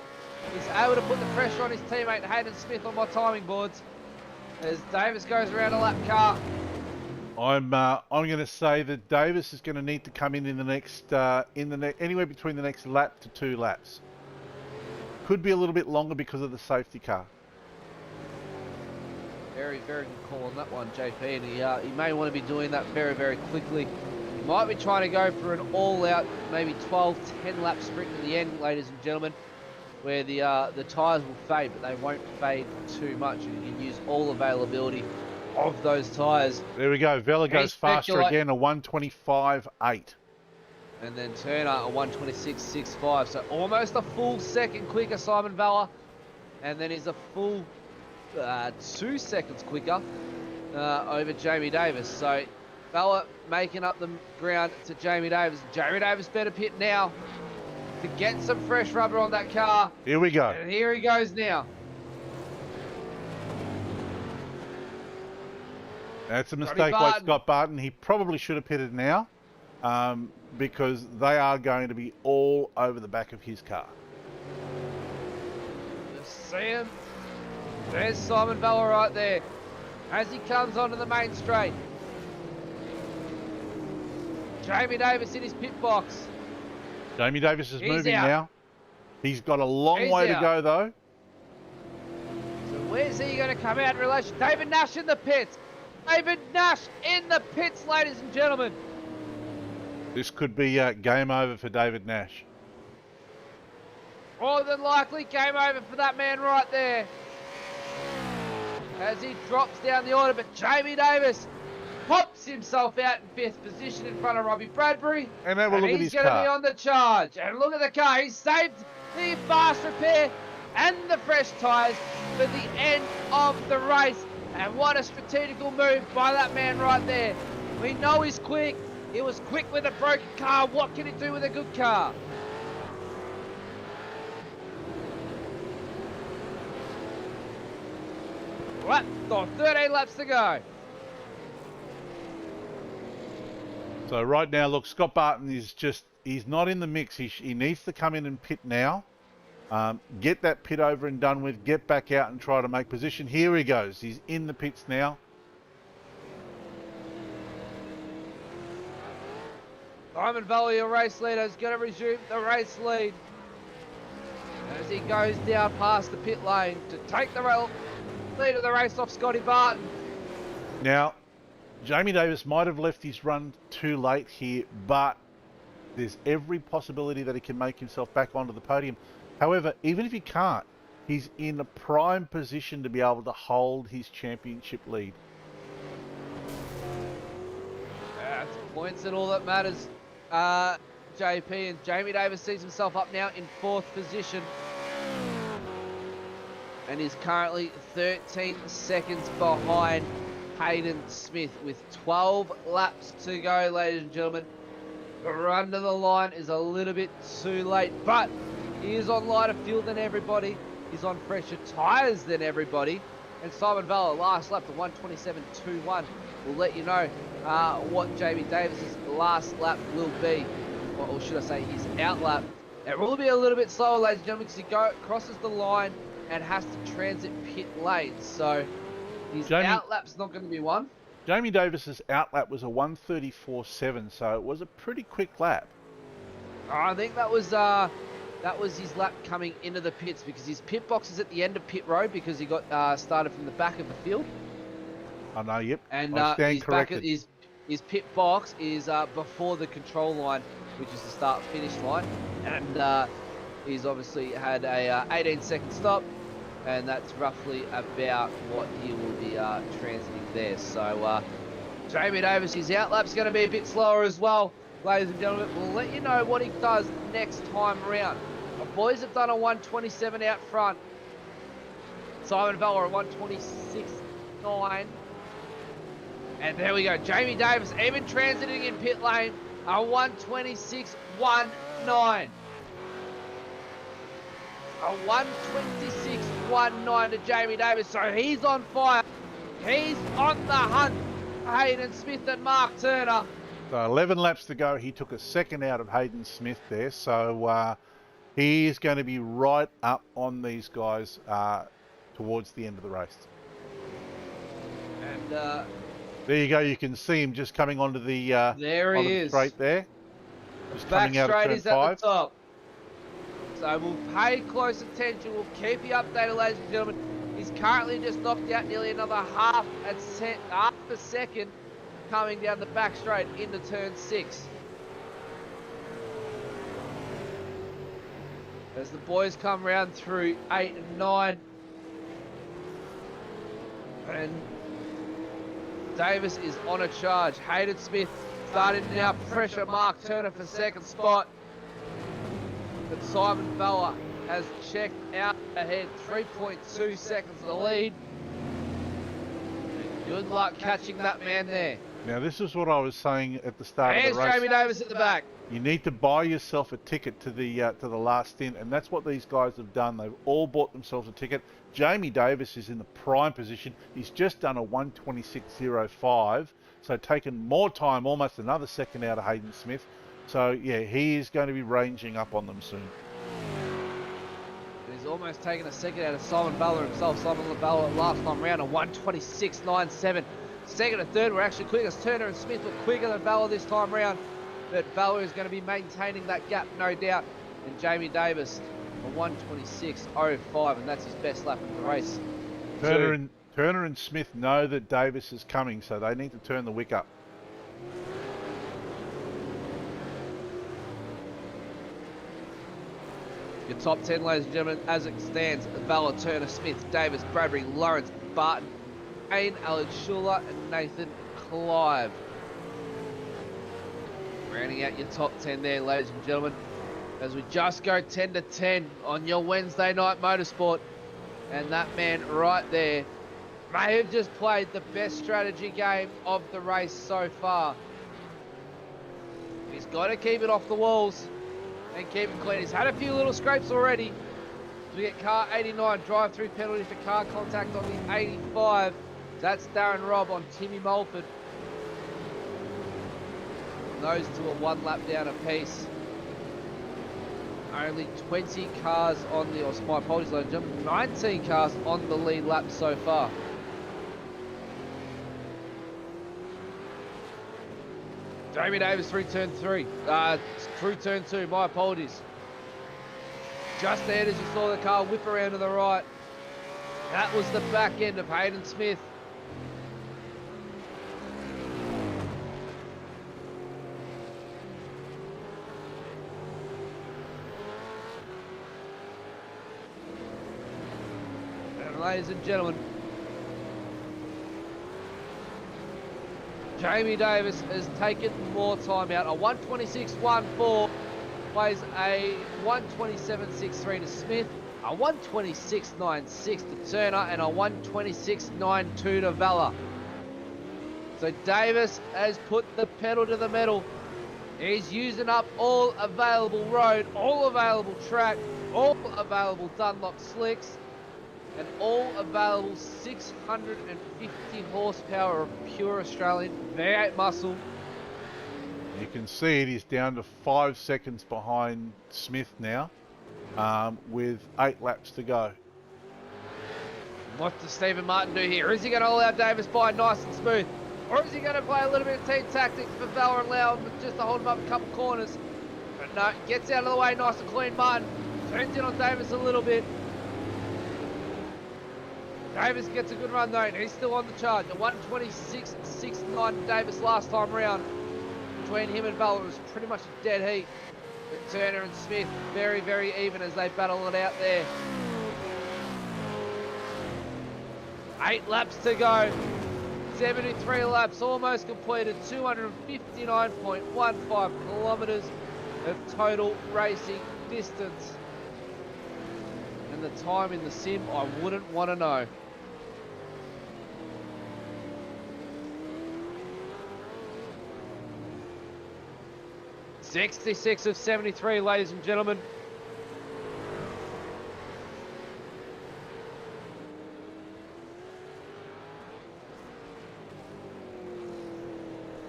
He's able to put the pressure on his teammate Hayden Smith on my timing boards as Davis goes around a lap car. I'm going to say that Davis is going to need to come in the next anywhere between the next lap to 2 laps. Could be a little bit longer because of the safety car. Very, very good call on that one, JP. And he may want to be doing that very, very quickly. He might be trying to go for an all-out, maybe 12, 10 lap sprint to the end, ladies and gentlemen, where the tyres will fade, but they won't fade too much. And you can use all availability of those tyres. There we go. Vella goes faster again, a 125.8. And then Turner, a 126.65. So almost a full second quicker, Simon Vella. And then he's a full 2 seconds quicker over Jamie Davis. So Vella making up the ground to Jamie Davis. Jamie Davis better pit now to get some fresh rubber on that car. Here we go. And here he goes now. That's a mistake by Scott Barton. He probably should have pitted now because they are going to be all over the back of his car. Just see him. There's Simon Vella right there as he comes onto the main straight. Jamie Davis in his pit box. Jamie Davis is moving out now. He's got a long way to go though. So where's he going to come out in relation? David Nash in the pits. David Nash in the pits, ladies and gentlemen. This could be game over for David Nash. More than likely game over for that man right there. As he drops down the order, but Jamie Davis pops himself out in 5th position in front of Robbie Bradbury. And have a look at his car. He's going to be on the charge. And look at the car. He saved the fast repair and the fresh tyres for the end of the race. And what a strategical move by that man right there. We know he's quick. He was quick with a broken car. What can he do with a good car? Lap, 13 laps to go. So right now, look, Scott Barton is he's not in the mix. He needs to come in and pit now. Get that pit over and done with. Get back out and try to make position. Here he goes. He's in the pits now. Simon Vella, your race leader, is going to resume the race lead as he goes down past the pit lane to take the lead of the race off Scotty Barton. Now, Jamie Davis might have left his run too late here, but there's every possibility that he can make himself back onto the podium. However, even if he can't, he's in a prime position to be able to hold his championship lead. That's points and all that matters, JP. And Jamie Davis sees himself up now in 4th position. And is currently 13 seconds behind Hayden Smith with 12 laps to go, ladies and gentlemen. The run to the line is a little bit too late, but he is on lighter fuel than everybody. He's on fresher tyres than everybody. And Simon Vella, last lap, the 127.21, will let you know what Jamie Davis's last lap will be. Or should I say his out lap. It will be a little bit slower, ladies and gentlemen, because he crosses the line and has to transit pit lane. So his out lap's not going to be one. Jamie Davis's out lap was a 134.7, so it was a pretty quick lap. I think that was that was his lap coming into the pits, because his pit box is at the end of pit road because he got started from the back of the field. I know, yep. And I stand his back corrected. his pit box is before the control line, which is the start-finish line. And he's obviously had a 18-second stop, and that's roughly about what he will be transiting there. So Jamie Davis, his outlap's going to be a bit slower as well. Ladies and gentlemen, we'll let you know what he does next time around. The boys have done a 127 out front. Simon Vella a 126.9. And there we go. Jamie Davis, even transiting in pit lane, a 126.19. A 126.19 to Jamie Davis. So he's on fire. He's on the hunt. Hayden Smith and Mark Turner. So 11 laps to go. He took a second out of Hayden Smith there. So he is going to be right up on these guys towards the end of the race. And there you go. You can see him just coming onto the there he is. Straight there. Just Back coming out straight of is turn 5. at the top. So we'll pay close attention. We'll keep you updated, ladies and gentlemen. He's currently just knocked out nearly another half a second coming down the back straight into turn 6. As the boys come round through 8 and 9. And Davis is on a charge. Hayden Smith starting to now pressure Mark Turner for second spot. But Simon Vella has checked out ahead, 3.2 seconds of the lead. And good luck catching that man there. Now this is what I was saying at the start of the race. There's Jamie Davis at the back. You need to buy yourself a ticket to the last stint, and that's what these guys have done. They've all bought themselves a ticket. Jamie Davis is in the prime position. He's just done a 126.05, so taken more time, almost another second out of Hayden Smith. So yeah, he is going to be ranging up on them soon. He's almost taken a second out of Simon Vella himself. Simon Vella last time round a 126.97. Second and third were actually quicker. Turner and Smith were quicker than Vella this time round. But Vella is going to be maintaining that gap, no doubt. And Jamie Davis, a 126.05, and that's his best lap in the race. Turner and Smith know that Davis is coming, so they need to turn the wick up. Your top 10, ladies and gentlemen, as it stands: Vella, Turner, Smith, Davis, Bradbury, Lawrence, Barton, Kane, Alex Schuler, and Nathan Clive. Rounding out your top 10 there, ladies and gentlemen, as we just go 10 to 10 on your Wednesday night motorsport. And that man right there may have just played the best strategy game of the race so far. He's got to keep it off the walls and keep it clean. He's had a few little scrapes already. We get car 89, drive-through penalty for car contact on the 85. That's Darren Robb on Timmy Mulford. Those two are 1 lap down apiece. Only 20 cars on the, or my apologies, ladies and gentlemen, 19 cars on the lead lap so far. Jamie Davis through turn 3, through turn 2, my apologies. Just ahead as you saw the car whip around to the right. That was the back end of Hayden Smith. Ladies and gentlemen, Jamie Davis has taken more time out. A 126.14 plays a 127.63 to Smith, a 126.96 to Turner, and a 126.92 to Vella. So Davis has put the pedal to the metal. He's using up all available road, all available track, all available Dunlop slicks, and all available 650 horsepower of pure Australian V8 muscle. You can see it is down to 5 seconds behind Smith now, with 8 laps to go. What does Stephen Martin do here? Is he going to allow Davis by nice and smooth? Or is he going to play a little bit of team tactics for Vella and allow him just to hold him up a couple corners? But no, gets out of the way nice and clean, Martin. Turns in on Davis a little bit. Davis gets a good run though, and he's still on the charge. A 126.69 Davis last time round. Between him and Vella, it was pretty much a dead heat. But Turner and Smith, very, very even as they battle it out there. 8 laps to go. 73 laps almost completed. 259.15 kilometres of total racing distance. And the time in the sim, I wouldn't want to know. .66 of 73, ladies and gentlemen.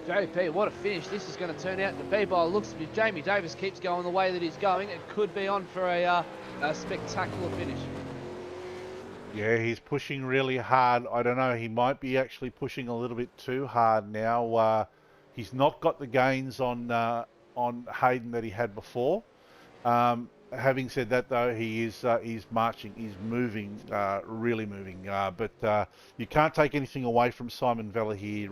JP, what a finish this is going to turn out to be by the looks of it. Jamie Davis keeps going the way that he's going. It could be on for a spectacular finish. Yeah, he's pushing really hard. I don't know, he might be actually pushing a little bit too hard now. He's not got the gains on Hayden that he had before. Having said that though, he's marching, he's moving, really moving. But you can't take anything away from Simon Vella here.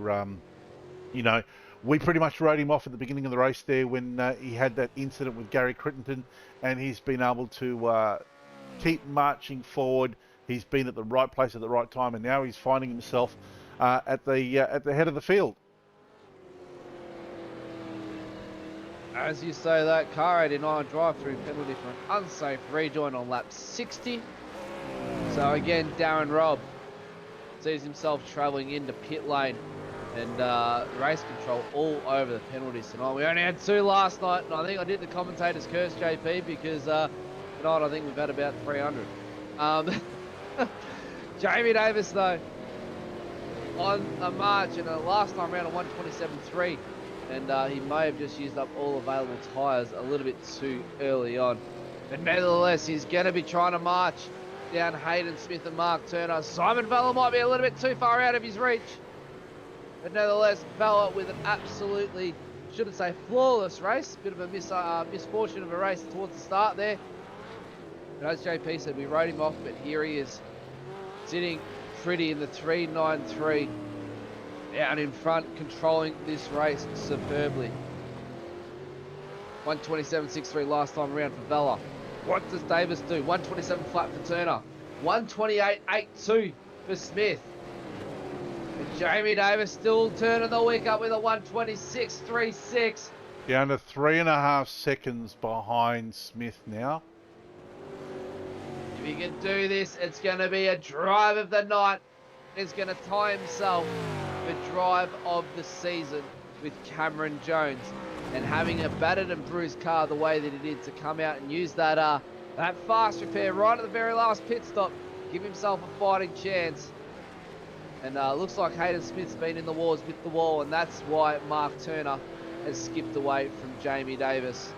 You know, we pretty much wrote him off at the beginning of the race there when he had that incident with Gary Crittenden, and he's been able to keep marching forward. He's been at the right place at the right time, and now he's finding himself at the head of the field. As you say that, car 89 drive-through penalty for an unsafe rejoin on lap 60. So again, Darren Robb sees himself travelling into pit lane, and race control all over the penalties tonight. We only had 2 last night, and I think I did the commentator's curse, JP, because tonight I think we've had about 300. Jamie Davis though, on a march and a last time round of 127.3. And he may have just used up all available tyres a little bit too early on. But nevertheless, he's going to be trying to march down Hayden Smith and Mark Turner. Simon Vella might be a little bit too far out of his reach. But nevertheless, Vella with an absolutely, shouldn't say flawless race. Bit of a misfortune of a race towards the start there. But as JP said, we wrote him off, but here he is, sitting pretty in the 393. Out in front, controlling this race superbly. 127.63 last time around for Vella. What does Davis do? 127 flat for Turner. 128.82 for Smith. And Jamie Davis still turning the wick up with a 126.36. Down to 3.5 seconds behind Smith now. If he can do this, it's going to be a drive of the night. He's going to tie himself the drive of the season with Cameron Jones, and having a battered and bruised car the way that he did to come out and use that that fast repair right at the very last pit stop, give himself a fighting chance. And looks like Hayden Smith's been in the wars with the wall, and that's why Mark Turner has skipped away from Jamie Davis.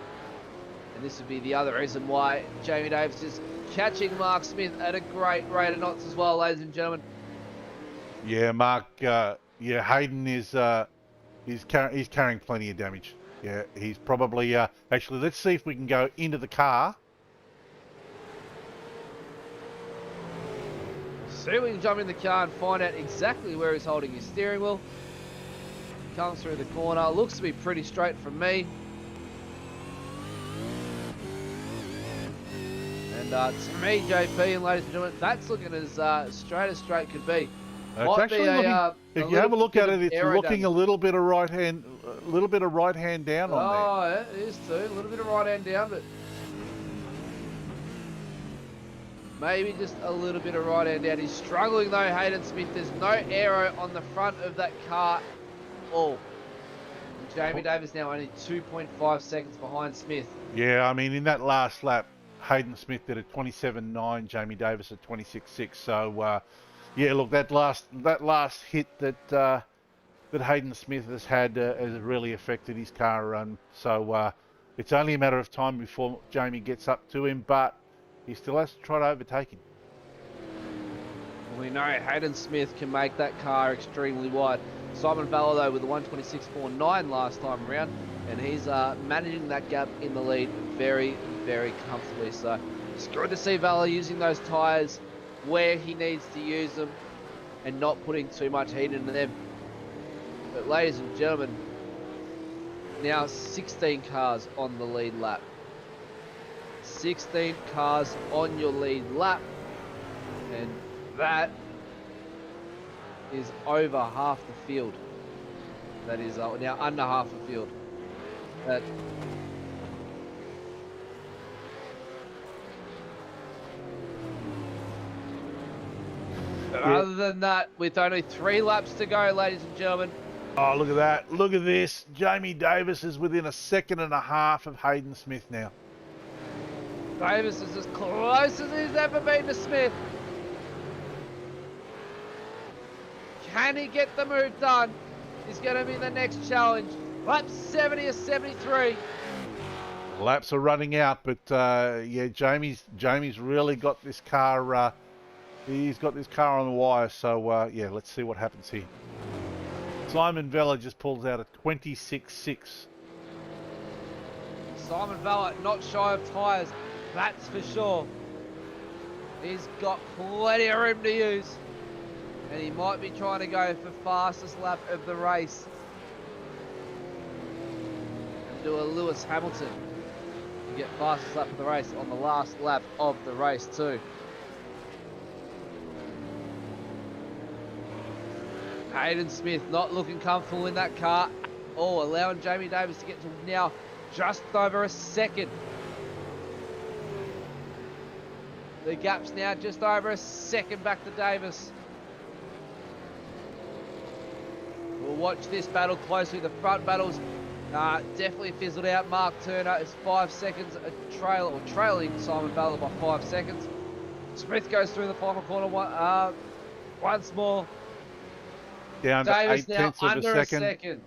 And this would be the other reason why Jamie Davis is catching Mark Smith at a great rate of knots as well, ladies and gentlemen. Yeah, Mark. Yeah, Hayden is he's carrying plenty of damage. Yeah, he's probably actually. Let's see if we can go into the car. See if we can jump in the car and find out exactly where he's holding his steering wheel. Comes through the corner. Looks to be pretty straight from me. And to me, JP and ladies and gentlemen, that's looking as straight could be. It's actually looking, if you have a look at it, it's looking a little bit of right hand down on there. Oh, yeah, it is too. A little bit of right hand down, but maybe just a little bit of right hand down. He's struggling though, Hayden Smith. There's no aero on the front of that car at all. And Jamie Davis now only 2.5 seconds behind Smith. Yeah, I mean, in that last lap, Hayden Smith did a 27.9, Jamie Davis at 26.6. So, yeah, look, that last hit that Hayden Smith has had has really affected his car run. So it's only a matter of time before Jamie gets up to him, but he still has to try to overtake him. We know Hayden Smith can make that car extremely wide. Simon Vella though with a 126.49 last time around, and he's managing that gap in the lead very, very comfortably. So It's good to see Vela using those tyres where he needs to use them and not putting too much heat into them. But ladies and gentlemen, now 16 cars on the lead lap. 16 cars on your lead lap, and that is over half the field. That is now under half the field. But other than that, with only 3 laps to go, ladies and gentlemen. Oh, look at that. Look at this. Jamie Davis is within a second and a half of Hayden Smith now. Davis is as close as he's ever been to Smith. Can he get the move done? Is going to be the next challenge. Lap 70 or 73. Laps are running out, but yeah, Jamie's really got this car. He's got this car on the wire. So yeah, let's see what happens here. Simon Vela just pulls out a 26.6. Simon Vela not shy of tyres, that's for sure. He's got plenty of room to use. And he might be trying to go for fastest lap of the race. And do a Lewis Hamilton. And get fastest lap of the race on the last lap of the race too. Hayden Smith not looking comfortable in that car. Oh, allowing Jamie Davis to get to now just over a second. The gap's now just over a second back to Davis. We'll watch this battle closely. The front battles definitely fizzled out. Mark Turner is 5 seconds trailing Simon Vela by 5 seconds. Smith goes through the final corner once more. Down to Davis 8 now tenths of under a second.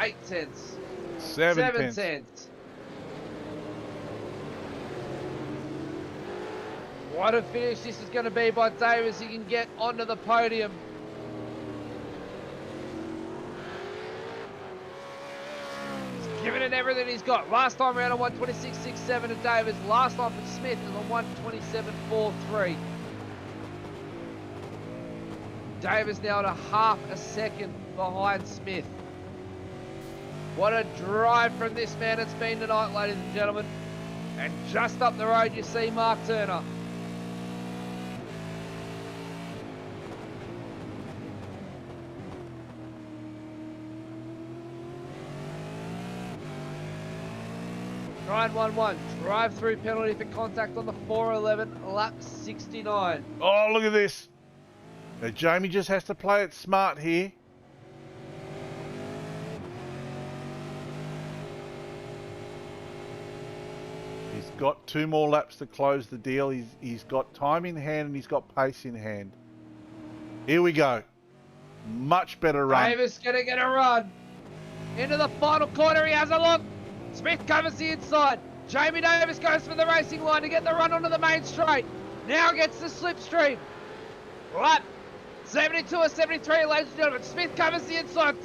8 tenths. 7 tenths. tenths. What a finish this is going to be by Davis. He can get onto the podium. He's giving it everything he's got. Last time around on 126.67 to Davis. Last time for Smith is on 127.43. Davis now at a half a second behind Smith. What a drive from this man it's been tonight, ladies and gentlemen. And just up the road you see Mark Turner. Ryan 1-1, drive-through penalty for contact on the 411, lap 69. Oh, look at this. Now, Jamie just has to play it smart here. He's got 2 more laps to close the deal. He's got time in hand and he's got pace in hand. Here we go. Much better run. Davis gonna get a run. Into the final corner, he has a look. Smith covers the inside. Jamie Davis goes for the racing line to get the run onto the main straight. Now gets the slipstream. Lap 72 or 73, ladies and gentlemen. Smith covers the inside.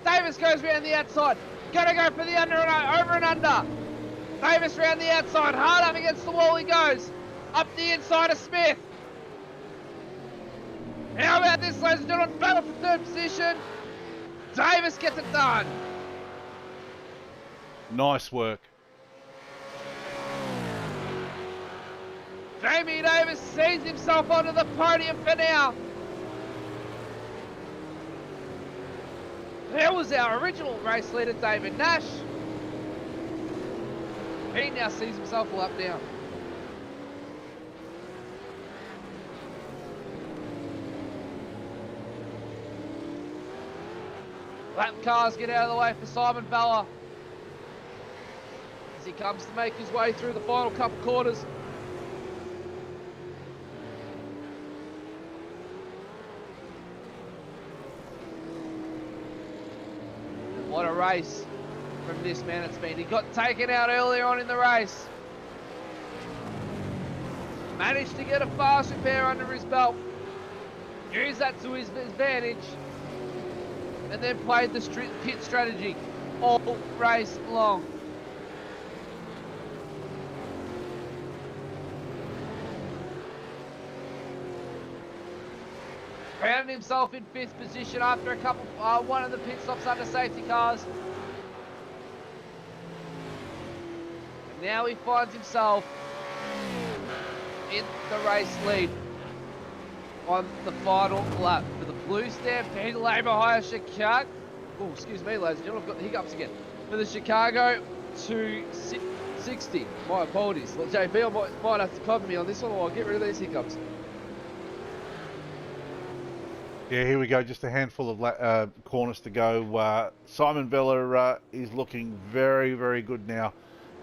Davis goes around the outside. Gonna go for the over and under. Davis round the outside. Hard up against the wall he goes. Up the inside of Smith. How about this, ladies and gentlemen? Battle for 3rd position. Davis gets it done. Nice work. Jamie Davis sees himself onto the podium for now. There was our original race leader, David Nash. He now sees himself a lap down. Lap cars get out of the way for Simon Vela as he comes to make his way through the final couple quarters. What a race from this man it's been. He got taken out earlier on in the race. Managed to get a fast repair under his belt. Used that to his advantage. And then played the pit strategy all race long. found himself in 5th position after a couple, one of the pit stops under safety cars. And now he finds himself in the race lead on the final lap for the Blue Stampede Labour Hire Chicago. Oh, excuse me, ladies and gentlemen, I've got the hiccups again. For the Chicago 260. My apologies. Well, JP, I might have to cover me on this one, or I'll get rid of these hiccups. Yeah, here we go. Just a handful of corners to go. Simon Vella is looking very, very good now.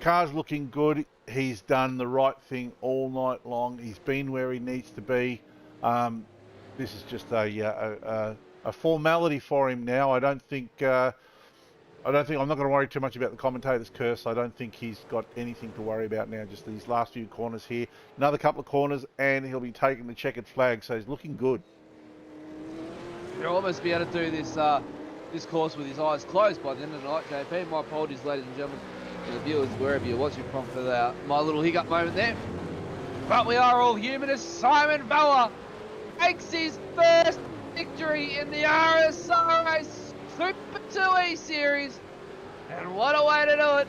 Car's looking good. He's done the right thing all night long. He's been where he needs to be. This is just a formality for him now. I don't think I'm not going to worry too much about the commentator's curse. I don't think he's got anything to worry about now. Just these last few corners here. Another couple of corners, and he'll be taking the checkered flag. So he's looking good. He'll almost be able to do this this course with his eyes closed by the end of the night, JP. My apologies, ladies and gentlemen, to the viewers wherever you're watching from for my little hiccup moment there. But we are all human as Simon Vella takes his first victory in the RSRS Super2 E-Series. And what a way to do it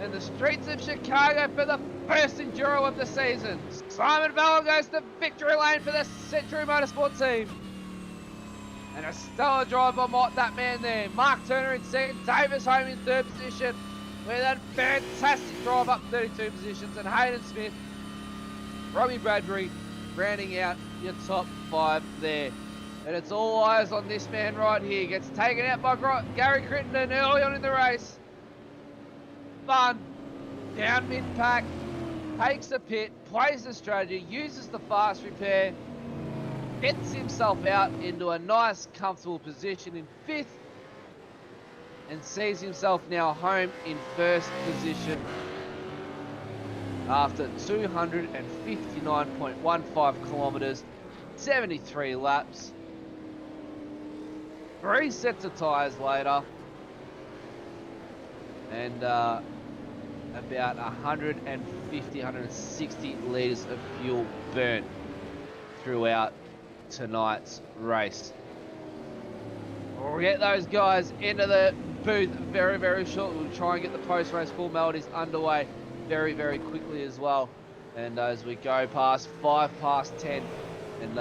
in the streets of Chicago for the first enduro of the season. Simon Vella goes to victory lane for the Century Motorsport team. And a stellar drive by that man there. Mark Turner in 2nd, Davis home in 3rd position with a fantastic drive up 32 positions. And Hayden Smith, Robbie Bradbury rounding out your top 5 there. And it's all eyes on this man right here. Gets taken out by Gary Crittenden early on in the race. Fun. Down mid-pack. Takes a pit. Plays the strategy. Uses the fast repair. Gets himself out into a nice, comfortable position in 5th. And sees himself now home in 1st position. After 259.15 kilometres. 73 laps. 3 sets of tyres later. And about 150, 160 litres of fuel burnt throughout tonight's race. We'll get those guys into the booth very, very shortly. We'll try and get the post-race formalities underway very, very quickly as well. And as we go past 10, and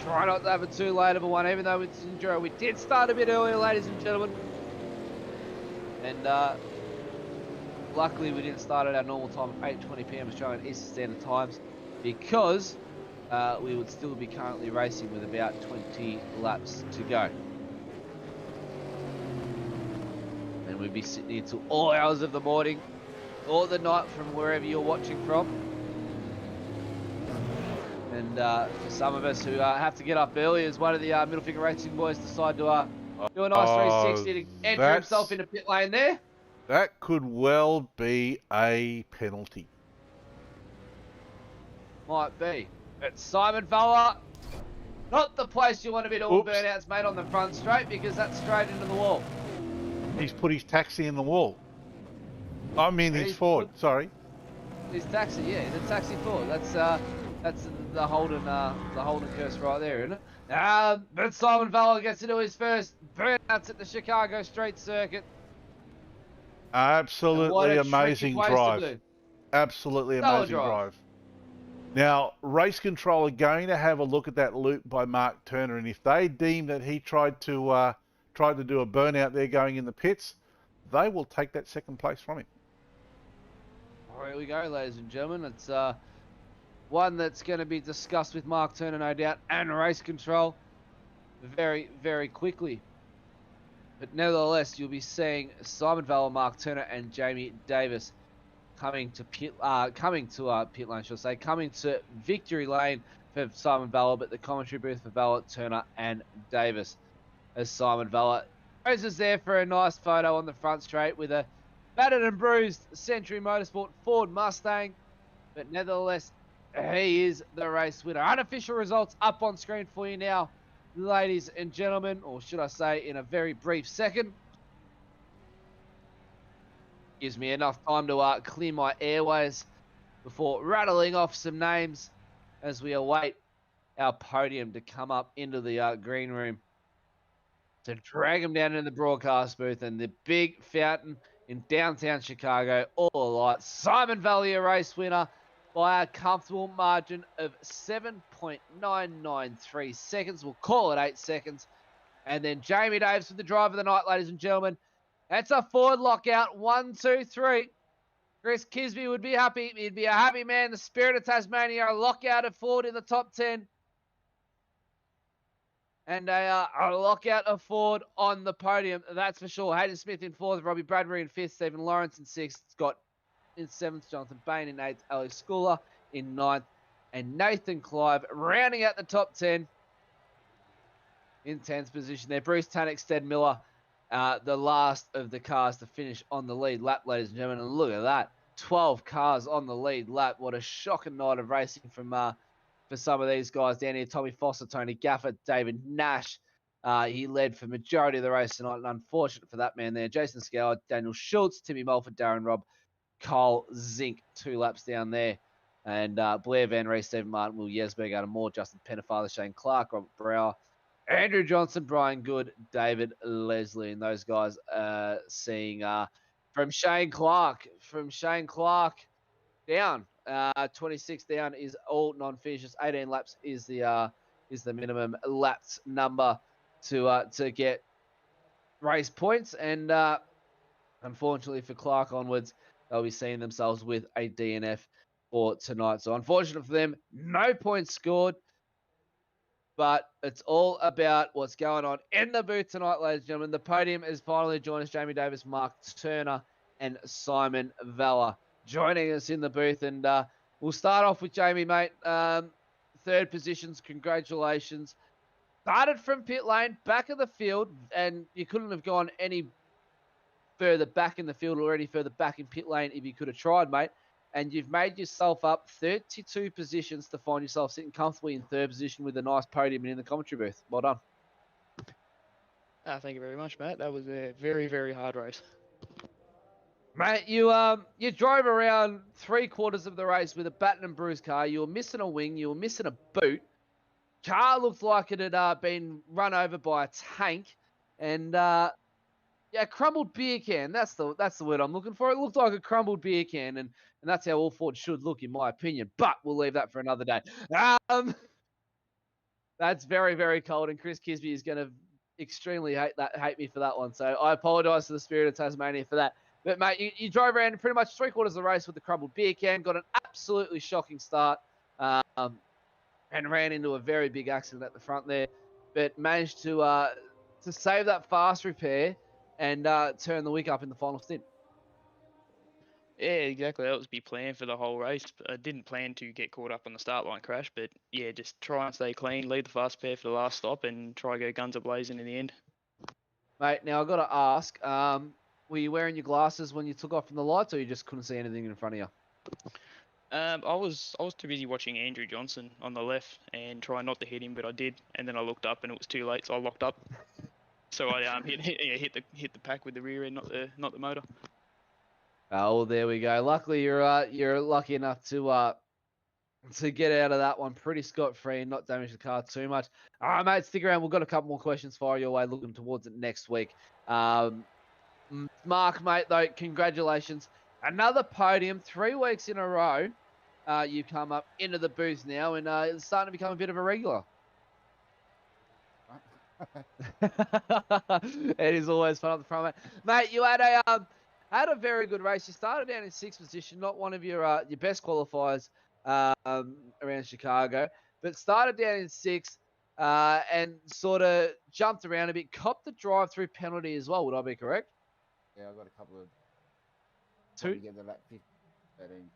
try not to have it too late of a one, even though it's enduro. We did start a bit earlier, ladies and gentlemen. And luckily we didn't start at our normal time of 8:20 PM Australian Eastern Standard Times, because we would still be currently racing with about 20 laps to go. And we'd be sitting here till all hours of the morning or the night from wherever you're watching from. And for some of us who have to get up early, as one of the middle finger racing boys decide to do a nice 360 to enter himself into pit lane there. That could well be a penalty. Might be. But Simon Vella, not the place you want to be doing burnouts, mate, on the front straight, because that's straight into the wall. He's put his taxi in the wall. I mean his Ford, sorry. His taxi, yeah, the taxi Ford. That's the Holden curse right there, isn't it? But Simon Vella gets into his first burnouts at the Chicago Street Circuit. Absolutely amazing drive. Absolutely amazing drive. Now, race control are going to have a look at that loop by Mark Turner, and if they deem that he tried to do a burnout there going in the pits, they will take that 2nd place from him. All right, here we go, ladies and gentlemen. It's one that's going to be discussed with Mark Turner, no doubt, and race control very, very quickly. But nevertheless, you'll be seeing Simon Vella, Mark Turner, and Jamie Davis coming to pit lane, coming to victory lane for Simon Vella, but the commentary booth for Vella, Turner, and Davis. As Simon Vella poses there for a nice photo on the front straight with a battered and bruised Century Motorsport Ford Mustang, but nevertheless, he is the race winner. Unofficial results up on screen for you now, ladies and gentlemen, or should I say in a very brief second. Gives me enough time to clear my airways before rattling off some names as we await our podium to come up into the green room to drag him down in the broadcast booth, and the big fountain in downtown Chicago, all alight. Simon Valley, a race winner by a comfortable margin of 7.993 seconds. We'll call it 8 seconds. And then Jamie Davis with the drive of the night, ladies and gentlemen. That's a Ford lockout. 1, 2, 3. Chris Kisby would be happy. He'd be a happy man. The Spirit of Tasmania, a lockout of Ford in the top 10. And a lockout of Ford on the podium, that's for sure. Hayden Smith in 4th, Robbie Bradbury in 5th, Stephen Lawrence in 6th, Scott in 7th, Jonathan Bain in 8th, Alex Schooler in 9th, and Nathan Clive rounding out the top 10 in 10th position there. Bruce Tannock, Stead Miller, the last of the cars to finish on the lead lap, ladies and gentlemen. And look at that, 12 cars on the lead lap. What a shocking night of racing from for some of these guys down here. Tommy Foster, Tony Gafford, David Nash. He led for majority of the race tonight, and unfortunate for that man there. Jason Scour, Daniel Schultz, Timmy Mulford, Darren Robb, Cole Zink, 2 laps down there. And Blair Van Rees, Stephen Martin, Will Yesberg, Adam Moore, Justin Pennefather, Shane Clark, Robert Brower, Andrew Johnson, Brian Good, David Leslie, and those guys seeing from Shane Clark down. 26 down is all non-finishers. 18 laps is the minimum laps number to get race points, and unfortunately for Clark onwards, they'll be seeing themselves with a DNF for tonight. So unfortunate for them, no points scored. But it's all about what's going on in the booth tonight, ladies and gentlemen. The podium is finally joined us. Jamie Davis, Mark Turner, and Simon Vella joining us in the booth. And we'll start off with Jamie, mate. 3rd positions, congratulations. Started from pit lane, back of the field, and you couldn't have gone any further back in the field or any further back in pit lane if you could have tried, mate. And you've made yourself up 32 positions to find yourself sitting comfortably in 3rd position with a nice podium and in the commentary booth. Well done. Thank you very much, Matt. That was a very, very hard race. Mate, you drove around 3/4 of the race with a battered and bruised car. You were missing a wing. You were missing a boot. Car looked like it had been run over by a tank. And crumbled beer can. That's the word I'm looking for. It looked like a crumbled beer can, and that's how all Ford should look, in my opinion. But we'll leave that for another day. That's very, very cold, and Chris Kisby is going to extremely hate me for that one. So I apologise to the Spirit of Tasmania for that. But mate, you drove around pretty much 3/4 of the race with the crumbled beer can. Got an absolutely shocking start, and ran into a very big accident at the front there, but managed to save that fast repair and turn the week up in the final stint. Yeah, exactly. That was the plan for the whole race. I didn't plan to get caught up on the start line crash, but yeah, just try and stay clean, lead the fast pair for the last stop, and try to go guns a-blazing in the end. Mate, now I've got to ask, were you wearing your glasses when you took off from the lights, or you just couldn't see anything in front of you? I was too busy watching Andrew Johnson on the left and trying not to hit him, but I did, and then I looked up and it was too late, so I locked up. So I hit the pack with the rear end, not the motor. Oh, well, there we go. Luckily, you're lucky enough to get out of that one pretty scot-free and not damage the car too much. All right, mate, stick around. We've got a couple more questions for your way, looking towards it next week. Mark, mate, though, congratulations. Another podium, 3 weeks in a row. You've come up into the booth now, and it's starting to become a bit of a regular. It is always fun up the front, mate. You had a very good race. You started down in 6th position, not one of your best qualifiers around Chicago, but started down in 6th and sort of jumped around a bit. Copped the drive-through penalty as well. Would I be correct? Yeah, I've got a couple of 2. Get the lap 13.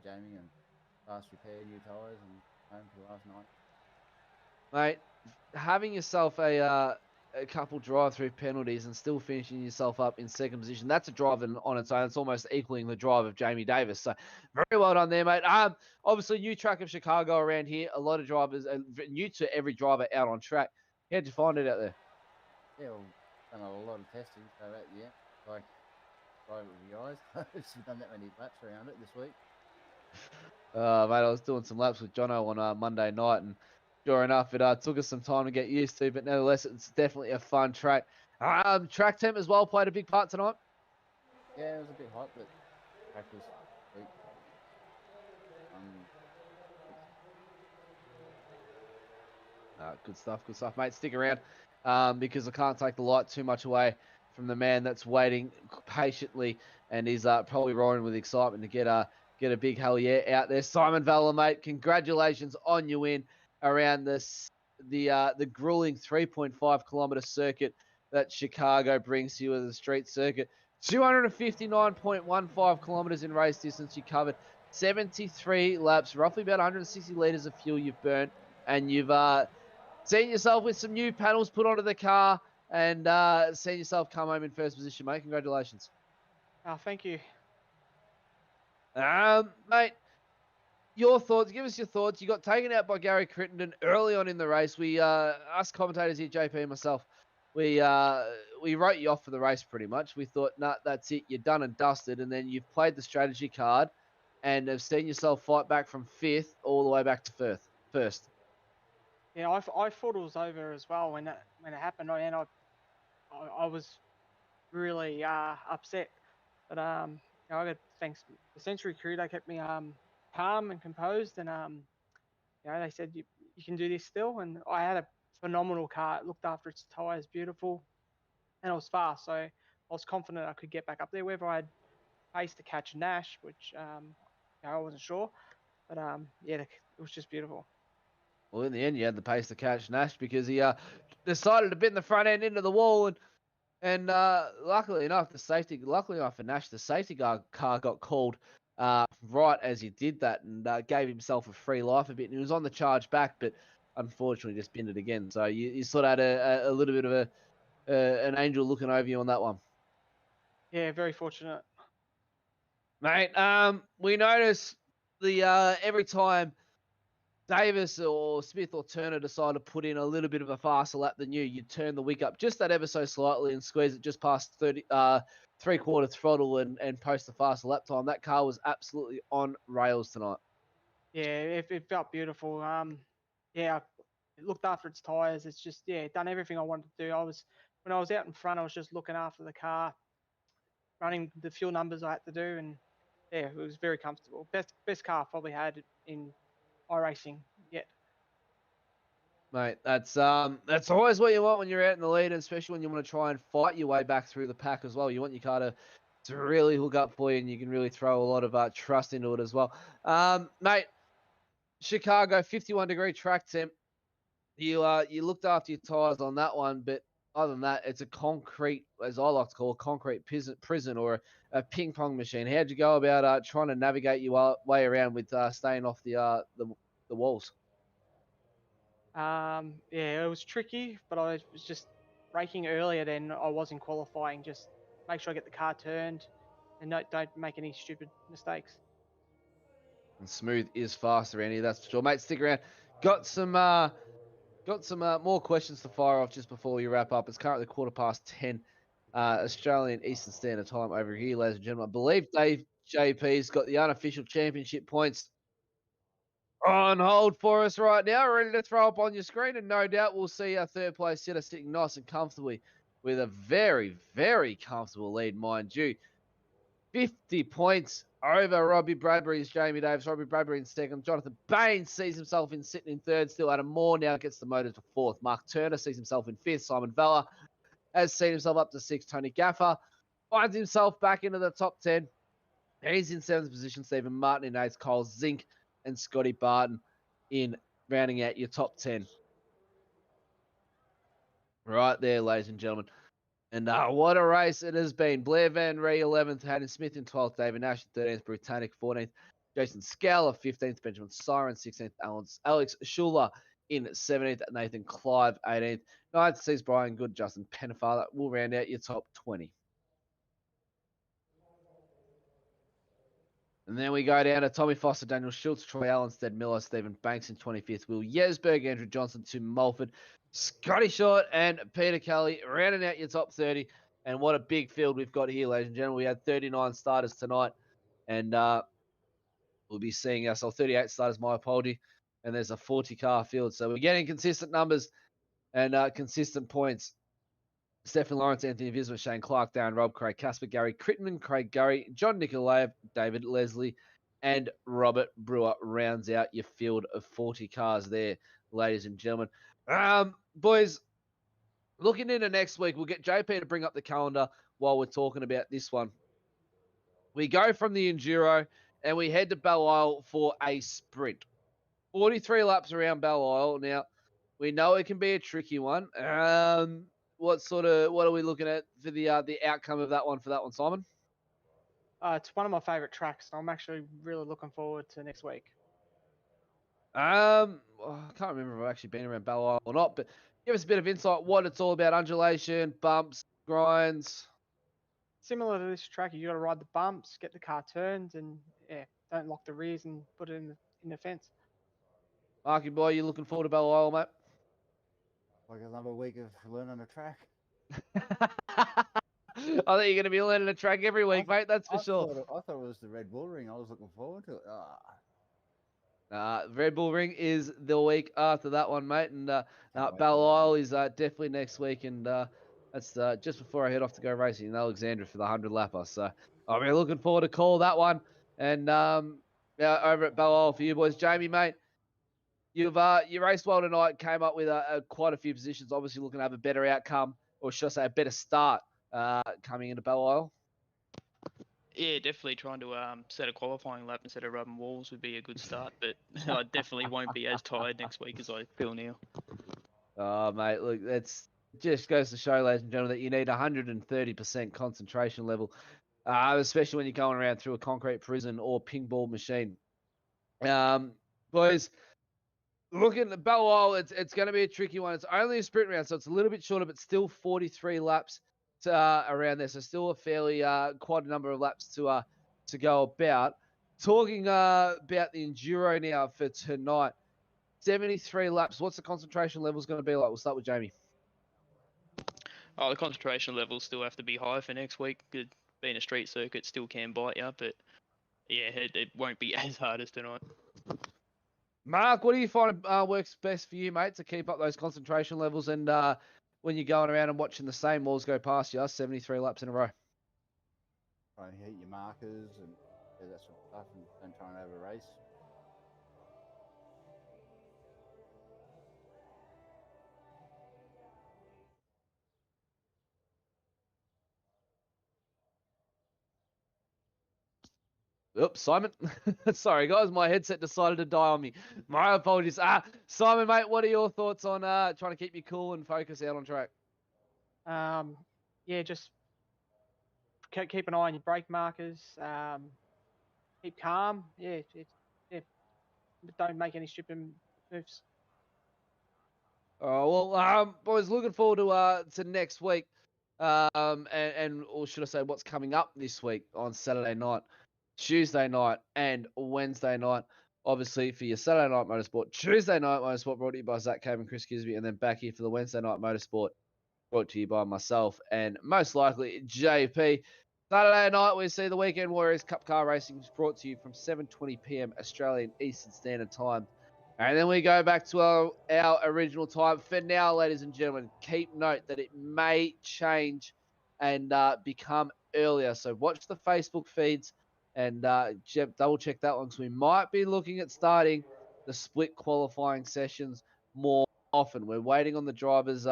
Jamie and fast repair, new tyres, and home for last night. Mate, having yourself a couple drive-through penalties and still finishing yourself up in 2nd position, that's a drive on its own. It's almost equaling the drive of Jamie Davis. So very well done there, mate. Obviously, new track of Chicago around here. A lot of drivers are new to every driver out on track. How'd you find it out there? Yeah, well, done a lot of testing, so like drive it with the eyes. I've done that many laps around it this week. Mate, I was doing some laps with Jono on Monday night, and sure enough, it took us some time to get used to, but nevertheless, it's definitely a fun track. Track temp as well played a big part tonight. Yeah, it was a bit hot, but track was sweet. Good stuff, mate. Stick around because I can't take the light too much away from the man that's waiting patiently and is probably roaring with excitement to get a big hell yeah out there. Simon Vella, mate, congratulations on your win around the grueling 3.5 kilometer circuit that Chicago brings to you as a street circuit. 259.15 kilometers in race distance you covered, 73 laps, roughly about 160 liters of fuel you've burnt, and you've seen yourself with some new panels put onto the car and seen yourself come home in first position, mate. Congratulations. Oh, thank you. Mate, your thoughts. Give us your thoughts. You got taken out by Gary Crittenden early on in the race. We, us commentators here, JP and myself, we wrote you off for the race pretty much. We thought, nah, that's it. You're done and dusted. And then you've played the strategy card and have seen yourself fight back from fifth all the way back to first. Yeah, I thought it was over as well when it happened, and I was really upset. But you know, I got thanks the Century crew. They kept me calm and composed, and you know, they said you can do this still. And I had a phenomenal car. It looked after its tyres, beautiful, and it was fast. So I was confident I could get back up there. Whether I had pace to catch Nash, which you know, I wasn't sure, but yeah, it was just beautiful. Well, in the end, you had the pace to catch Nash because he decided to bend the front end into the wall, and luckily enough for Nash, the safety car got called right as he did that and gave himself a free life a bit. And he was on the charge back, but unfortunately just binned it again. So you sort of had a little bit of an angel looking over you on that one. Yeah, very fortunate. Mate, we notice the every time Davis or Smith or Turner decide to put in a little bit of a faster lap than you turn the wick up just that ever so slightly and squeeze it just past 3/4 throttle and post a faster lap time. That car was absolutely on rails tonight. Yeah, it felt beautiful. Yeah, it looked after its tyres. It's just, yeah, done everything I wanted to do. When I was out in front, I was just looking after the car, running the fuel numbers I had to do, and yeah, it was very comfortable. Best car I've probably had in iRacing yet. Mate, that's always what you want when you're out in the lead, and especially when you want to try and fight your way back through the pack as well. You want your car to really hook up for you, and you can really throw a lot of trust into it as well. Mate, Chicago 51-degree track temp. You looked after your tires on that one, but other than that, it's a concrete, as I like to call, a concrete prison or a ping pong machine. How'd you go about trying to navigate your way around with staying off the walls? Yeah, it was tricky, but I was just braking earlier than I was in qualifying. Just make sure I get the car turned, and don't make any stupid mistakes. And smooth is faster, Andy. That's for sure, mate. Stick around. Got some more questions to fire off just before we wrap up. It's currently 10:15 Australian Eastern Standard Time over here, ladies and gentlemen. I believe Dave JP's got the unofficial championship points on hold for us right now, ready to throw up on your screen, and no doubt we'll see our third place sitter sitting nice and comfortably with a very, very comfortable lead, mind you. 50 points over Robbie Bradbury's Jamie Davis. Robbie Bradbury in second. Jonathan Bain sees himself sitting in third. Still Adam Moore now gets the motor to fourth. Mark Turner sees himself in fifth. Simon Vella has seen himself up to sixth. Tony Gaffer finds himself back into the top 10. He's in seventh position. Stephen Martin in eighth. Kyle Zink and Scotty Barton in rounding out your top 10. Right there, ladies and gentlemen. And what a race it has been. Blair Van Ree, 11th. Hayden Smith in 12th. David Nash in 13th. Britannic, 14th. Jason Scala, 15th. Benjamin Siren, 16th. Alex Schuler in 17th. Nathan Clive, 18th. 9th sees Brian Good. Justin Pennefather will round out your top 20. And then we go down to Tommy Foster, Daniel Schultz, Troy Allen, Stead Miller, Stephen Banks in 25th. Will Yesberg, Andrew Johnson to Mulford, Scotty Short, and Peter Kelly rounding out your top 30. And what a big field we've got here, ladies and gentlemen. We had 39 starters tonight. And we'll be seeing ourselves 38 starters, my apology, and there's a 40 car field. So we're getting consistent numbers and consistent points. Stephen Lawrence, Anthony Visma, Shane Clark, Darren Rob, Craig Casper, Gary Crittenden, Craig Gurry, John Nikolaev, David Leslie, and Robert Brewer rounds out your field of 40 cars there, ladies and gentlemen. Boys, looking into next week, we'll get JP to bring up the calendar while we're talking about this one. We go from the Enduro and we head to Belle Isle for a sprint. 43 laps around Belle Isle. Now, we know it can be a tricky one. What are we looking at for the outcome of that one Simon? It's one of my favourite tracks, so I'm actually really looking forward to next week. I can't remember if I've actually been around Belle Isle or not, but give us a bit of insight what it's all about. Undulation, bumps, grinds. Similar to this track, you got to ride the bumps, get the car turned, and don't lock the rears and put it in the fence. Marky boy, you looking forward to Belle Isle, mate? Like another week of learning a track. I think you're going to be learning a track every week, mate. That's for sure. I thought it was the Red Bull Ring. I was looking forward to it. Red Bull Ring is the week after that one, mate. And wait Belle for that. Isle is definitely next week. And that's just before I head off to go racing in Alexandria for the 100 lapper. So I'll be looking forward to call that one. And over at Belle Isle for you boys. Jamie, mate, you raced well tonight, came up with quite a few positions, obviously looking to have a better outcome, or should I say a better start coming into Belle Isle. Yeah, definitely trying to set a qualifying lap instead of rubbing walls would be a good start, but I definitely won't be as tired next week as I feel now. Oh, mate, look, that's just goes to show, ladies and gentlemen, that you need 130% concentration level, especially when you're going around through a concrete prison or ping ball machine. Boys, looking at Belle Isle, it's going to be a tricky one. It's only a sprint round, so it's a little bit shorter, but still 43 laps around there. So still a fairly quite a number of laps to go about. Talking about the Enduro now for tonight, 73 laps. What's the concentration levels going to be like? We'll start with Jamie. Oh, the concentration levels still have to be high for next week. Being a street circuit still can bite you, but yeah, it won't be as hard as tonight. Mark, what do you find works best for you, mate, to keep up those concentration levels and when you're going around and watching the same walls go past you, 73 laps in a row? Trying to hit your markers and that sort of stuff, and don't try and over race. Oops, Simon. Sorry, guys, my headset decided to die on me. My apologies. Simon, mate, what are your thoughts on trying to keep you cool and focus out on track? Yeah, just keep an eye on your brake markers. Keep calm. Yeah, don't make any stupid moves. Boys, looking forward to next week, or should I say, what's coming up this week on Saturday night, Tuesday night, and Wednesday night. Obviously, for your Saturday night motorsport, Tuesday night motorsport brought to you by Zach Cave and Chris Kisby, and then back here for the Wednesday night motorsport brought to you by myself and most likely JP. Saturday night, we see the Weekend Warriors Cup car racing brought to you from 7:20 p.m. Australian Eastern Standard Time. And then we go back to our original time. For now, ladies and gentlemen, keep note that it may change and become earlier. So watch the Facebook feeds and double check that one, because we might be looking at starting the split qualifying sessions more often. We're waiting on the driver's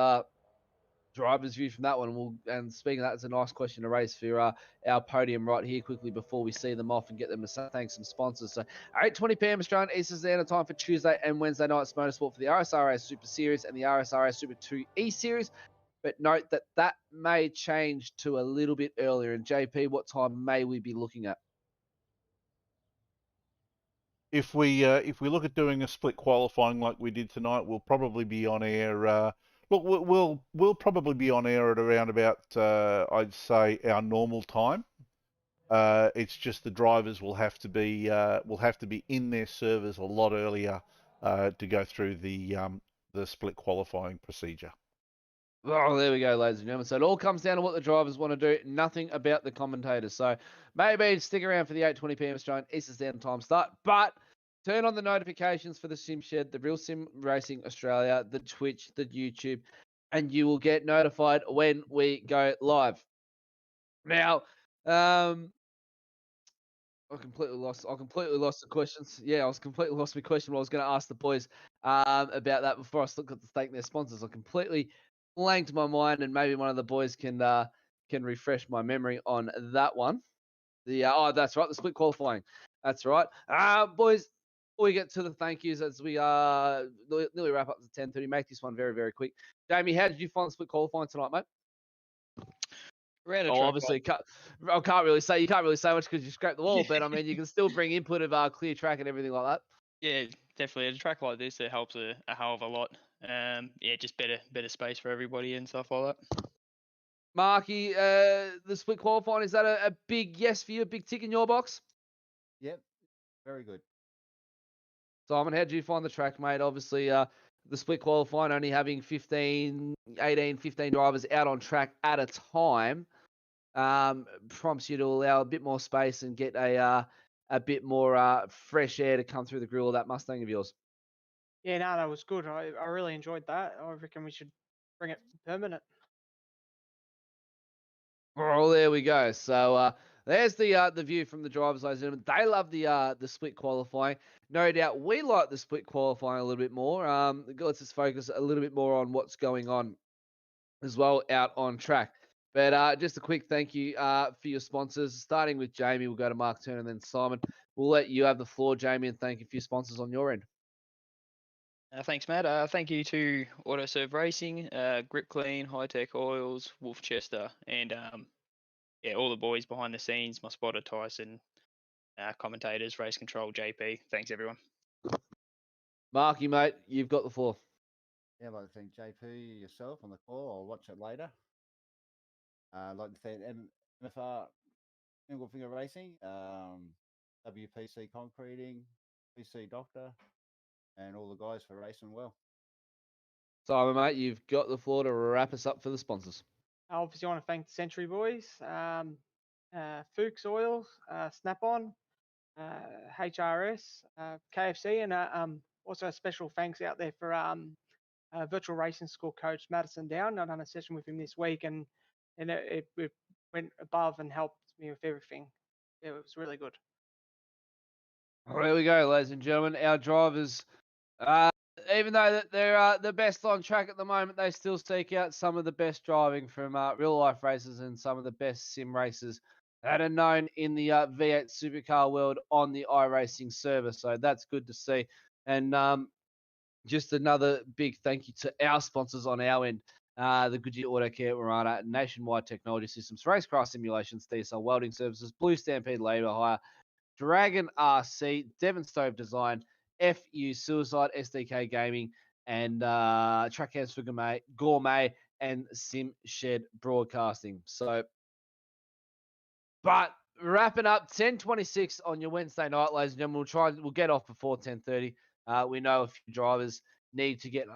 view from that one. And speaking of that, it's a nice question to raise for our podium right here quickly before we see them off and get them to say thanks some sponsors. So 8:20 p.m. Australian Eastern Standard Time for Tuesday and Wednesday night's motorsport for the RSRA Super Series and the RSRA Super2 E-Series. But note that may change to a little bit earlier. And JP, what time may we be looking at? If we look at doing a split qualifying like we did tonight, we'll probably be on air. Look, we'll probably be on air at around about I'd say our normal time. It's just the drivers will have to be in their servers a lot earlier to go through the split qualifying procedure. Well, there we go, ladies and gentlemen. So it all comes down to what the drivers want to do, nothing about the commentators. So maybe stick around for the 8:20 p.m. Australian Eastern Standard Time start, but turn on the notifications for the Sim Shed, the Real Sim Racing Australia, the Twitch, the YouTube, and you will get notified when we go live. Now, I completely lost the questions. Yeah, I was completely lost my question. What I was going to ask the boys about that before I still got to thank their sponsors. I completely blanked my mind, and maybe one of the boys can refresh my memory on that one. That's right, the split qualifying. That's right, boys. Before we get to the thank yous, as we nearly wrap up to 10:30, make this one very, very quick. Jamie, how did you find the split qualifying tonight, mate? Around a Oh, track obviously, I can't really say much because you scraped the wall, but I mean, you can still bring input of clear track and everything like that. Yeah, definitely. At a track like this, it helps a hell of a lot. Yeah, just better space for everybody and stuff like that. Marky, the split qualifying, is that a big yes for you, a big tick in your box? Yep, very good. Simon, how do you find the track, mate? Obviously, the split qualifying only having 15 drivers out on track at a time prompts you to allow a bit more space and get a bit more fresh air to come through the grill of that Mustang of yours. Yeah, no, that was good. I really enjoyed that. I reckon we should bring it permanent. Oh, there we go. So there's the view from the drivers, ladies and gentlemen. They love the split qualifying. No doubt we like the split qualifying a little bit more. Let's just focus a little bit more on what's going on as well out on track. But just a quick thank you for your sponsors. Starting with Jamie, we'll go to Mark Turner and then Simon. We'll let you have the floor, Jamie, and thank you for your sponsors on your end. Thanks, Matt. Thank you to AutoServe Racing, Grip Clean, High Tech Oils, Wolfchester, and yeah, all the boys behind the scenes, my spotter Tyson, commentators, Race Control, JP. Thanks, everyone. Marky, mate, you've got the floor. Yeah, I'd like to thank JP, yourself on the call. I'll watch it later. I'd like to thank MFR, Single Finger Racing, WPC Concreting, PC Doctor, and all the guys for racing well. Simon, mate, you've got the floor to wrap us up for the sponsors. I obviously want to thank the Century Boys, Fuchs Oils, Snap-on, HRS, KFC, and also a special thanks out there for virtual racing school coach Madison Down. I done a session with him this week, and it went above and helped me with everything. It was really good. Well, there we go, ladies and gentlemen. Our drivers, even though they're the best on track at the moment, they still seek out some of the best driving from real life races and some of the best sim races that are known in the V8 supercar world on the iRacing server. So that's good to see. And just another big thank you to our sponsors on our end. The Goodyear Auto Care, Murata, Nationwide Technology Systems, Racecraft Simulations, DSL Welding Services, Blue Stampede Labour Hire, Dragon RC, Devon Stove Design, FU Suicide, SDK Gaming, and Track Hands for Gourmet, and Sim Shed Broadcasting. So, but wrapping up 10:26 on your Wednesday night, ladies and gentlemen. We'll get off before 10:30. We know a few drivers need to get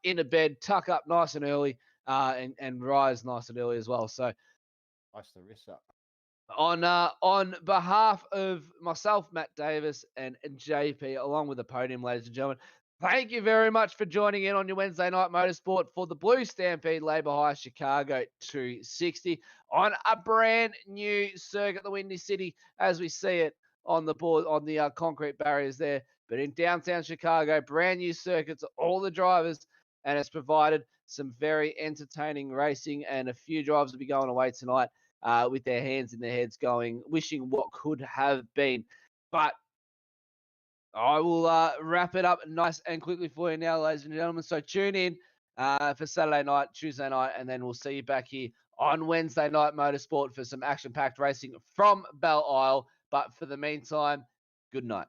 into bed, tuck up nice and early, and rise nice and early as well. So, Ice the wrists up. On behalf of myself, Matt Davis, and JP, along with the podium, ladies and gentlemen, thank you very much for joining in on your Wednesday night motorsport for the Blue Stampede Labour Hire Chicago 260 on a brand new circuit, the Windy City, as we see it on the board, on the concrete barriers there. But in downtown Chicago, brand new circuits, all the drivers, and it's provided some very entertaining racing, and a few drivers will be going away tonight with their hands in their heads wishing what could have been. But I will wrap it up nice and quickly for you now, ladies and gentlemen. So tune in for Saturday night, Tuesday night, and then we'll see you back here on Wednesday night motorsport for some action-packed racing from Belle Isle. But for the meantime, good night.